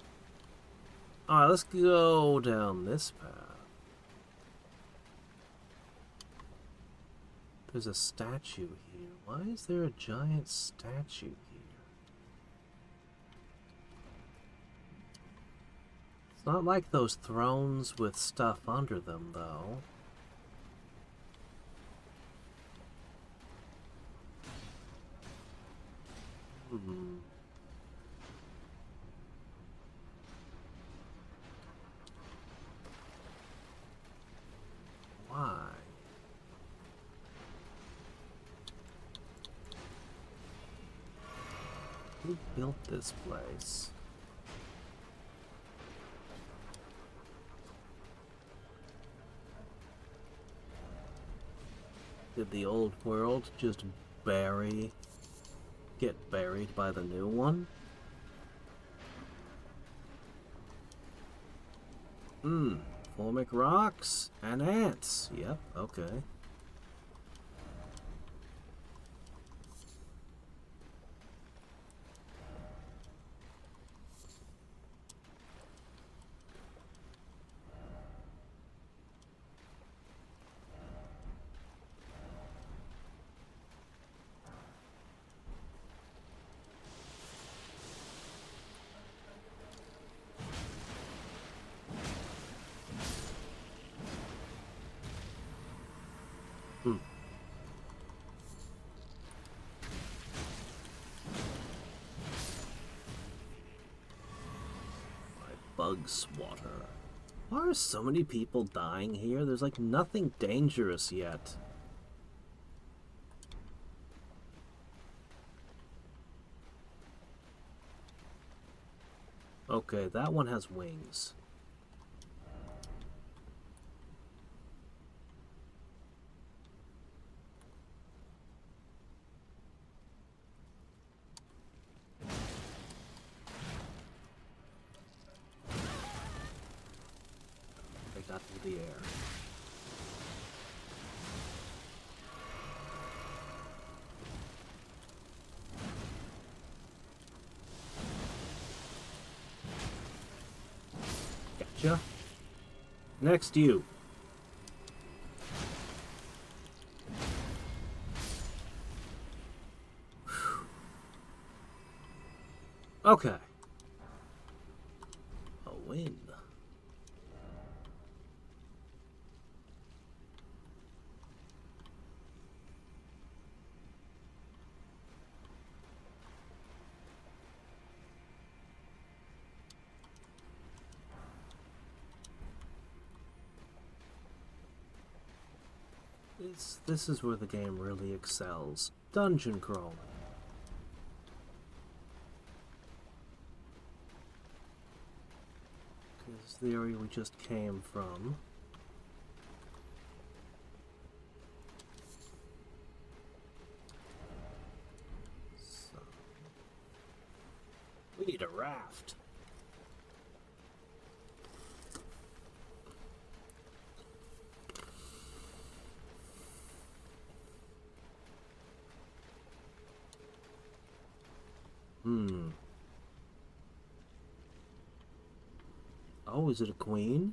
Alright, let's go down this path. There's a statue here. Why is there a giant statue here? It's not like those thrones with stuff under them, though. Why? Who built this place? Did the old world just get buried by the new one? Formic rocks and ants. Yep, okay. Bug swatter. Why are so many people dying here? There's like nothing dangerous yet. Okay, that one has wings. They got through the air. Gotcha. Next, you. Okay. A win. This is where the game really excels. Dungeon crawling. This is the area we just came from. So, we need a raft. Oh, is it a queen?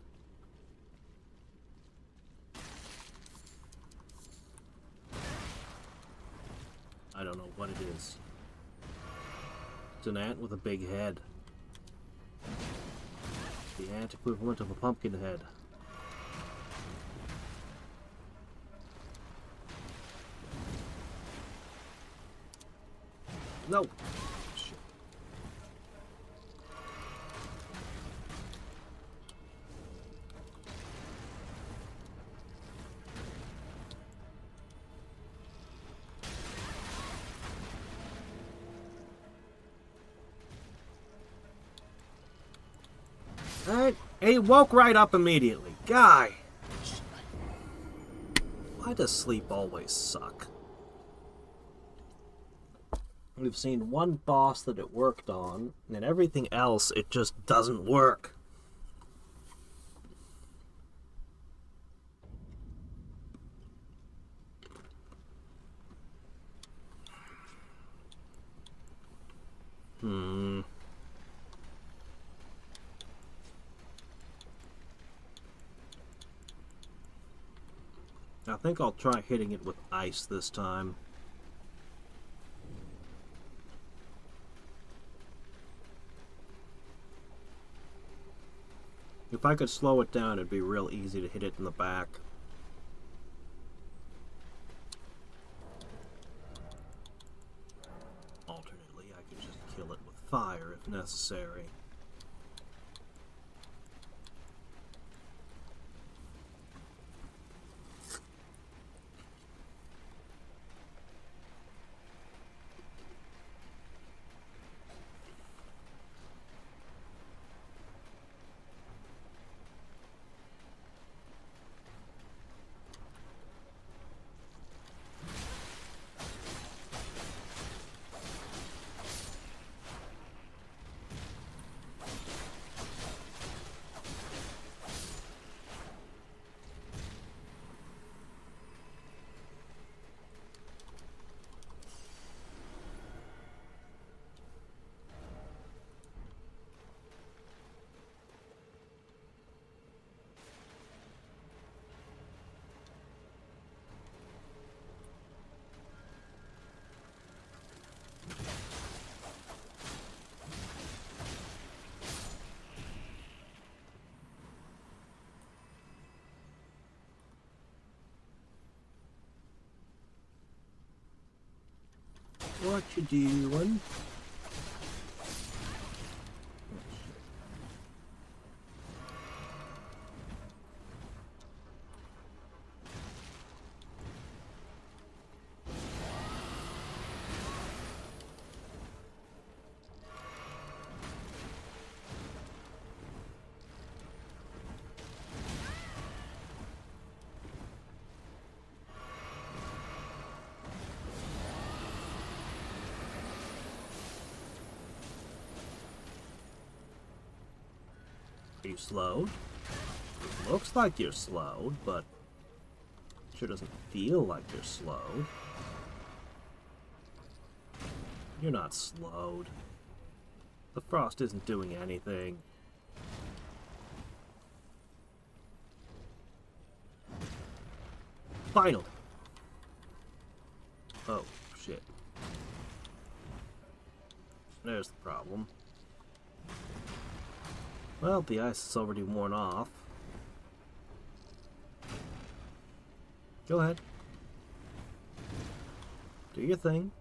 I don't know what it is. It's an ant with a big head. The ant equivalent of a pumpkin head. No! Shit. Alright, he woke right up immediately. Guy! Why does sleep always suck? We've seen one boss that it worked on, and everything else, it just doesn't work. I think I'll try hitting it with ice this time. If I could slow it down, it'd be real easy to hit it in the back. Alternately, I could just kill it with fire if necessary. What you doing? Are you slowed? It looks like you're slowed, but sure doesn't feel like you're slowed. You're not slowed. The frost isn't doing anything. Finally! Oh, shit. There's the problem. Well, the ice is already worn off. Go ahead. Do your thing.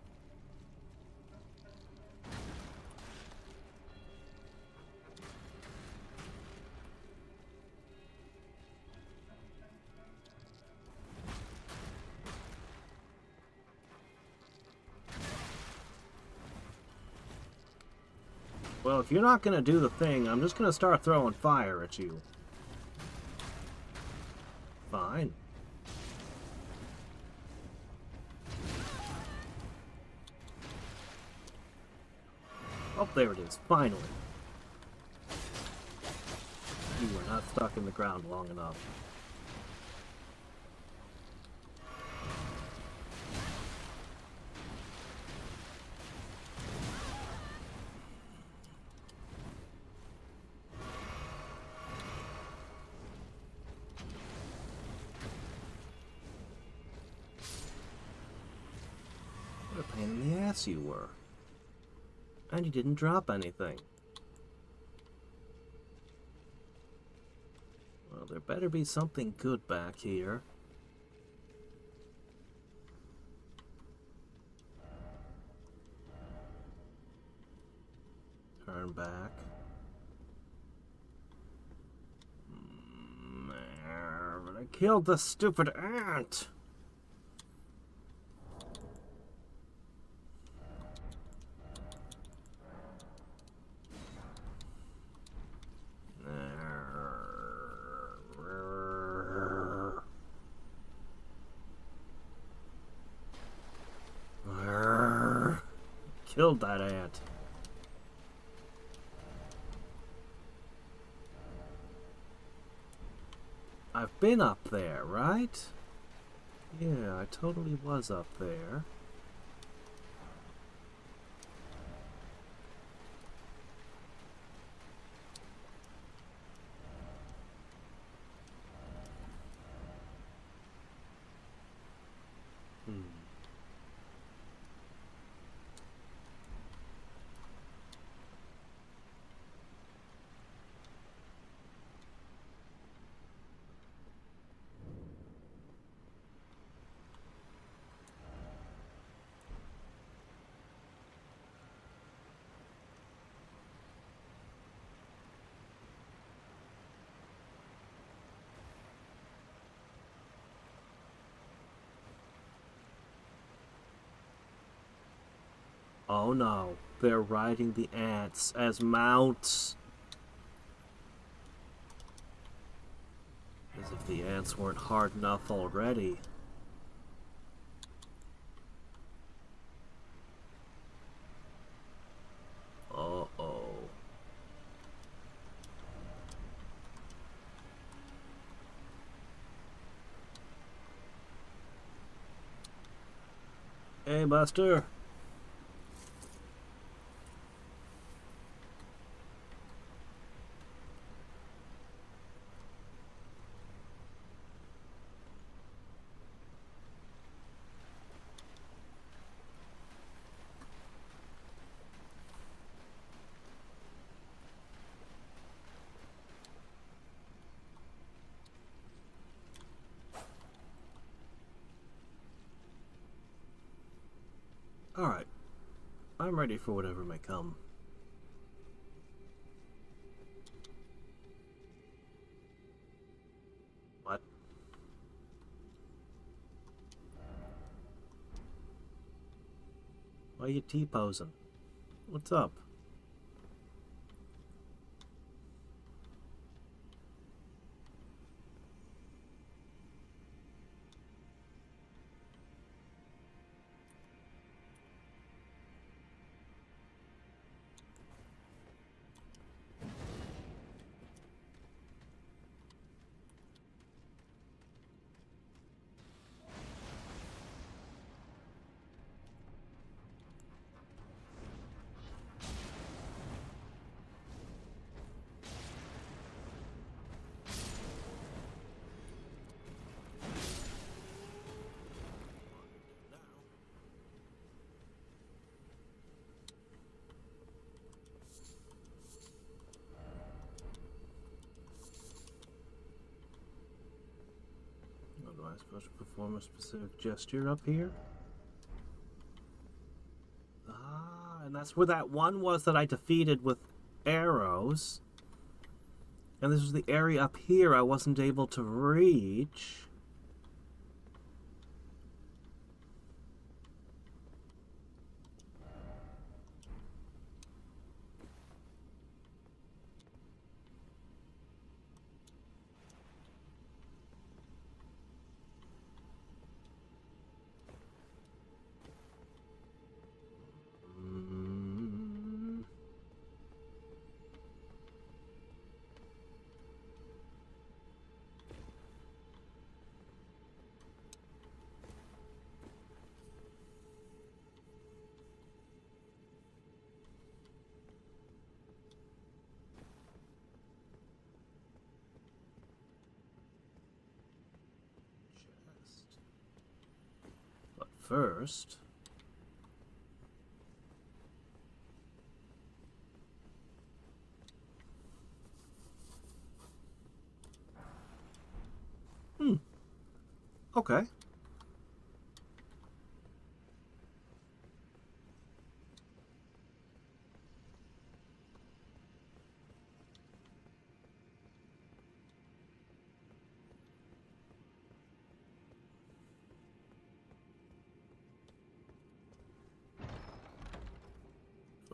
Well, if you're not gonna do the thing, I'm just gonna start throwing fire at you. Fine. Oh, there it is. Finally. You were not stuck in the ground long enough. What a pain in the ass you were. And you didn't drop anything. Well, there better be something good back here. Turn back. But I killed the stupid ant! Killed that ant. I've been up there, right? Yeah, I totally was up there. Oh no, they're riding the ants as mounts. As if the ants weren't hard enough already. Uh-oh. Hey, Buster. I'm ready for whatever may come. What? Why are you T-posing? What's up? Am I supposed to perform a specific gesture up here? Ah, and that's where that one was that I defeated with arrows. And this was the area up here I wasn't able to reach. But first... Okay.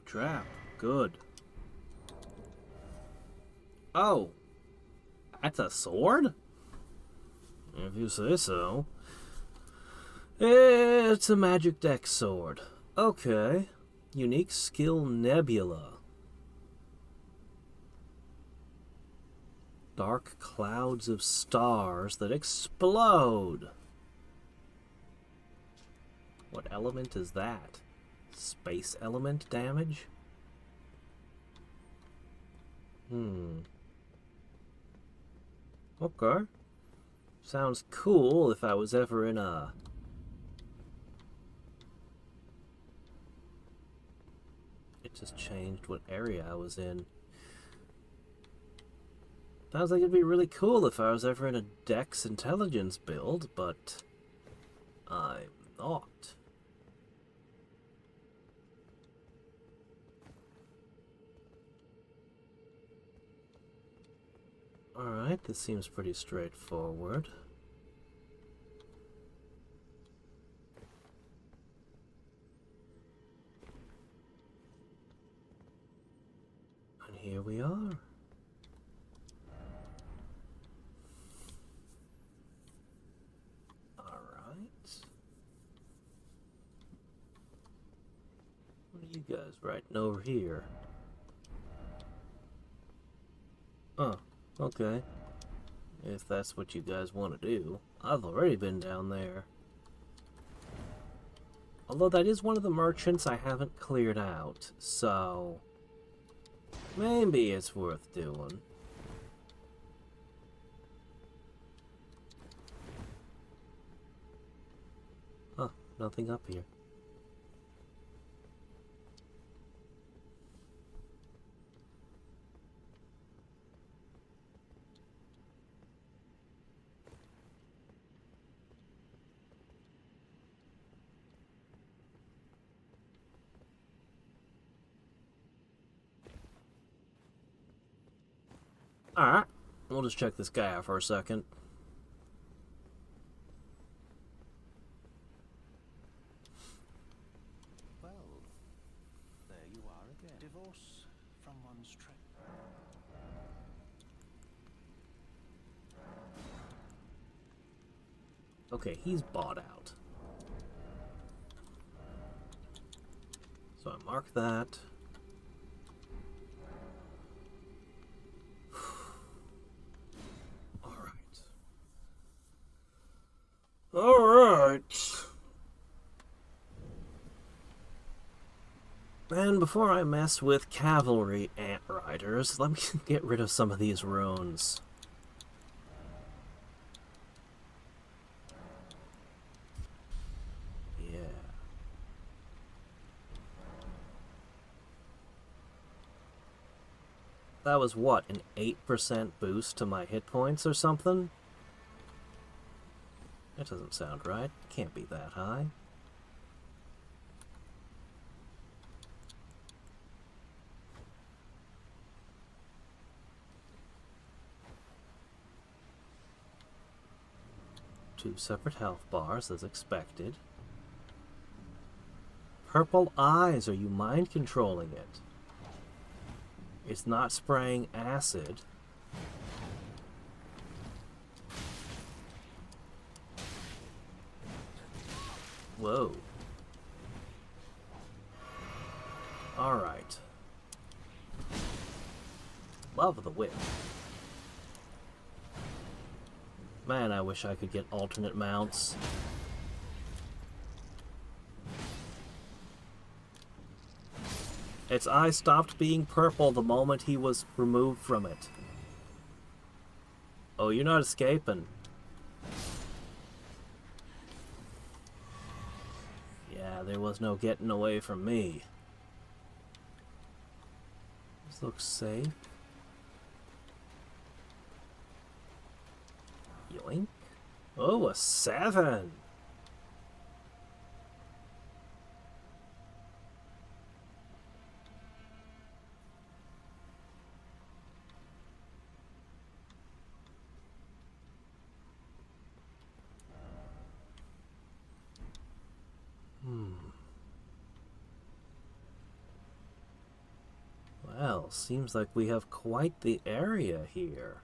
Trap. Good. Oh. That's a sword? If you say so. It's a magic deck sword. Okay. Unique skill nebula. Dark clouds of stars that explode. What element is that? Space element damage? Okay. Sounds cool if I was ever in a... It just changed what area I was in. Sounds like it'd be really cool if I was ever in a Dex intelligence build, but... I'm not. Alright, this seems pretty straightforward. And here we are. Alright. What are you guys writing over here? Oh. Okay. If that's what you guys want to do. I've already been down there. Although that is one of the merchants I haven't cleared out, so... maybe it's worth doing. Huh, nothing up here. Alright, we'll just check this guy out for a second. Well, there you are again. Divorce from one's train. Okay, he's bought out. So I mark that. Alright. And before I mess with cavalry ant riders, let me get rid of some of these runes. Yeah. That was what, an 8% boost to my hit points or something? That doesn't sound right. Can't be that high. Two separate health bars, as expected. Purple eyes, are you mind controlling it? It's not spraying acid. Whoa. Alright. Love the whip. Man, I wish I could get alternate mounts. Its eye stopped being purple the moment he was removed from it. Oh, you're not escaping. Yeah, there was no getting away from me. This looks safe. Yoink. Oh, a 7! Well, seems like we have quite the area here.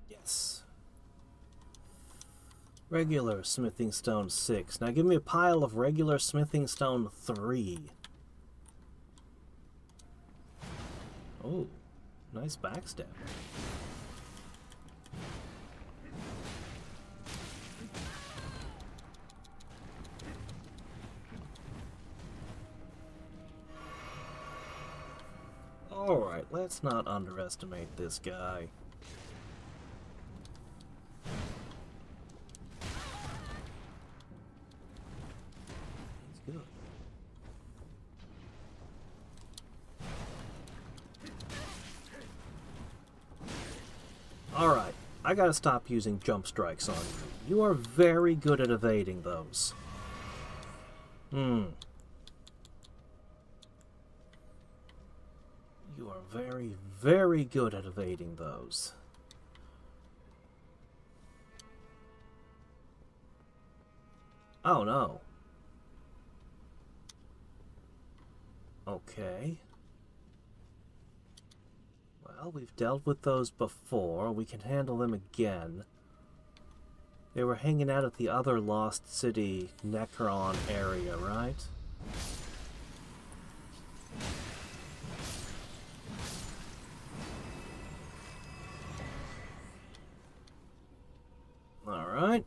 Yes. Regular smithing stone 6. Now give me a pile of regular smithing stone 3. Oh, nice backstep. Alright, let's not underestimate this guy. He's good. Alright, I gotta stop using jump strikes on you. You are very good at evading those. You are very, very good at evading those. Oh no. Okay. Well, we've dealt with those before. We can handle them again. They were hanging out at the other Lost City Necron area, right? Alright.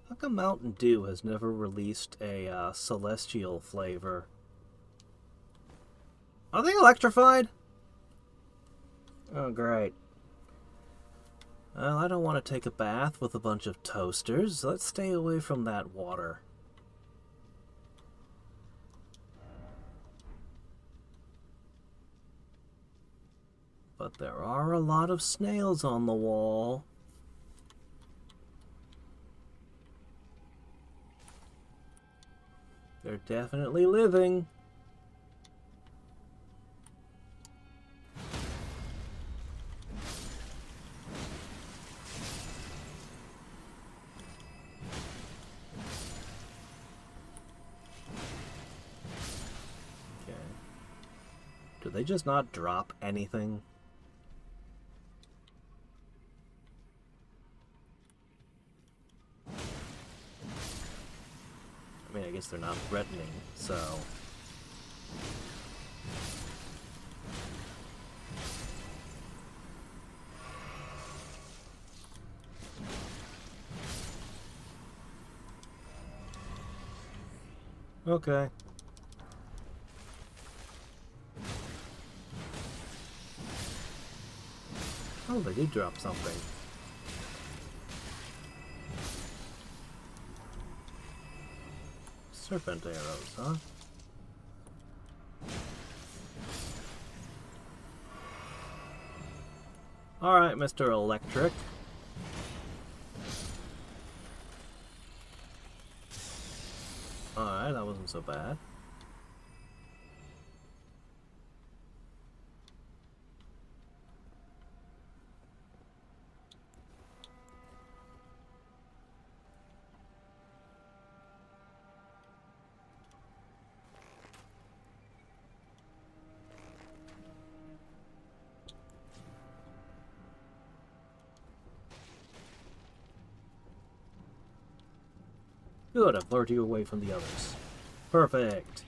How come Mountain Dew has never released a celestial flavor? Are they electrified? Oh, great. Well, I don't want to take a bath with a bunch of toasters. Let's stay away from that water. But there are a lot of snails on the wall. They're definitely living. Okay. Do they just not drop anything? I mean, I guess they're not threatening, so... Okay. Oh, they did drop something. Serpent arrows, huh? Alright, Mr. Electric. Alright, that wasn't so bad. Good, I've lured you away from the others. Perfect.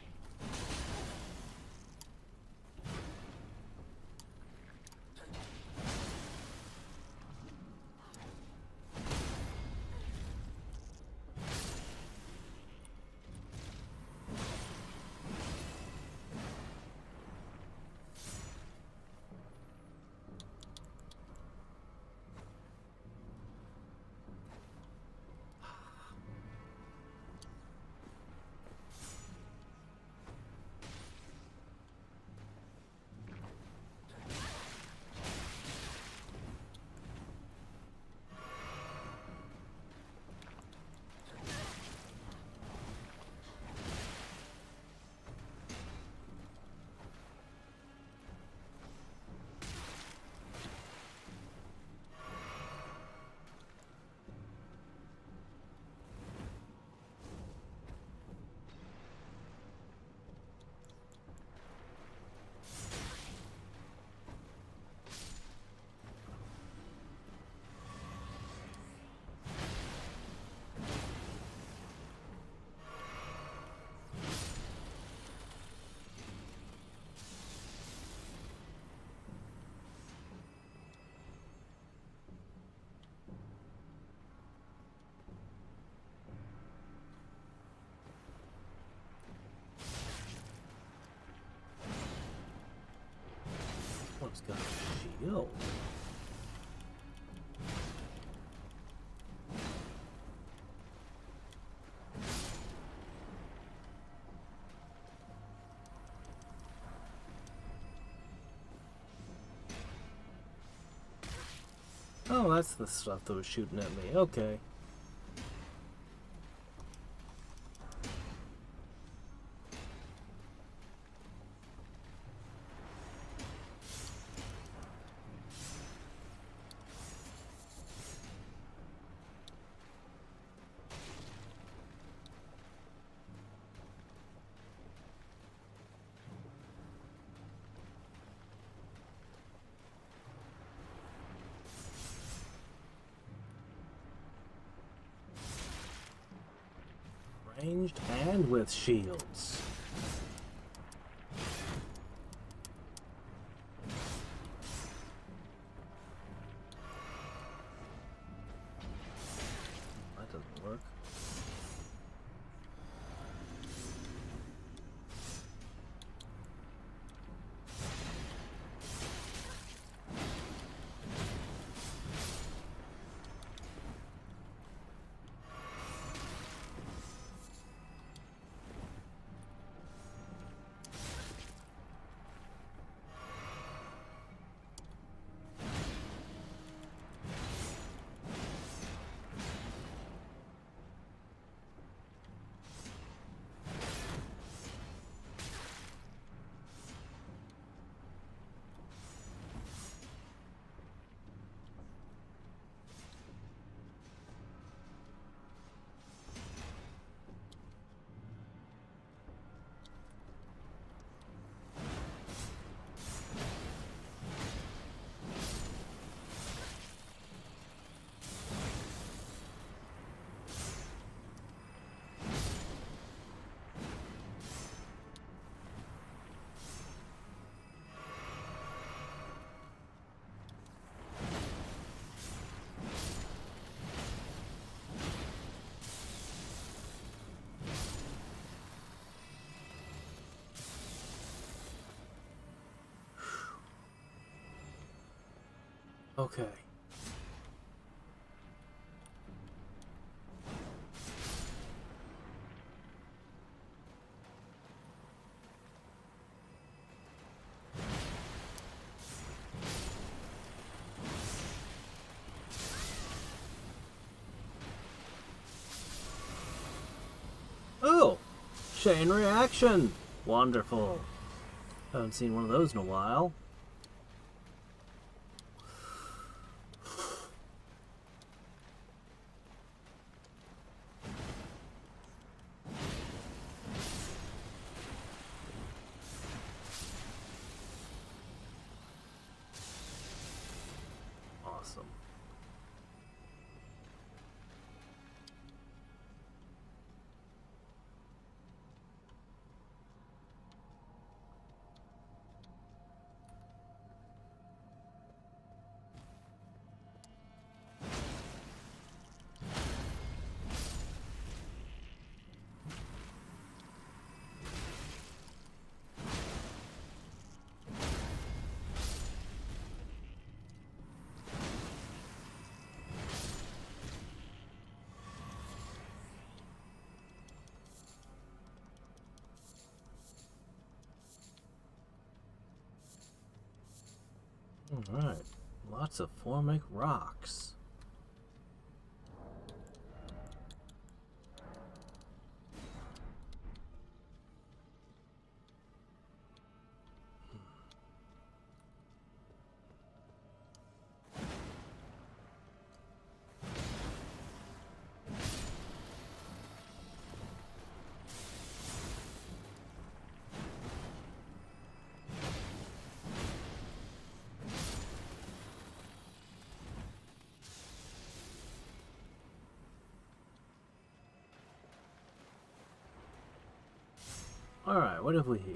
One's got a shield. Oh, that's the stuff that was shooting at me. Okay. Ranged and with shields. That doesn't work. Okay. Oh! Chain reaction! Wonderful. Haven't seen one of those in a while. Awesome. Alright. Lots of formic rocks. Alright, what have we here?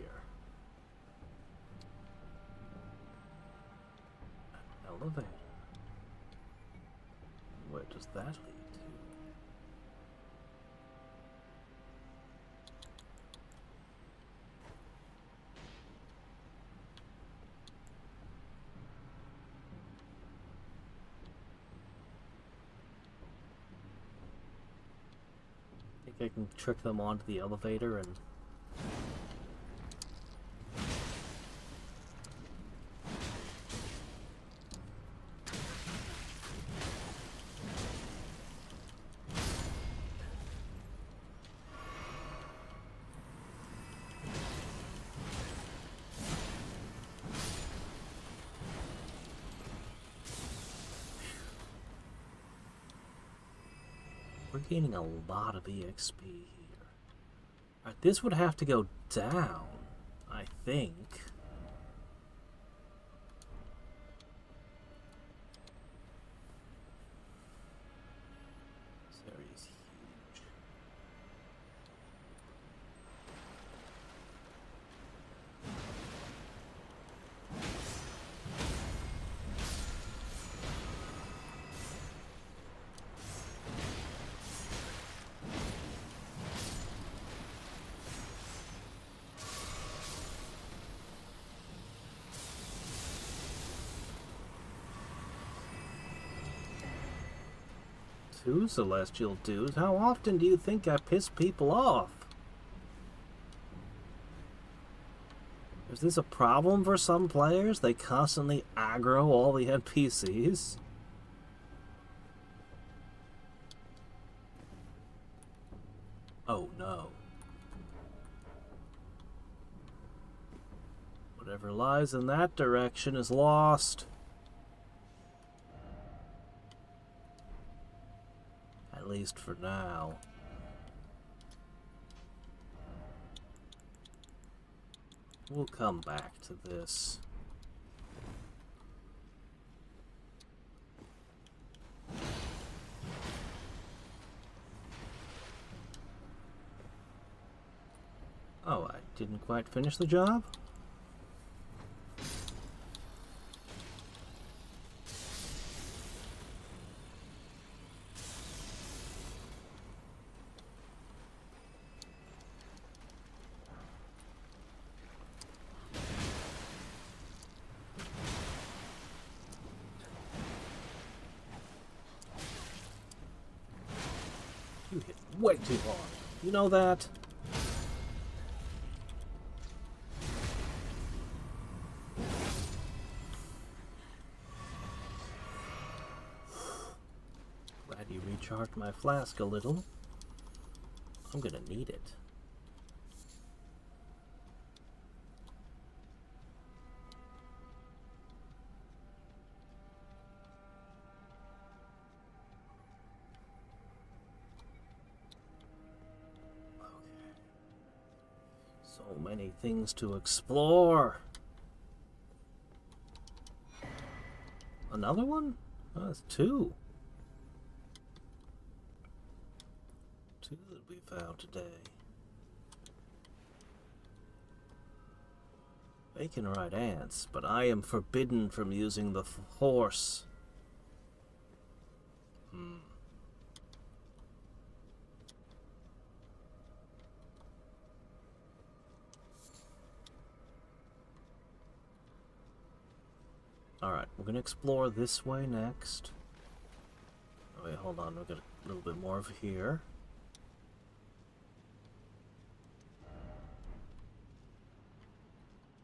An elevator. Where does that lead to? Think I can trick them onto the elevator and... We're gaining a lot of EXP here. Alright, this would have to go down, I think. This area is huge. Two celestial dudes? How often do you think I piss people off? Is this a problem for some players? They constantly aggro all the NPCs? Oh no. Whatever lies in that direction is lost. At least for now. We'll come back to this. Oh, I didn't quite finish the job? You hit way too hard. You know that? Glad you recharged my flask a little. I'm gonna need it. So many things to explore. Another one? Oh, that's two. Two that we found today. They can ride ants, but I am forbidden from using the horse. Alright, we're gonna explore this way next. Oh wait, hold on, we've got a little bit more over here.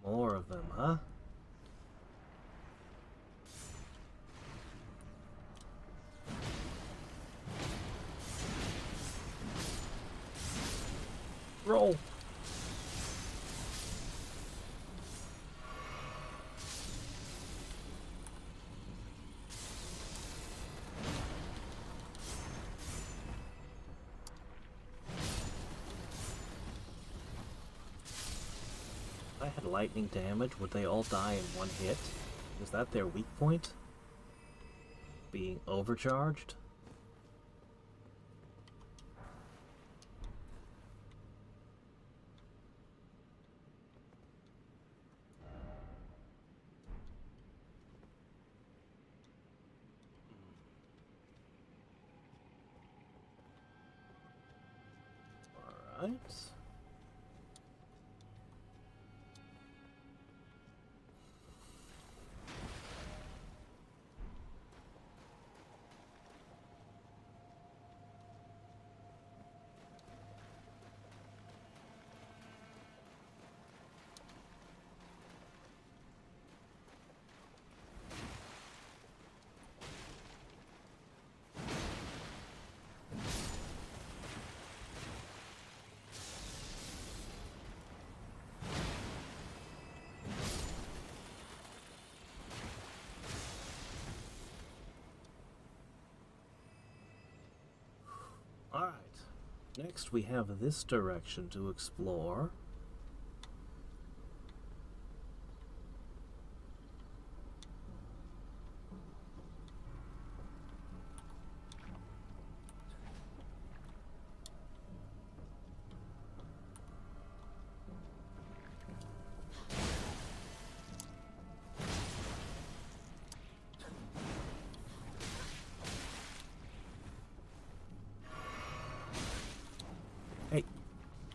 More of them, huh? Roll! If I had lightning damage, would they all die in one hit? Is that their weak point? Being overcharged? Alright. Alright. Next we have this direction to explore.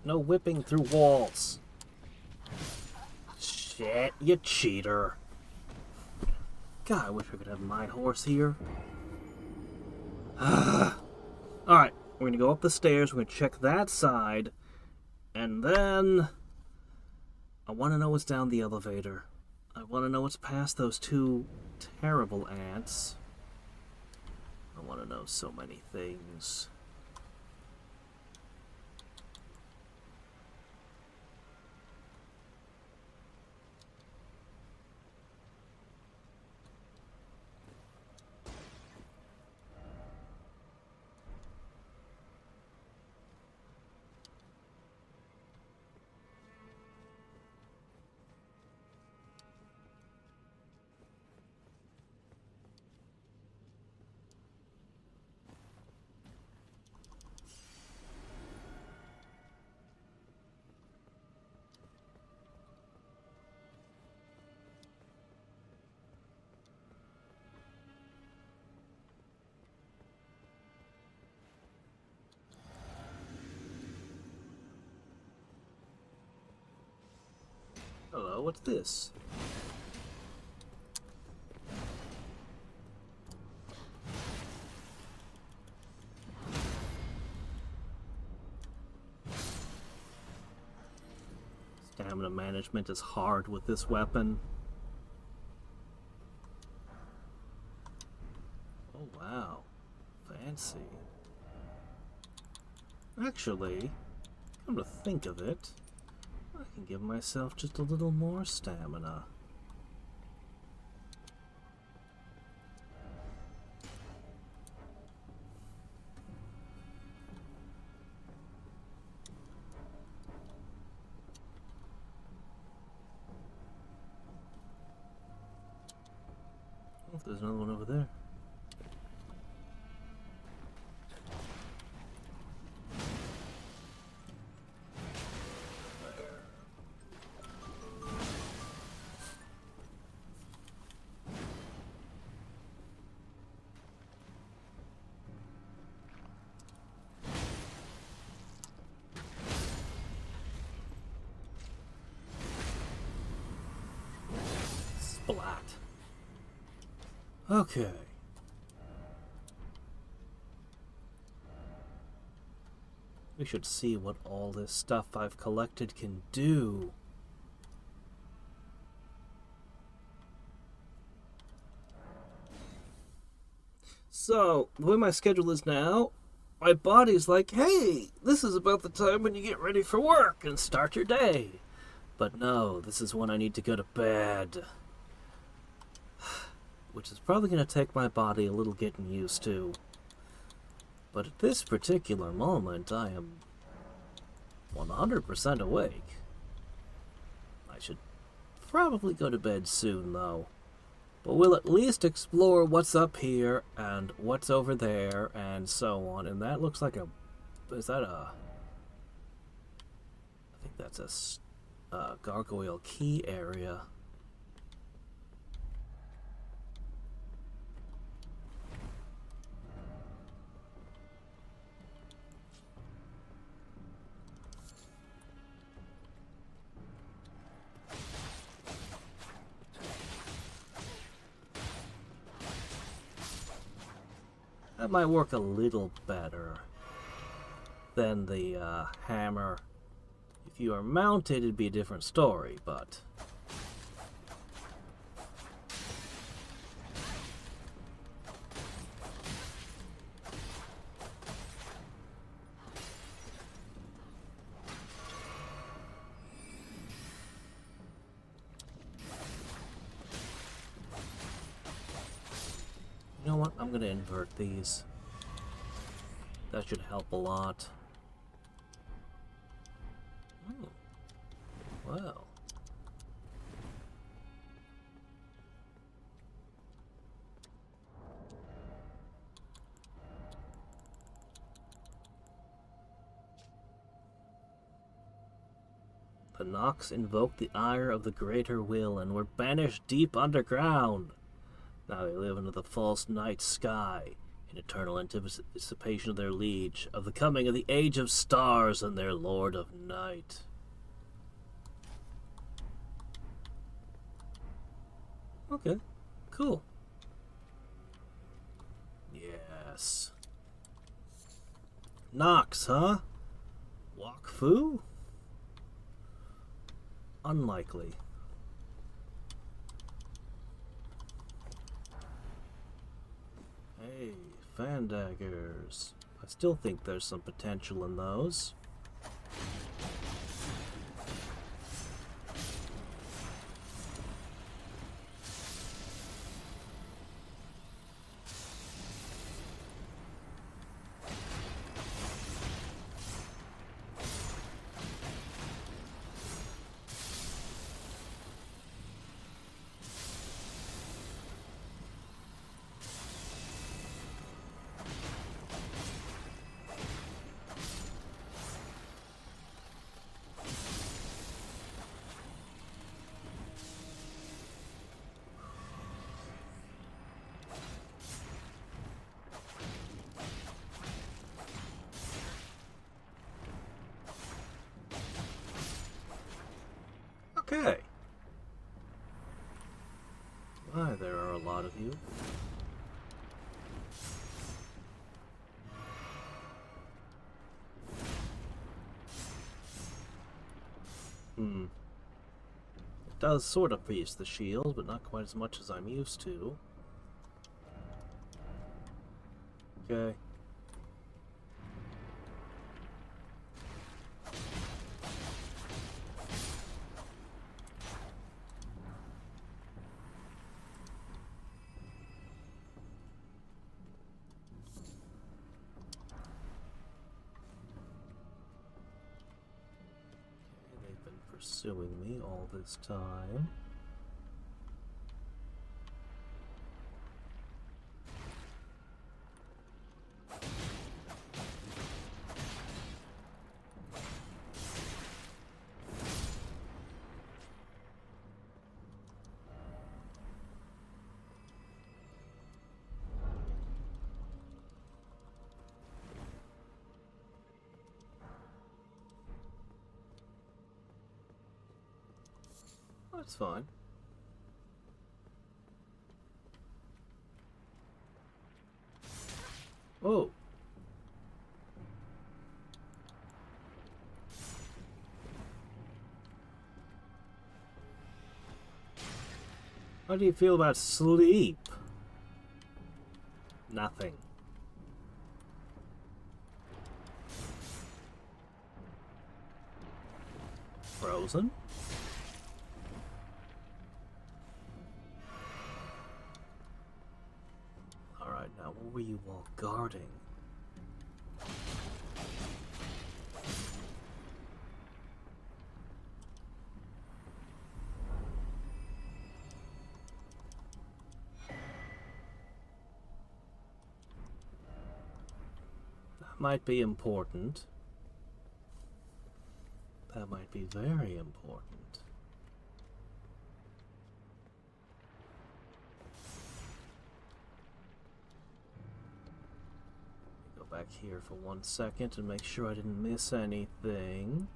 No whipping through walls. Shit, you cheater. God, I wish I could have my horse here. Alright, we're gonna go up the stairs, we're gonna check that side, and then I wanna know what's down the elevator. I wanna know what's past those two terrible ants. I wanna know so many things. Hello, what's this? management is hard with this weapon. Oh wow, fancy. Actually, come to think of it, I can give myself just a little more stamina. Oh, there's another one over there. Splat. Okay. We should see what all this stuff I've collected can do. So, the way my schedule is now, my body's like, hey, this is about the time when you get ready for work and start your day. But no, this is when I need to go to bed. Which is probably going to take my body a little getting used to. But at this particular moment, I am 100% awake. I should probably go to bed soon, though. But we'll at least explore what's up here and what's over there and so on. And that looks like a... Is that a... I think that's a gargoyle key area. That might work a little better than the hammer. If you are mounted, it'd be a different story, but... You know what? I'm going to invert these. That should help a lot. Well. The Nox invoked the ire of the greater will and were banished deep underground. Now they live under the false night sky, in eternal anticipation of their liege, of the coming of the age of stars and their lord of night. Okay, cool. Yes. Nox, huh? Wakfu? Unlikely. Hey, fan daggers. I still think there's some potential in those. Okay. Why, there are a lot of you. does sort of pierce the shield, but not quite as much as I'm used to. Okay. They've been pursuing me all this time. That's fine. Oh. How do you feel about sleep? Nothing. Frozen? Alright, now what were you all guarding? That might be important. That might be very important. Go back here for 1 second and make sure I didn't miss anything.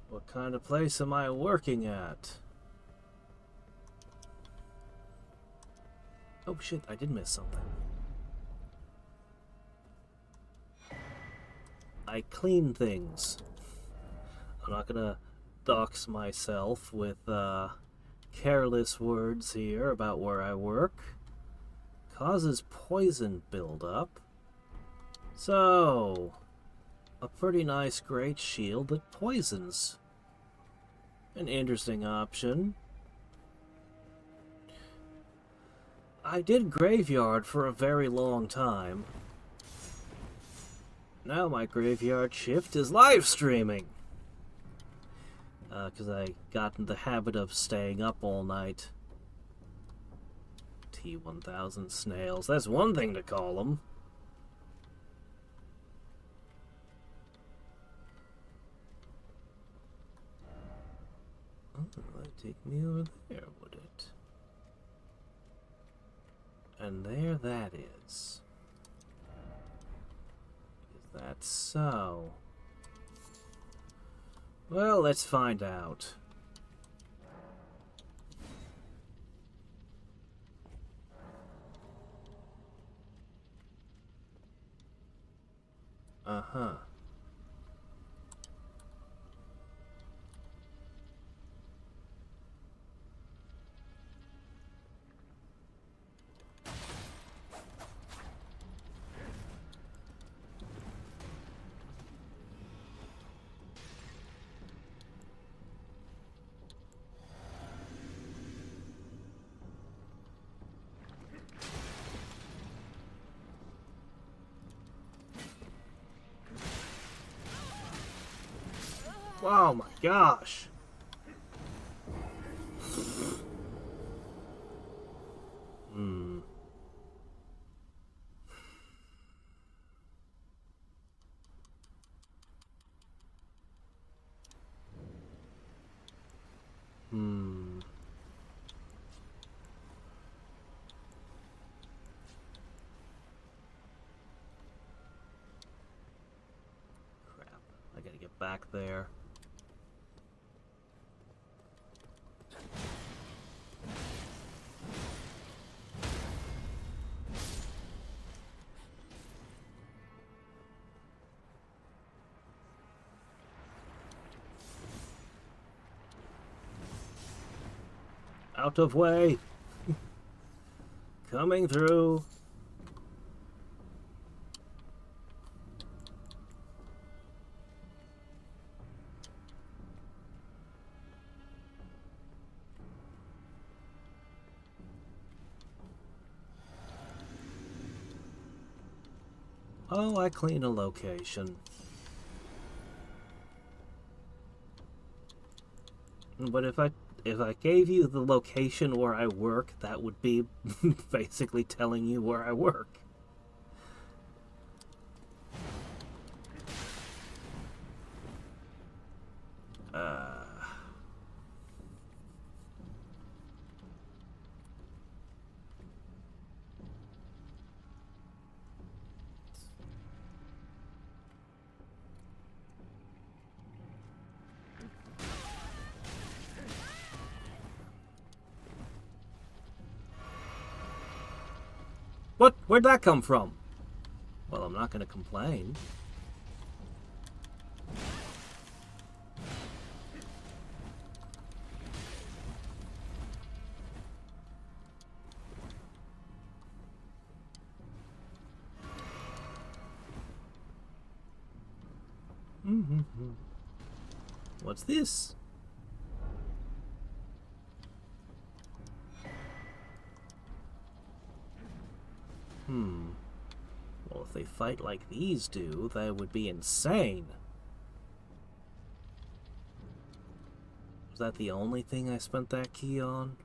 What kind of place am I working at? Oh shit, I did miss something. I clean things. I'm not gonna dox myself with careless words here about where I work. Causes poison buildup. So, a pretty nice great shield that poisons. An interesting option. I did graveyard for a very long time. Now my graveyard shift is live streaming. Because I got in the habit of staying up all night. T-1000 snails. That's one thing to call them. Oh, that'd take me over there, would it? And there that is. Is that so? Well, let's find out. Uh-huh. Oh my gosh. Hmm. Hmm. Crap. I gotta get back there. Out of way. Coming through. Oh, I clean a location. But if I gave you the location where I work, that would be basically telling you where I work. What? Where'd that come from? Well, I'm not going to complain. What's this? Well, if they fight like these do, that would be insane. Was that the only thing I spent that key on?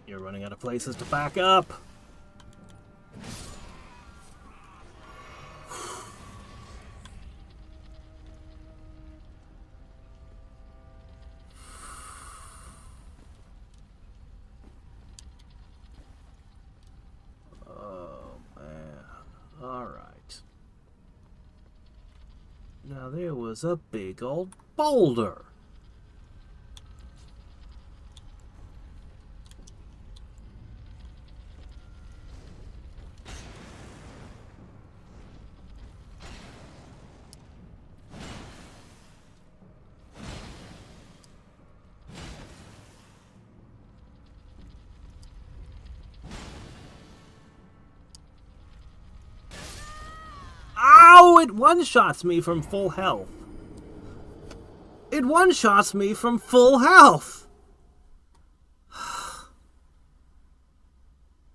You're running out of places to back up. Oh, man. All right. Now, there was a big old boulder. Ow! It one-shots me from full health. It one-shots me from full health.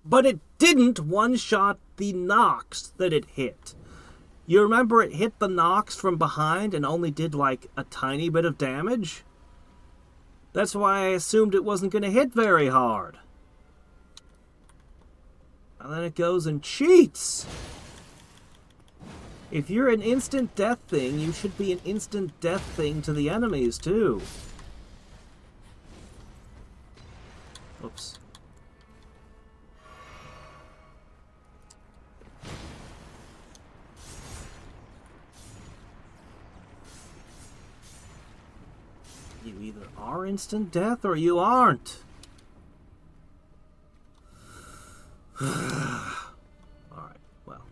But it didn't one-shot the Nox that it hit. You remember it hit the Nox from behind and only did like a tiny bit of damage? That's why I assumed it wasn't going to hit very hard. And then it goes and cheats. If you're an instant death thing, you should be an instant death thing to the enemies, too. Oops. You either are instant death or you aren't. Alright, well.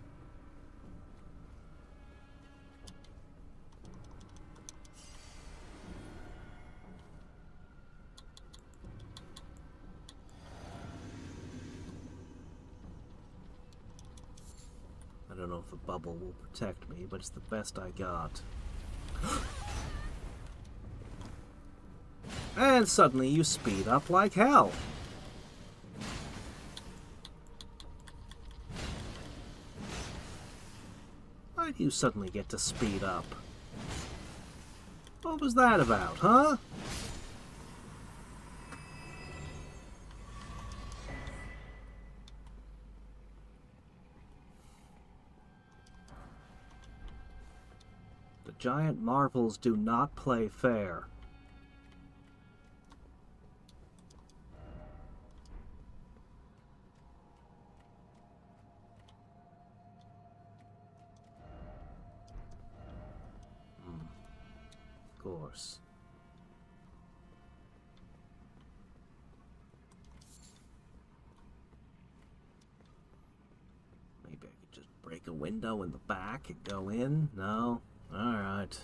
I don't know if the bubble will protect me, but it's the best I got. And suddenly you speed up like hell. Why do you suddenly get to speed up? What was that about, huh? The giant marvels do not play fair. Of course. Maybe I could just break a window in the back and go in? No? Alright.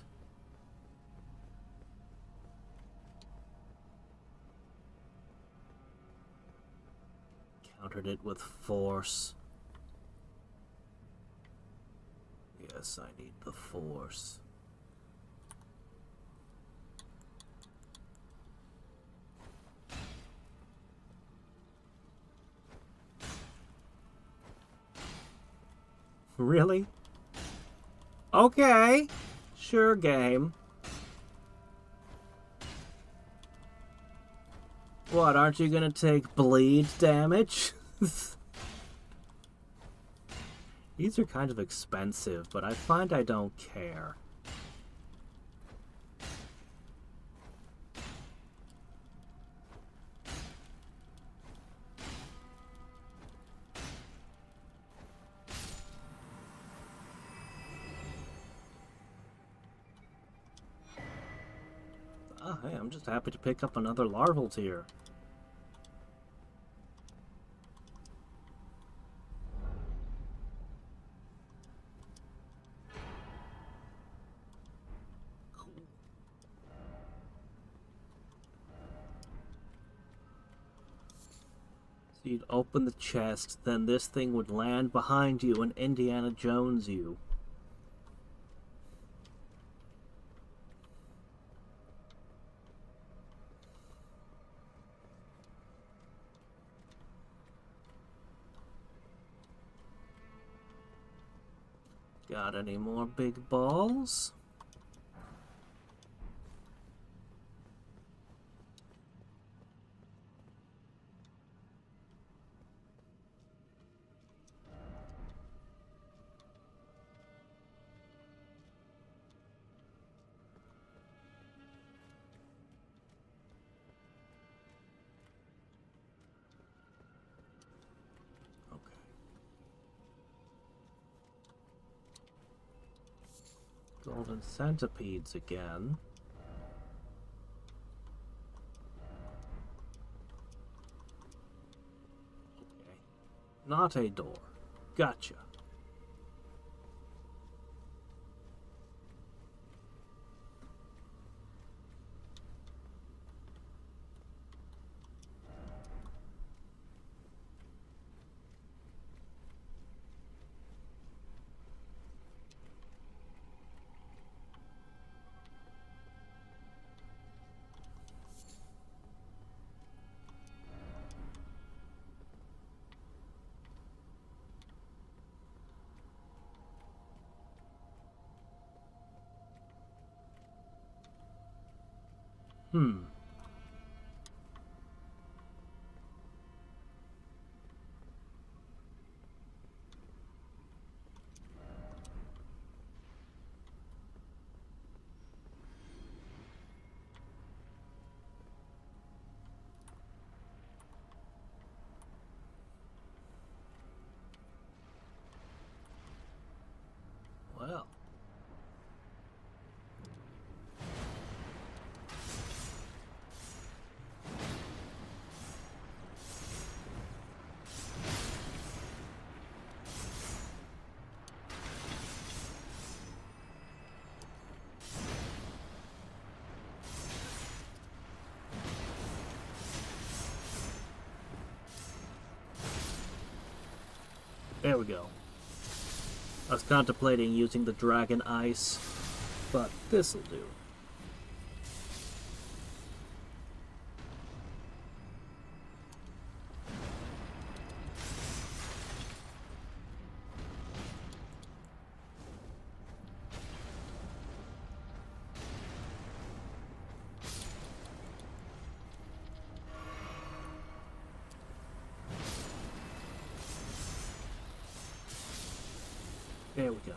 Countered it with force. Yes, I need the force. Really? Okay. Sure, game. What, aren't you gonna take bleed damage? These are kind of expensive, but I find I don't care. Oh, hey, I'm just happy to pick up another larval tier. Cool. So you'd open the chest, then this thing would land behind you and Indiana Jones you. Got any more big balls? Okay. Golden centipedes again. Okay. Not a door. Gotcha. Hmm. Well. There we go. I was contemplating using the dragon ice, but this'll do. There we go.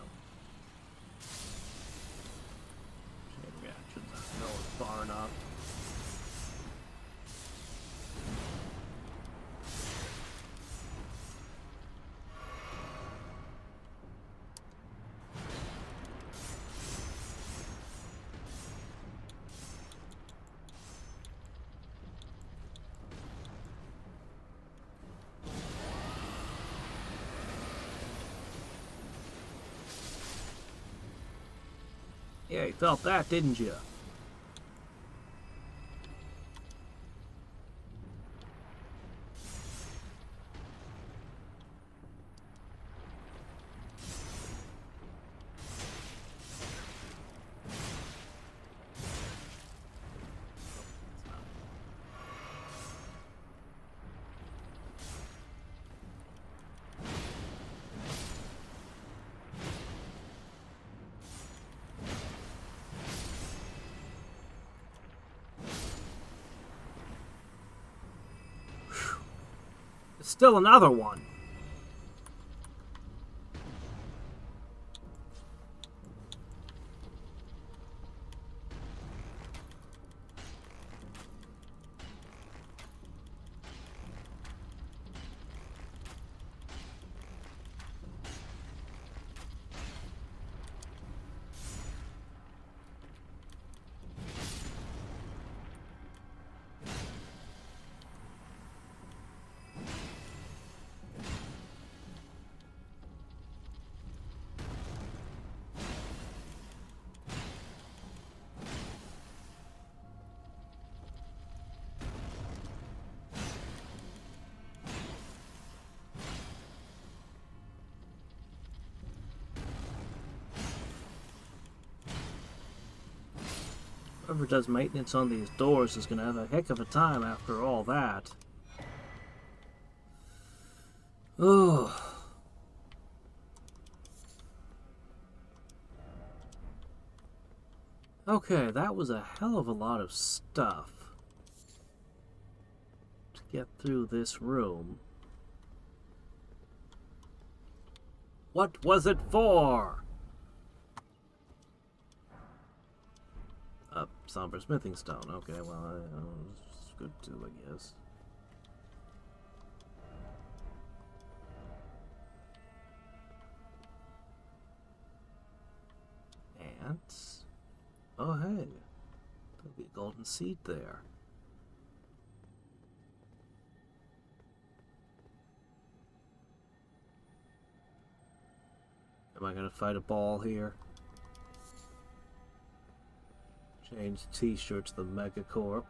Yeah, you felt that, didn't you? Still another one. Whoever does maintenance on these doors is going to have a heck of a time after all that. Oh. Okay, that was a hell of a lot of stuff to get through this room. What was it for? Somber smithing stone. Okay, well, it's good too, I guess. Ants. Oh, hey. There'll be a golden seed there. Am I gonna fight a ball here? Change t-shirt to the Megacorp.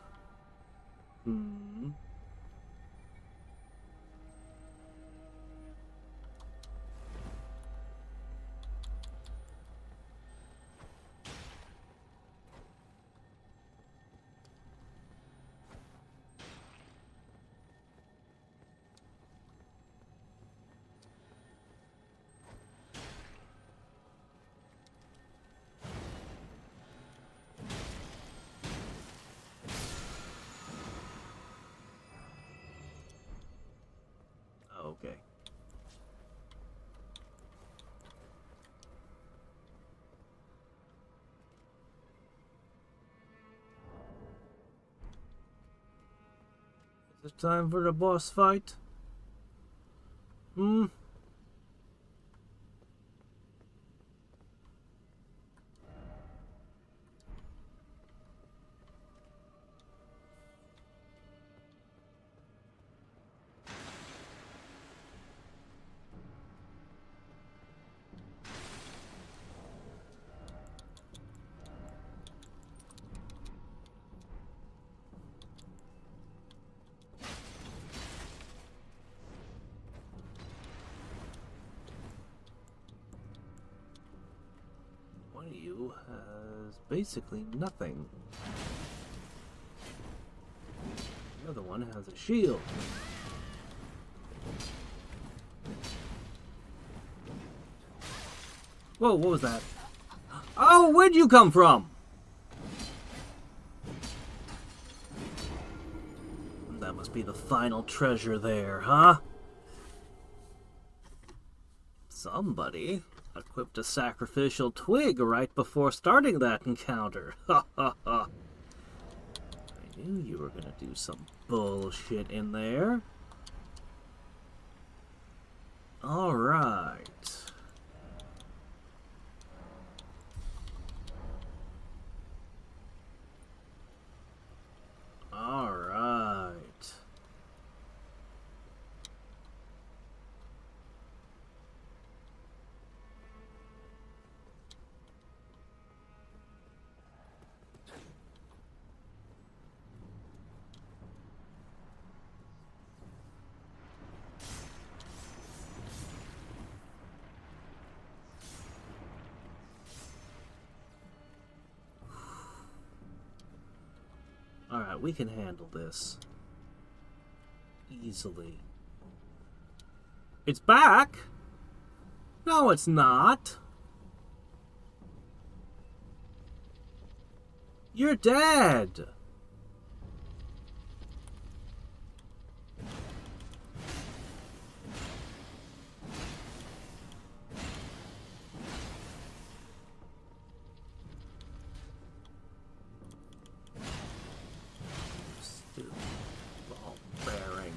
Okay. Is it time for the boss fight? One of you has basically nothing. The other one has a shield. Whoa, what was that? Oh, where'd you come from? That must be the final treasure there, huh? Somebody equipped a sacrificial twig right before starting that encounter. Ha ha ha. I knew you were gonna do some bullshit in there. Alright. Alright. Alright, we can handle this. Easily. It's back? No, it's not. You're dead. Stupid ball bearing.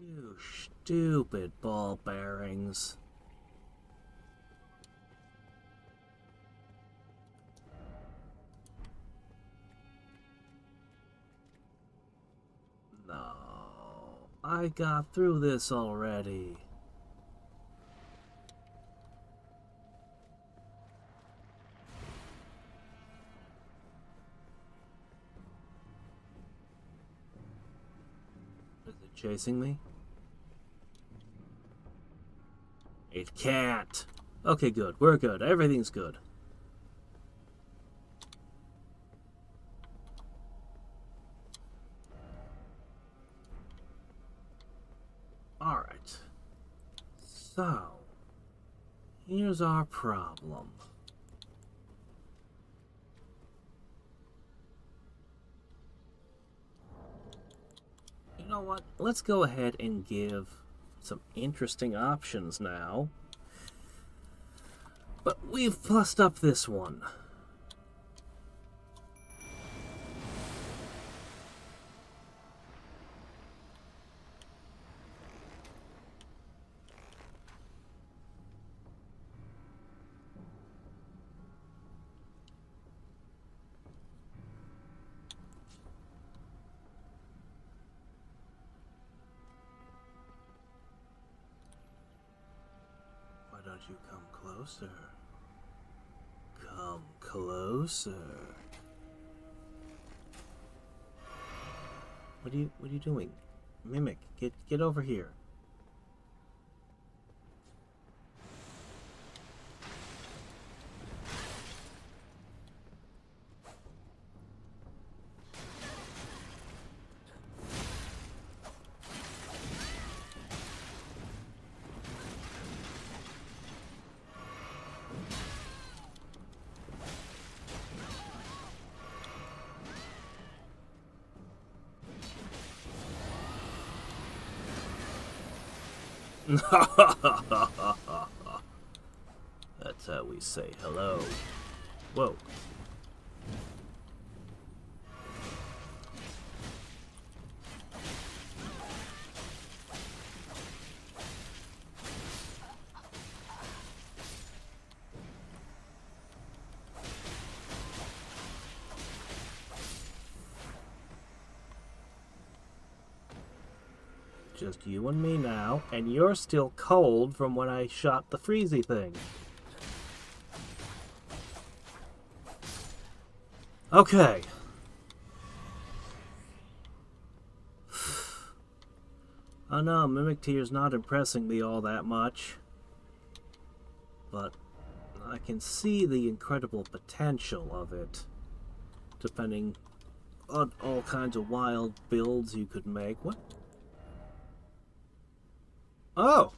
You stupid ball bearings. No, I got through this already. Is it chasing me? It can't. Okay, good. We're good. Everything's good. Alright. So, here's our problem. You know what? Let's go ahead and give some interesting options now. But we've plussed up this one. Why don't you come closer? Come closer. What are you doing? Mimic, get over here. That's how we say hello. Whoa. Just you and me now, and you're still cold from when I shot the freezy thing. Okay. Oh no, Mimic Tear's not impressing me all that much. But I can see the incredible potential of it. Depending on all kinds of wild builds you could make. What? Oh!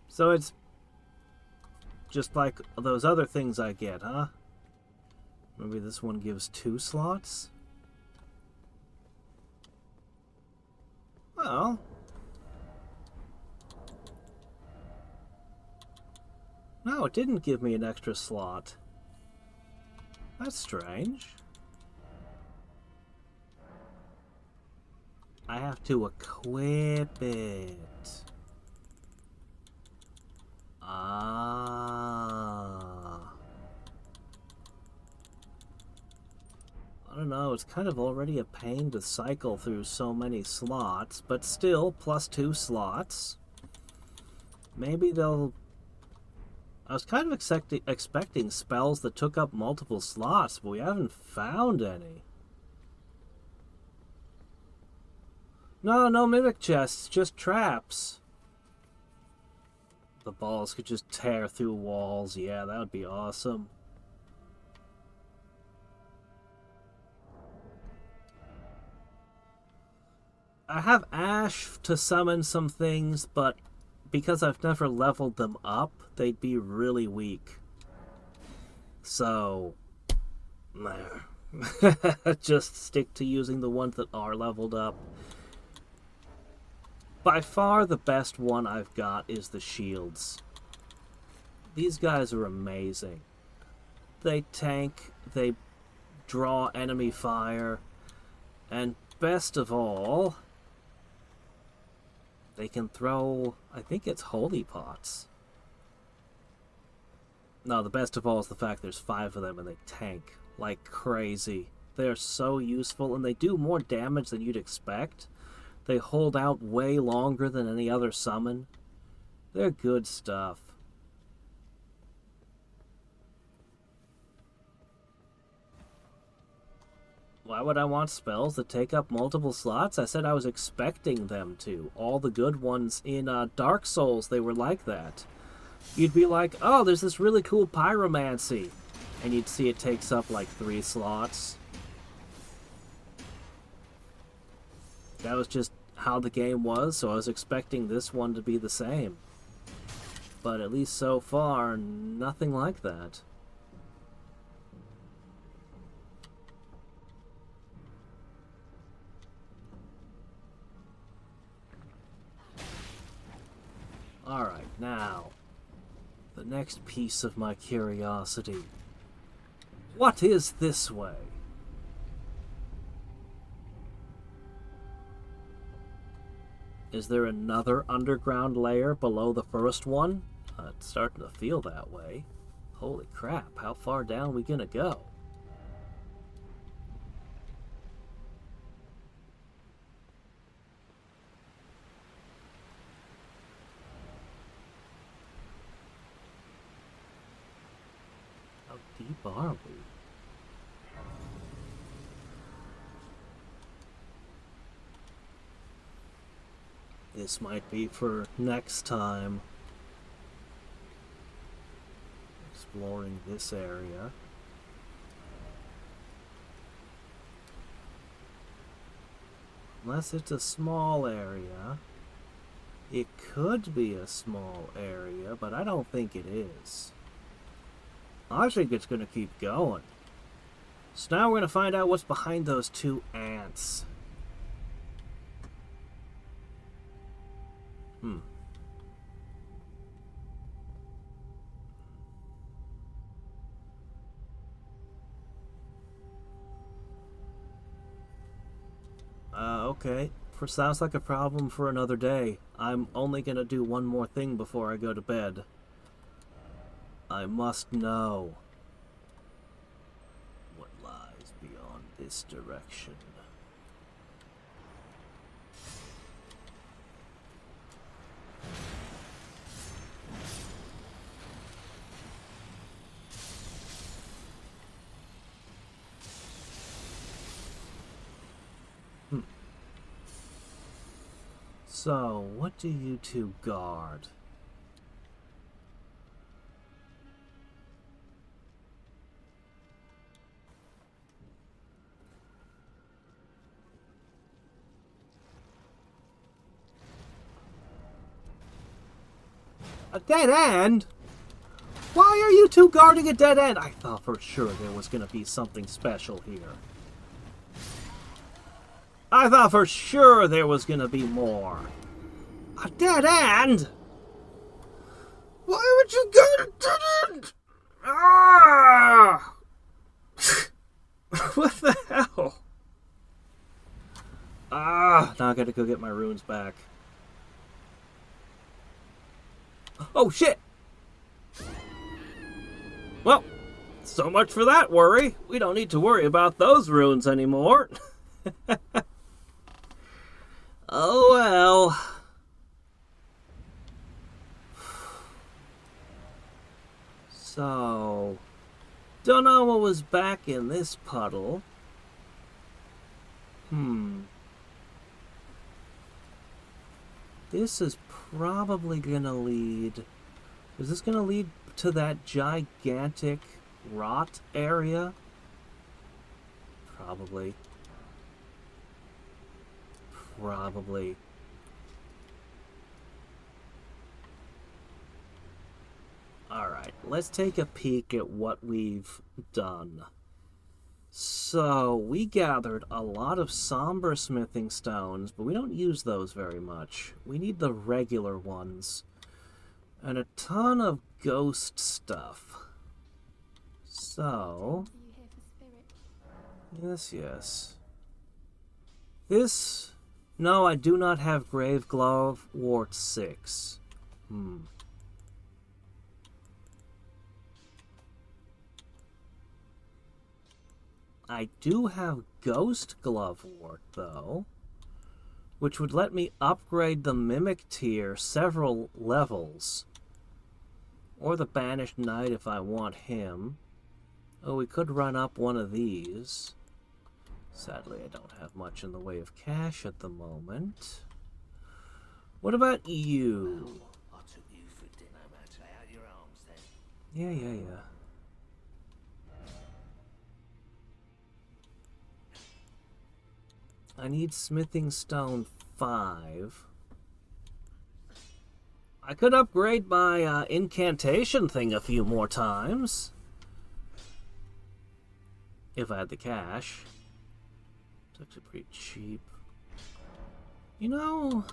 So it's just like those other things I get, huh? Maybe this one gives 2 slots? Well... No, it didn't give me an extra slot. That's strange. I have to equip it. Ah. I don't know, it's kind of already a pain to cycle through so many slots, but still, plus 2 slots. Maybe they'll... I was kind of expecting spells that took up multiple slots, but we haven't found any. No, no mimic chests, just traps. The balls could just tear through walls. Yeah, that would be awesome. I have Ash to summon some things, but because I've never leveled them up, they'd be really weak. So, just stick to using the ones that are leveled up. By far the best one I've got is the shields. These guys are amazing. They tank, they draw enemy fire, and best of all, they can throw, I think it's holy pots. No, the best of all is the fact there's 5 of them and they tank like crazy. They're so useful and they do more damage than you'd expect. They hold out way longer than any other summon. They're good stuff. Why would I want spells that take up multiple slots? I said I was expecting them to. All the good ones in Dark Souls, they were like that. You'd be like, oh, there's this really cool pyromancy. And you'd see it takes up like 3 slots. That was just how the game was, so I was expecting this one to be the same. But at least so far, nothing like that. Alright, now, the next piece of my curiosity. What is this way? Is there another underground layer below the first one? It's starting to feel that way. Holy crap, how far down are we gonna go? How deep are we? This might be for next time. Exploring this area. Unless it's a small area. It could be a small area, but I don't think it is. I think it's going to keep going. So now we're going to find out what's behind those 2 ants. Okay. Sounds like a problem for another day. I'm only gonna do one more thing before I go to bed. I must know what lies beyond this direction. So, what do you 2 guard? A dead end? Why are you 2 guarding a dead end? I thought for sure there was gonna be something special here. I thought for sure there was gonna be more. A dead end? Why would you guard a dead end? Ah! What the hell? Ah, now I gotta go get my runes back. Oh shit! Well, so much for that worry. We don't need to worry about those runes anymore. Oh well. So, don't know what was back in this puddle. This is probably gonna lead Is this gonna lead to that gigantic rot area? Probably. Probably. Alright, let's take a peek at what we've done. So, we gathered a lot of somber smithing stones, but we don't use those very much. We need the regular ones. And a ton of ghost stuff. So... Yes. This... No, I do not have Grave Glove Wart 6. I do have Ghost Glovewort, though, which would let me upgrade the Mimic tier several levels. Or the Banished Knight if I want him. Oh, we could run up one of these. Sadly, I don't have much in the way of cash at the moment. What about you? I took you for dinner, man. Lay out your arms then. Yeah. I need smithing stone 5. I could upgrade my incantation thing a few more times. If I had the cash. It's actually pretty cheap. You know,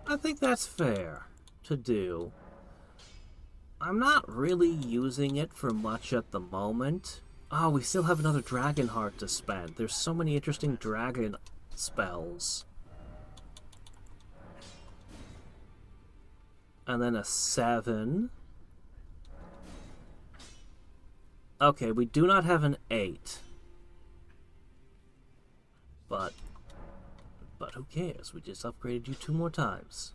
I think that's fair to do. I'm not really using it for much at the moment. Oh, we still have another dragon heart to spend. There's so many interesting dragon spells. And then a 7. Okay, we do not have an 8. But who cares? We just upgraded you 2 more times.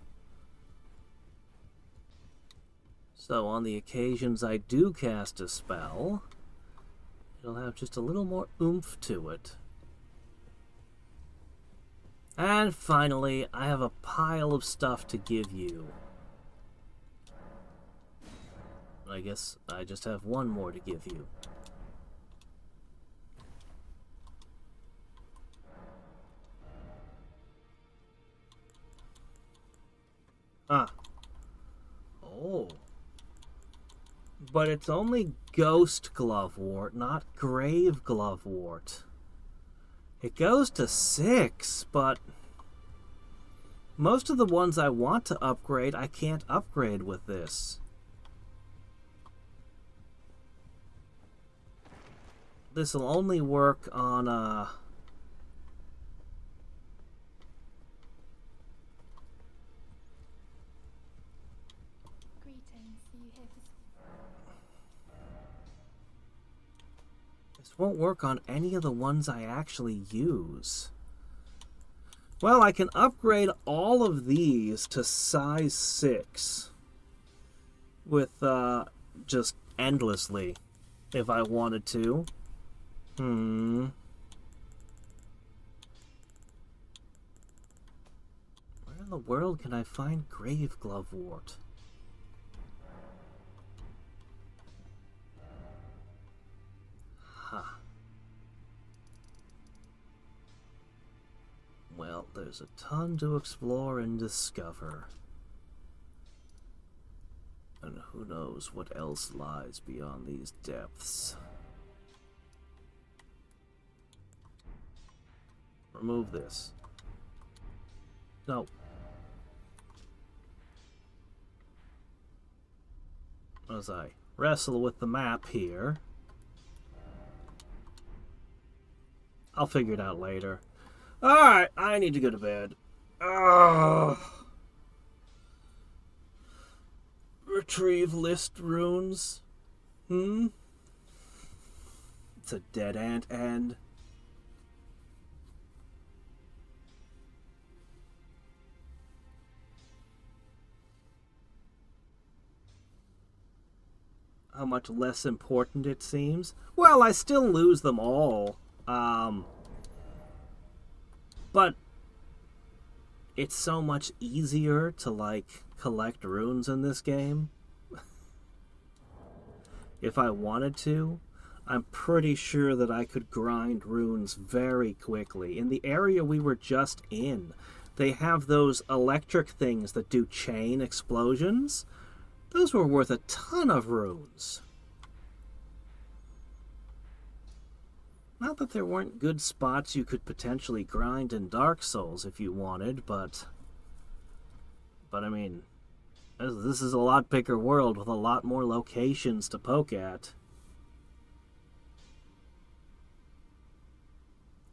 So on the occasions I do cast a spell, it'll have just a little more oomph to it. And finally, I have a pile of stuff to give you. I guess I just have one more to give you. Oh. But it's only Ghost Glovewort, not Grave Glovewort. It goes to 6, but most of the ones I want to upgrade, I can't upgrade with this. This will only work on, This won't work on any of the ones I actually use. Well, I can upgrade all of these to size 6 with, just endlessly, if I wanted to. Where in the world can I find Grave Glovewort? Well, there's a ton to explore and discover. And who knows what else lies beyond these depths. Remove this. No. As I wrestle with the map here. I'll figure it out later. Alright, I need to go to bed. Retrieve list runes. It's a dead end. How much less important it seems. Well, I still lose them all. But it's so much easier to, like, collect runes in this game. if I wanted to, I'm pretty sure that I could grind runes very quickly. In the area we were just in, they have those electric things that do chain explosions. Those were worth a ton of runes. Not that there weren't good spots you could potentially grind in Dark Souls if you wanted, but I mean, this is a lot bigger world with a lot more locations to poke at.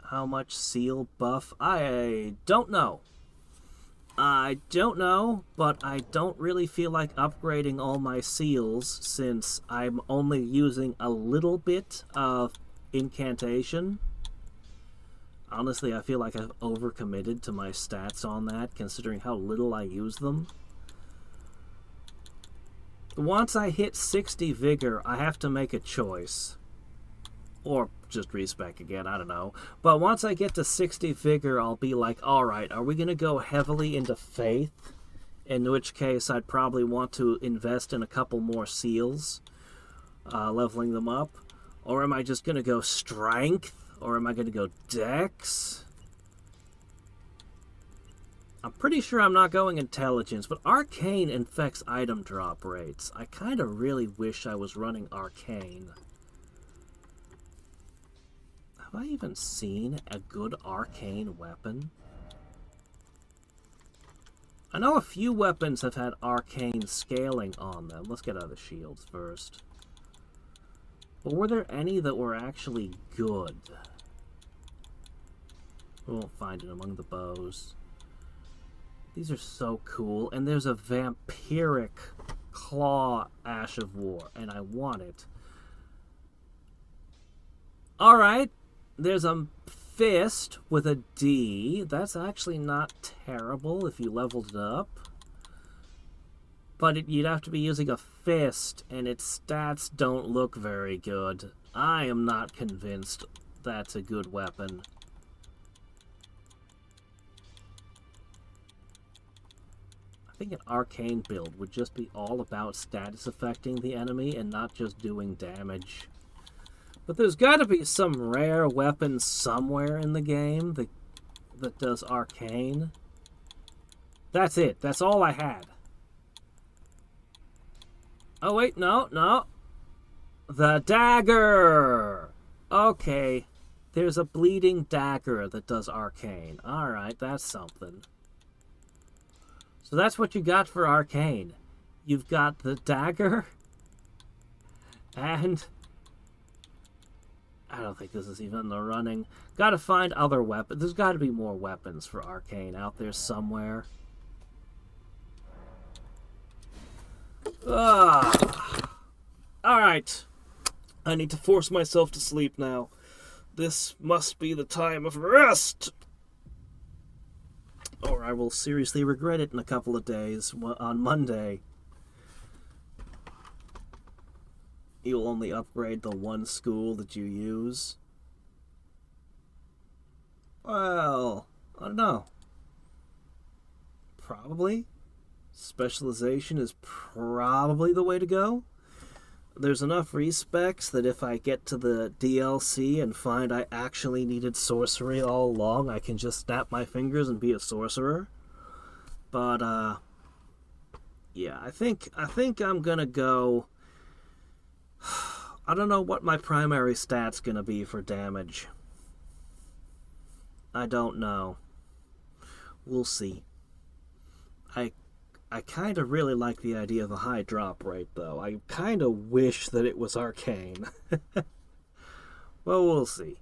How much seal buff? I don't know. I don't know, but I don't really feel like upgrading all my seals since I'm only using a little bit of incantation. Honestly, I feel like I've overcommitted to my stats on that, considering how little I use them. Once I hit 60 vigor, I have to make a choice. Or just respec again, I don't know. But once I get to 60 vigor, I'll be like, alright, are we going to go heavily into faith? In which case, I'd probably want to invest in a couple more seals, leveling them up. Or am I just going to go strength? Or am I going to go dex? I'm pretty sure I'm not going intelligence, but arcane infects item drop rates. I kind of really wish I was running arcane. Have I even seen a good arcane weapon? I know a few weapons have had arcane scaling on them. Let's get out of the shields first. But were there any that were actually good? We won't find it among the bows. These are so cool. And there's a vampiric claw Ash of War, and I want it. Alright. There's a fist with a D. That's actually not terrible if you leveled it up. But you'd have to be using a fist, and its stats don't look very good. I am not convinced that's a good weapon. I think an arcane build would just be all about status affecting the enemy and not just doing damage. But there's got to be some rare weapon somewhere in the game that does arcane. That's it. That's all I had. Oh, wait. No. The dagger! Okay. There's a bleeding dagger that does arcane. Alright, that's something. So that's what you got for arcane. You've got the dagger. And I don't think this is even in the running. Gotta find other weapons. There's gotta be more weapons for arcane out there somewhere. Alright. I need to force myself to sleep now. This must be the time of rest! Or I will seriously regret it in a couple of days, on Monday. You'll only upgrade the one school that you use. Well, I don't know. Probably. Specialization is probably the way to go. There's enough respecs that if I get to the DLC and find I actually needed sorcery all along, I can just snap my fingers and be a sorcerer. But, yeah, I think I'm gonna go. I don't know what my primary stat's gonna be for damage. I don't know. We'll see. I kind of really like the idea of a high drop rate, though. I kind of wish that it was arcane. Well, we'll see.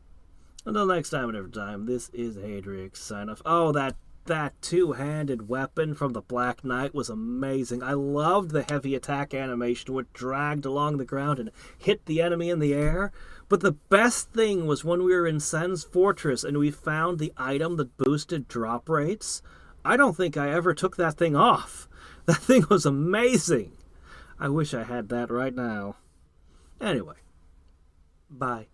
Until next time and every time, this is Hadriex, sign off. Oh, that two-handed weapon from the Black Knight was amazing. I loved the heavy attack animation where it dragged along the ground and hit the enemy in the air. But the best thing was when we were in Sen's Fortress and we found the item that boosted drop rates. I don't think I ever took that thing off. That thing was amazing. I wish I had that right now. Anyway, bye.